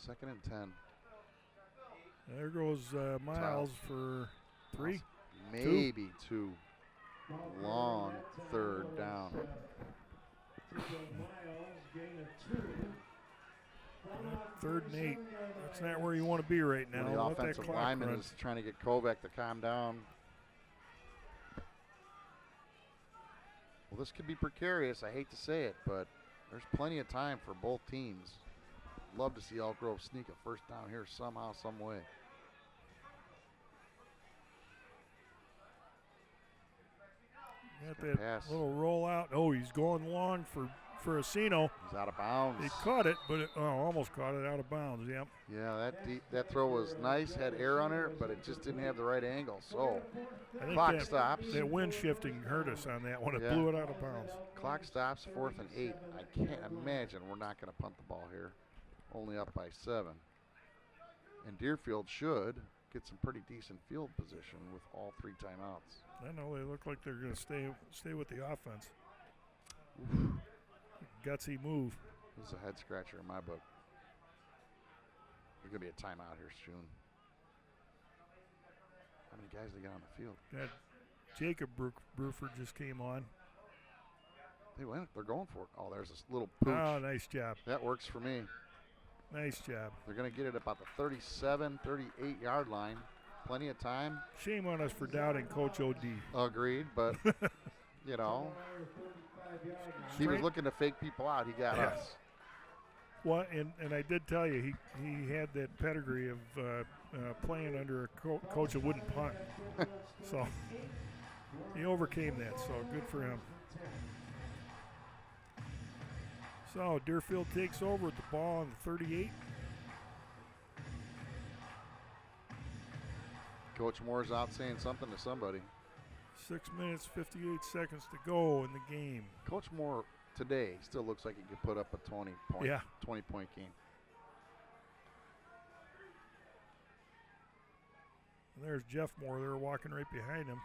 2nd and 10. There goes Miles for 3. Maybe 2. Long 3rd down. 3rd and 8. That's not where you want to be right now. The Let that offensive clock lineman run. is trying to get Kovac to calm down. Well, this could be precarious. I hate to say it, but there's plenty of time for both teams. Love to see Elk Grove sneak a 1st down here somehow, some way. Got that Pass. little rollout. Oh, he's going long for Asino. He's out of bounds. He caught it, but almost caught it out of bounds. Yep. Yeah, that throw was nice, had air on it, but it just didn't have the right angle. So, I think clock stops. That wind shifting hurt us on that one. It Yeah. blew it out of bounds. Clock stops, 4th and 8. I can't imagine we're not going to punt the ball here. Only up by 7. And Deerfield should get some pretty decent field position with all 3 timeouts. I know they look like they're going to stay with the offense. Gutsy move. This is a head scratcher in my book. There's going to be a timeout here soon. How many guys they got on the field? Got Jacob Bruford just came on. They went. They're going for it. Oh, there's this little pooch. Oh, nice job. That works for me. Nice job. They're going to get it about the 37, 38-yard line. Plenty of time. Shame on us for doubting Coach O.D. Agreed, but, you know, he was looking to fake people out. He got us. Well, and I did tell you, he had that pedigree of playing under a coach that wouldn't punt. So he overcame that, so good for him. So Deerfield takes over with the ball on the 38. Coach Moore's out saying something to somebody. 6 minutes, 58 seconds to go in the game. Coach Moore today still looks like he could put up a 20-point game. And there's Jeff Moore. They're walking right behind him.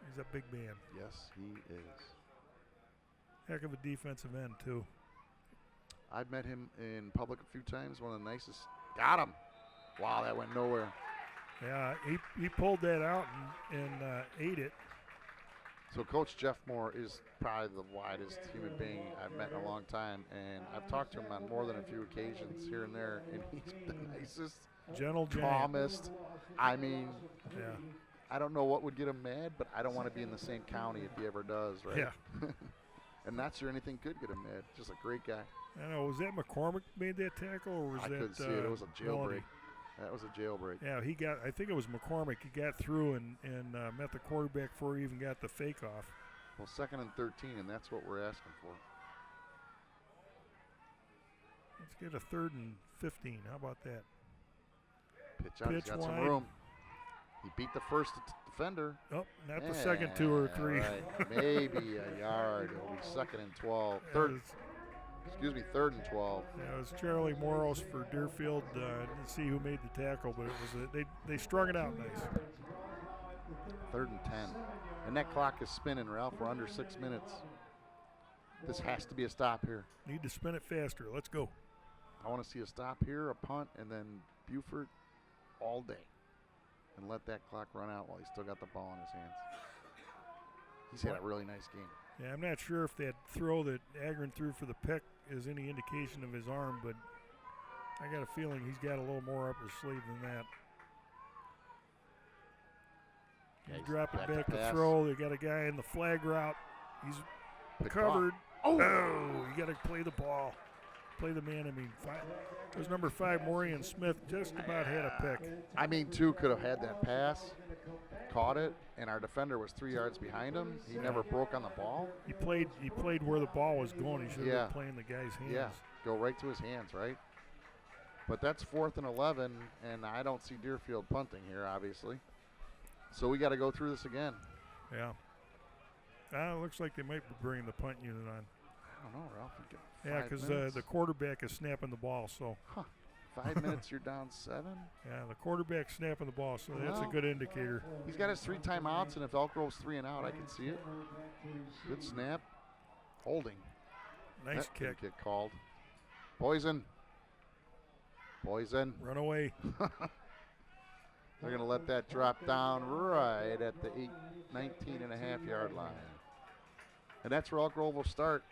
He's a big man. Yes, he is. Heck of a defensive end, too. I've met him in public a few times. One of the nicest. Got him. Wow, that went nowhere. Yeah, he pulled that out and ate it. So Coach Jeff Moore is probably the widest human being I've met in a long time, and I've talked to him on more than a few occasions here and there, and he's the nicest, Gentle giant. calmest. I mean, Yeah. I don't know what would get him mad, but I don't want to be in the same county if he ever does, right? Yeah. And not sure anything could get him mad. Just a great guy. I don't know, was that McCormick made that tackle, or was I that couldn't see it. It was a jailbreak. Melody? That was a jailbreak. Yeah, I think it was McCormick. He got through and met the quarterback before he even got the fake off. Well, 2nd and 13, and that's what we're asking for. Let's get a 3rd and 15. How about that? Pitch out. He's Pitch got wide. some room. He beat the first defender. Oh, not the second 2 or 3. Right. Maybe a yard. It'll be 2nd and 12. Third and 12. Yeah, it was Charlie Moros for Deerfield. Didn't see who made the tackle, but it was they strung it out nice. 3rd and 10. And that clock is spinning, Ralph. We're under 6 minutes. This has to be a stop here. Need to spin it faster. Let's go. I want to see a stop here, a punt, and then Buford all day. And let that clock run out while he's still got the ball in his hands. He's had a really nice game. Yeah, I'm not sure if that throw that Agron threw for the pick is any indication of his arm, but I got a feeling he's got a little more up his sleeve than that. Yeah, He's he's dropping back to back to pass. throw. They got a guy in the flag route. He's Picked covered. off. Oh, you got to play the ball. Play the man. I mean, it was number 5, Morian Smith, just about had a pick. I mean, 2 could have had that pass, caught it, and our defender was 3 yards behind him. He never broke on the ball. He played where the ball was going. He should have Yeah. been playing the guy's hands. Yeah, go right to his hands, right? But that's 4th and 11, and I don't see Deerfield punting here, obviously. So we got to go through this again. Yeah. It looks like they might be bringing the punt unit on. I don't know, Ralph. You get Yeah, 5 because minutes. the quarterback is snapping the ball. So 5 minutes, you're down 7. yeah, the quarterback's snapping the ball. So that's a Well, good indicator. He's got his 3 timeouts, and if Elk Grove's 3 and out, I can see it. Good snap. Holding. Nice That kick. didn't get called. Poison. Run away. They're going to let that drop down right at the 19 and a half yard line. And that's where Elk Grove will start.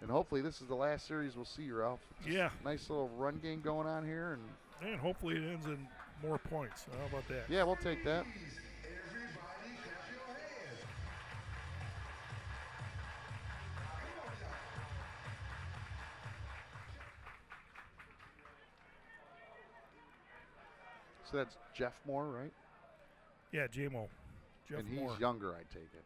And hopefully this is the last series we'll see, Ralph. Just Yeah. Nice little run game going on here. And hopefully it ends in more points. How about that? Yeah, we'll take that. So that's Jeff Moore, right? Yeah, JMO. Jeff and he's Moore. younger, I take it.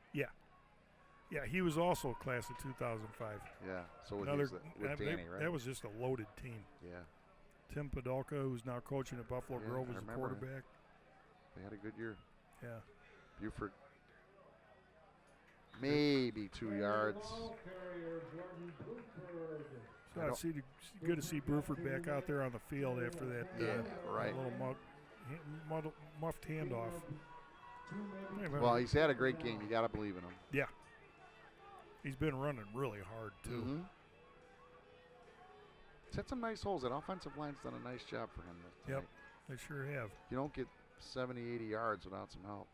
Yeah, he was also class of 2005. Yeah, so with that, Danny, right? That was just a loaded team. Yeah, Tim Podolka, who's now coaching at Buffalo Yeah, Grove, I was the remember him. quarterback. they had a good year. Yeah. Buford, maybe 2 yards. So good to see Bruford back out there on the field after that Right. little muffed handoff. Well, he's had a great game. You got to believe in him. Yeah. He's been running really hard, too. Mm-hmm. Set some nice holes. That offensive line's done a nice job for him. Yep, they sure have. You don't get 70, 80 yards without some help.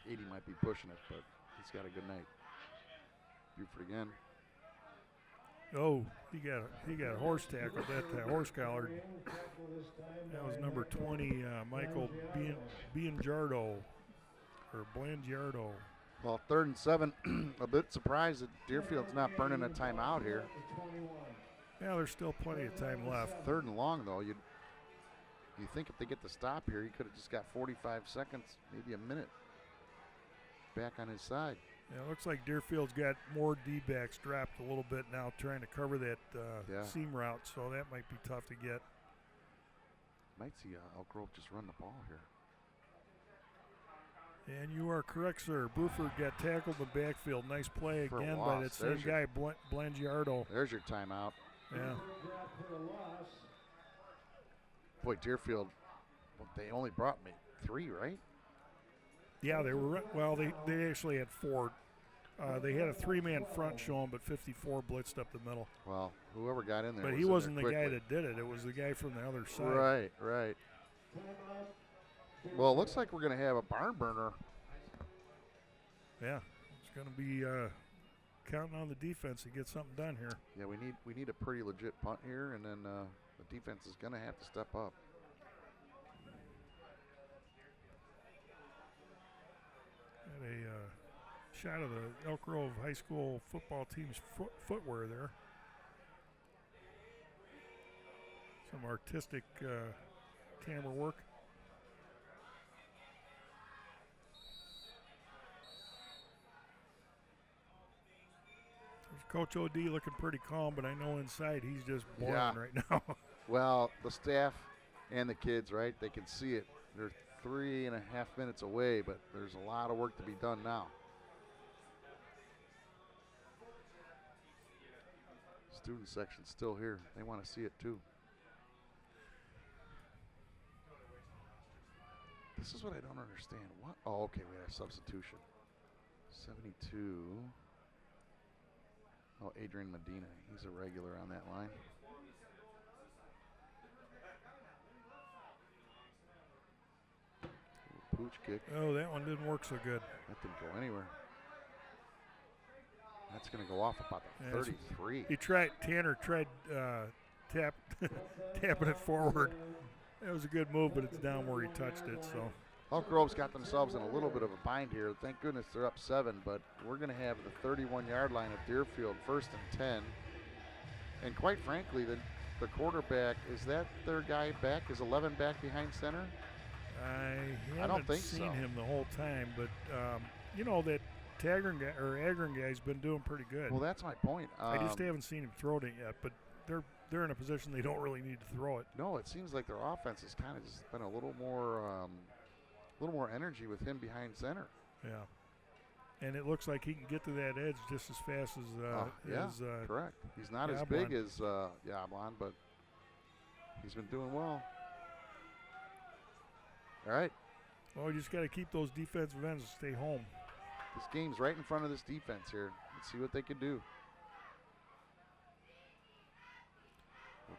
'80 might be pushing it, but he's got a good night. Buford again. Oh, he got a horse tackled at that horse collar. That was number 20, Michael Biangiardo, or Blangiardo. Well, 3rd and 7. A bit surprised that Deerfield's not burning a timeout here. Yeah, there's still plenty of time left. 3rd and long, though. You think if they get the stop here, he could have just got 45 seconds, maybe a minute back on his side. Yeah, it looks like Deerfield's got more D-backs dropped a little bit now, trying to cover that seam route, so that might be tough to get. Might see Elk Grove just run the ball here. And you are correct, sir. Bruford got tackled in the backfield. Nice play For a again by loss. that same There's guy, Blangiardo. There's your timeout. Yeah. Boy, Deerfield, they only brought me 3, right? Yeah, they were. Well, they actually had 4 They had a 3-man front showing, but 54 blitzed up the middle. Well, whoever got in there. But he wasn't the guy that did it. It was the guy from the other side. Right, right. Well, it looks like we're going to have a barn burner. Yeah, it's going to be counting on the defense to get something done here. Yeah, we need a pretty legit punt here, and then the defense is going to have to step up. Had a shot of the Elk Grove High School football team's footwear there. Some artistic camera work. There's Coach O.D. looking pretty calm, but I know inside he's just boiling right now. Well, the staff and the kids, right, they can see it. They're 3.5 minutes away, but there's a lot of work to be done now. Student section's still here. They want to see it too. This is what I don't understand. What? Oh, okay, we have substitution. 72. Oh, Adrian Medina. He's a regular on that line. Pooch kick. Oh, that one didn't work so good. That didn't go anywhere. That's going to go off about the 33. Tanner tried tapping it forward. It was a good move, but it's down where he touched it. So Elk Grove's got themselves in a little bit of a bind here. Thank goodness they're up 7, but we're going to have the 31-yard line of Deerfield, 1st and 10. And quite frankly, the quarterback, is that their guy back? Is 11 back behind center? I don't think seen so. him the whole time, but you know that Agron guy's been doing pretty good. Well, that's my point. I just haven't seen him throw it yet, but they're in a position they don't really need to throw it. No, it seems like their offense has kind of just been a little more energy with him behind center. Yeah, and it looks like he can get to that edge just as fast as correct. He's not as Yablon. big as Yablon, but he's been doing well. All right. Well, you just got to keep those defensive ends and stay home. This game's right in front of this defense here. Let's see what they can do.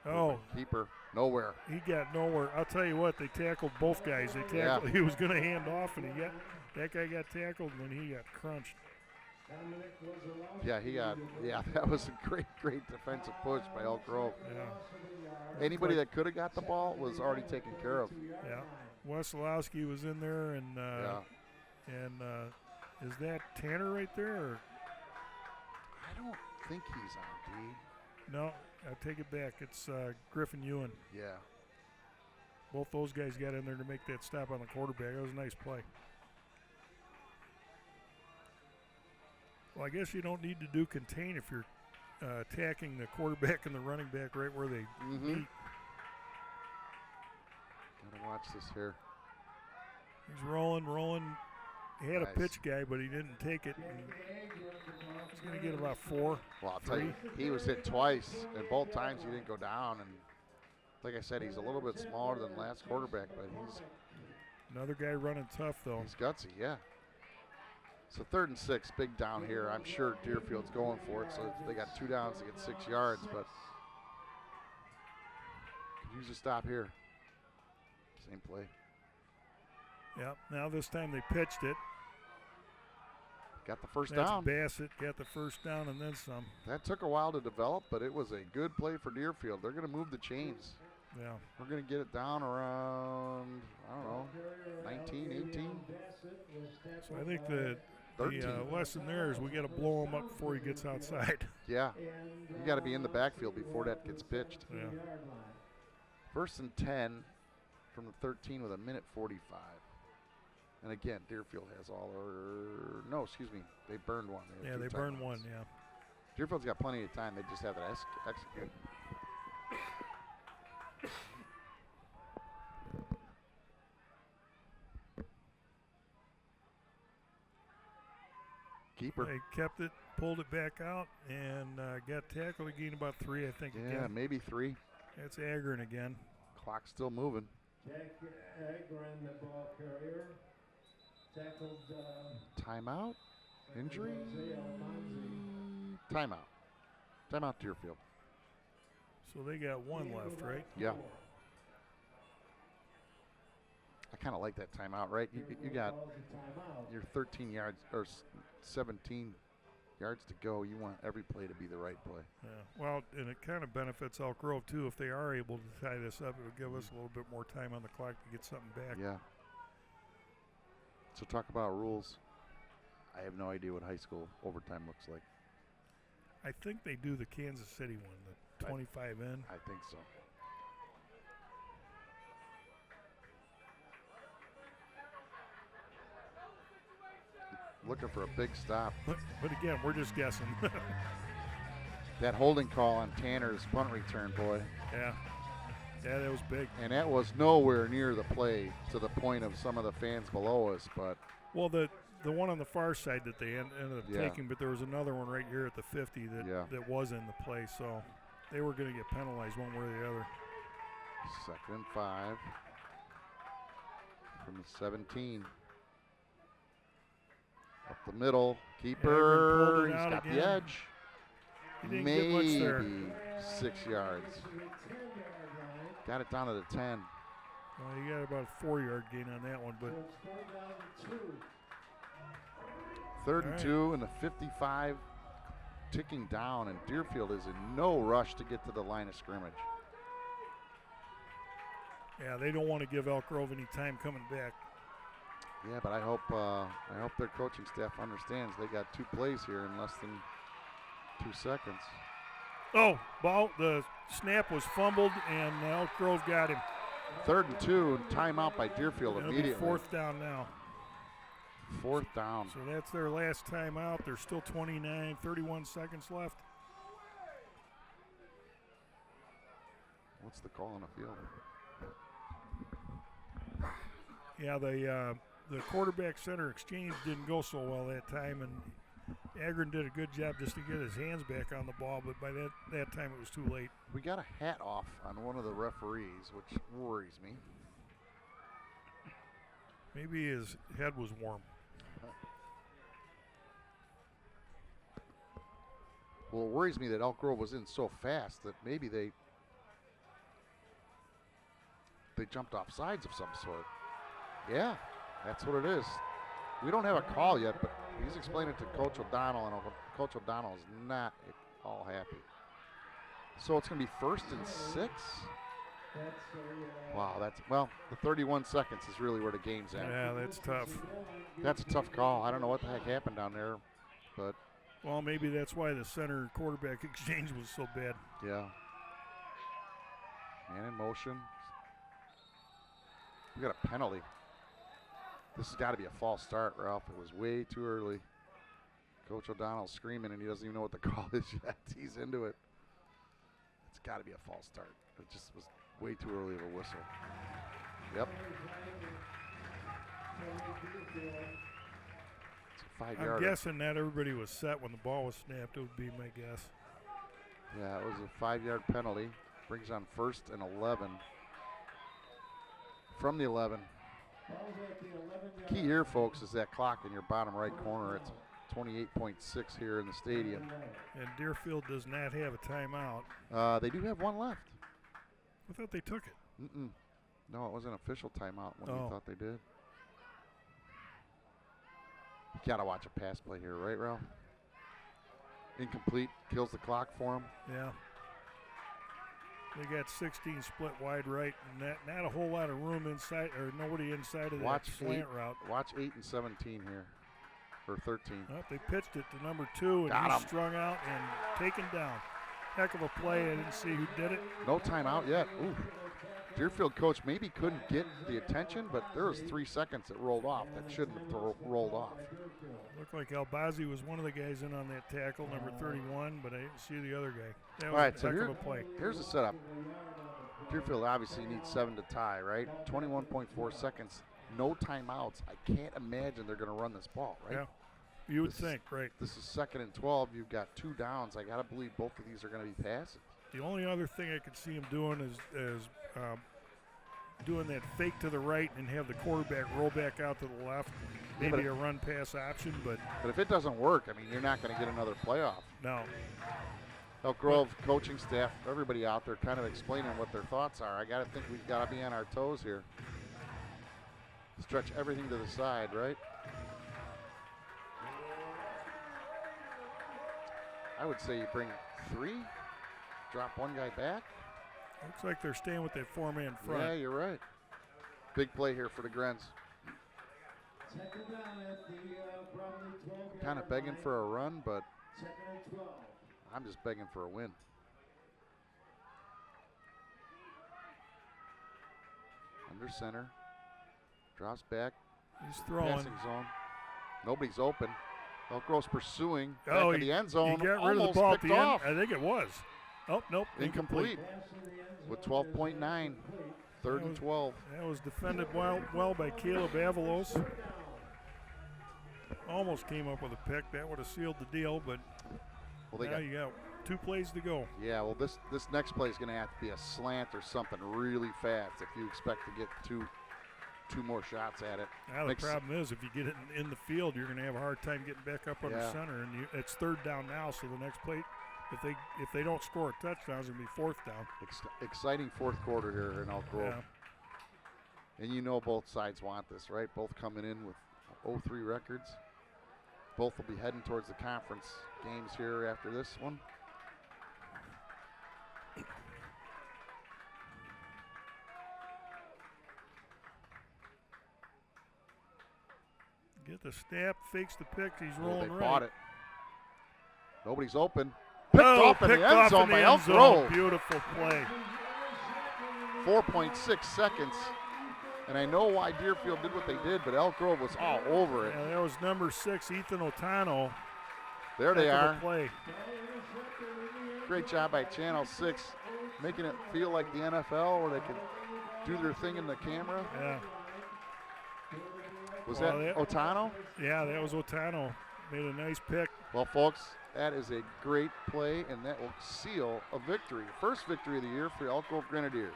Oh. Keeper, nowhere. He got nowhere. I'll tell you what, they tackled both guys. He was going to hand off, and that guy got tackled, and then he got crunched. Yeah, that was a great defensive push by Elk Grove. Yeah. Anybody that could have got the ball was already taken care of. Yeah. Wesolowski was in there, and is that Tanner right there? Or? I don't think he's on D. No, I take it back. It's Griffin Ewan. Yeah. Both those guys got in there to make that stop on the quarterback. That was a nice play. Well, I guess you don't need to do contain if you're attacking the quarterback and the running back right where they meet. Gotta watch this here. He's rolling. He had a pitch guy, but he didn't take it. He's going to get about 4. Well, I'll tell you, he was hit twice, and both times he didn't go down. And like I said, he's a little bit smaller than last quarterback, but he's another guy running tough, though. He's gutsy, yeah. So 3rd and 6, big down here. I'm sure Deerfield's going for it, so they got 2 downs to get 6 yards, but could use a stop here. Same play. Yep, now this time they pitched it. Got the first down. Bassett got the first down and then some. That took a while to develop, but it was a good play for Deerfield. They're going to move the chains. Yeah. We're going to get it down around, I don't know, 19, 18. So I think the lesson there is we got to blow him up before he gets outside. Yeah. You got to be in the backfield before that gets pitched. Yeah. 1st and 10 from the 13 with 1:45. And again, Deerfield has all they burned one. They burned one, yeah. Deerfield's got plenty of time. They just have to execute. Keeper. They kept it, pulled it back out, and got tackled again about 3, I think. Yeah, again. Maybe 3. That's Agron again. Clock's still moving. Jack Agron, the ball carrier. Tackled. Timeout? Injury? Timeout. Timeout Deerfield. So they got one left, right? Yeah. I kind of like that timeout, right? You got your 13 yards or 17 yards to go. You want every play to be the right play. Yeah. Well, and it kind of benefits Elk Grove too if they are able to tie this up. It would give us a little bit more time on the clock to get something back. Yeah. So talk about rules. I have no idea what high school overtime looks like. I think they do the Kansas City one, the 25 in. I think so. Looking for a big stop. But again, we're just guessing. That holding call on Tanner's punt return, boy. Yeah. Yeah, that was big. And that was nowhere near the play to the point of some of the fans below us, but. Well, the one on the far side that they ended up taking, but there was another one right here at the 50 that was in the play, so they were going to get penalized one way or the other. 2nd and 5 from the 17. Up the middle, keeper, he's got the edge. He didn't Maybe get much there. 6 yards. Got it down to the 10. Well, you got about a 4-yard gain on that one, but 3rd and 2 and the 55 ticking down, and Deerfield is in no rush to get to the line of scrimmage. yeah, they don't want to give Elk Grove any time coming back. Yeah, but I hope their coaching staff understands they got 2 plays here in less than 2 seconds. Oh, the snap was fumbled, and Elk Grove got him. 3rd and 2, timeout by Deerfield It'll immediately. be 4th down now. 4th down. So that's their last timeout. There's still 31 seconds left. What's the call on the field? Yeah, the quarterback center exchange didn't go so well that time, and Agron did a good job just to get his hands back on the ball, but by that time it was too late. We got a hat off on one of the referees, which worries me. Maybe his head was warm. Well, it worries me that Elk Grove was in so fast that maybe they jumped off sides of some sort. Yeah, that's what it is. We don't have a call yet, but he's explaining it to Coach O'Donnell, and Coach O'Donnell is not at all happy. So it's going to be 1st and 6. Wow, the 31 seconds is really where the game's at. Yeah, that's tough. That's a tough call. I don't know what the heck happened down there, but. Well, maybe that's why the center quarterback exchange was so bad. Yeah. Man in motion. We got a penalty. This has got to be a false start, Ralph. It was way too early. Coach O'Donnell's screaming, and he doesn't even know what the call is yet. He's into it. It's got to be a false start. It just was way too early of a whistle. Yep. It's a 5-yarder. I'm guessing not everybody was set when the ball was snapped. It would be my guess. Yeah, it was a 5-yard penalty. Brings on 1st and 11. From the 11. Key here, folks, is that clock in your bottom right corner. It's 28.6 here in the stadium. And Deerfield does not have a timeout. They do have one left. I thought they took it. Mm-mm. No, it was an official timeout when we thought they did. You got to watch a pass play here, right, Ralph? Incomplete, kills the clock for him. Yeah. They got 16 split wide right, and not a whole lot of room inside, or nobody inside of that slant route. Watch 8 and 17 here, or 13. Well, they pitched it to number 2, and he's strung out and taken down. Heck of a play. I didn't see who did it. No timeout yet. Ooh. Deerfield coach maybe couldn't get the attention, but there was 3 seconds that rolled off that shouldn't have rolled off. Looked like Albazi was one of the guys in on that tackle, number 31, but I didn't see the other guy. That was a heck of a play. Here's the setup. Deerfield obviously needs 7 to tie, right? 21.4 seconds, no timeouts. I can't imagine they're going to run this ball, right? Yeah, you would think, right. This is 2nd and 12. You've got 2 downs. I got to believe both of these are going to be passes. The only other thing I could see him doing is doing that fake to the right and have the quarterback roll back out to the left maybe a run pass option, but if it doesn't work, I mean, you're not going to get another playoff. no. Elk Grove coaching staff, everybody out there kind of explaining what their thoughts are. I got to think we've got to be on our toes here. Stretch everything to the side, right? I would say you bring 3, drop one guy back. Looks like they're staying with that 4-man front. Yeah, you're right. Big play here for the Grens. Kind of begging for a run, but I'm just begging for a win. Under center. Drops back. He's throwing. Passing zone. Nobody's open. Elk Grove's pursuing. Oh, Back in the end zone. He got rid of the Almost ball at picked the off. end. I think it was. Oh, nope. Incomplete. With 12.9. Third and 12. That was defended well by Caleb Avalos. Almost came up with a pick. That would have sealed the deal, but now you got 2 plays to go. Yeah, well, this next play is going to have to be a slant or something really fast if you expect to get two more shots at it. Now the problem is if you get it in the field, you're going to have a hard time getting back up under center, and it's 3rd down now, so the next play, if they don't score a touchdown, it's going to be 4th down. Exciting 4th quarter here in Elk Grove. Yeah. And you know both sides want this, right? Both coming in with 0-3 records. Both will be heading towards the conference games here after this one. Get the snap, fakes the pick, he's rolling right. They bought it. Nobody's open. Picked off in the end zone by Elk Grove. Beautiful play. 4.6 seconds. And I know why Deerfield did what they did, but Elk Grove was all over it. Yeah, that was number 6, Ethan Otano. There they are. Play. Great job by Channel 6, making it feel like the NFL where they could do their thing in the camera. Yeah. Was that Otano? Yeah, that was Otano. Made a nice pick. Well, folks, that is a great play, and that will seal a victory. First victory of the year for Elk Grove Grenadiers.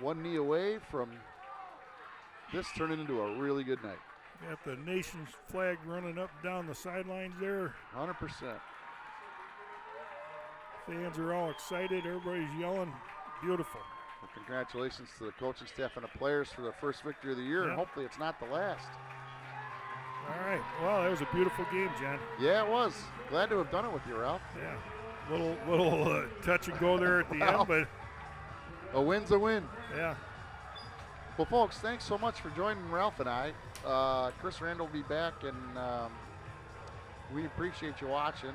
1 knee away from this turning into a really good night. Got the nation's flag running up and down the sidelines there. 100%. Fans are all excited. Everybody's yelling. Beautiful. Well, congratulations to the coaching staff and the players for their first victory of the year, and hopefully it's not the last. All right. Well, that was a beautiful game, John. Yeah, it was. Glad to have done it with you, Ralph. Yeah. Little touch and go there at the end, but a win's a win. Yeah. Well, folks, thanks so much for joining Ralph and I. Chris Randall will be back, and we appreciate you watching.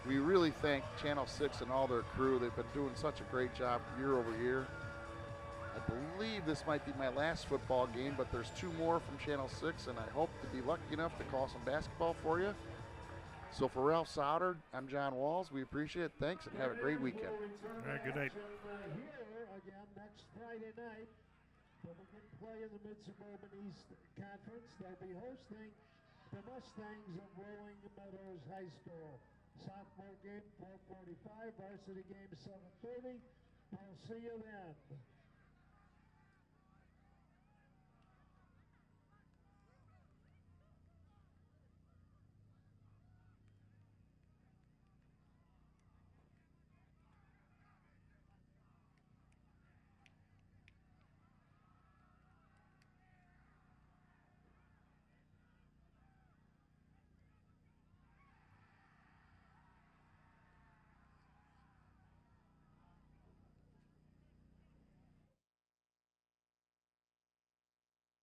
We really thank Channel 6 and all their crew. They've been doing such a great job year over year. I believe this might be my last football game, but there's 2 more from Channel 6, and I hope to be lucky enough to call some basketball for you. So for Ralph Souder, I'm John Walls. We appreciate it. Thanks, and have a great weekend. All right, good night. Here again next Friday night. When we can play in the Mid-Suburban East Conference, they'll be hosting the Mustangs of Rolling Meadows High School. Sophomore game 4:45, varsity game 7:30. We'll see you then.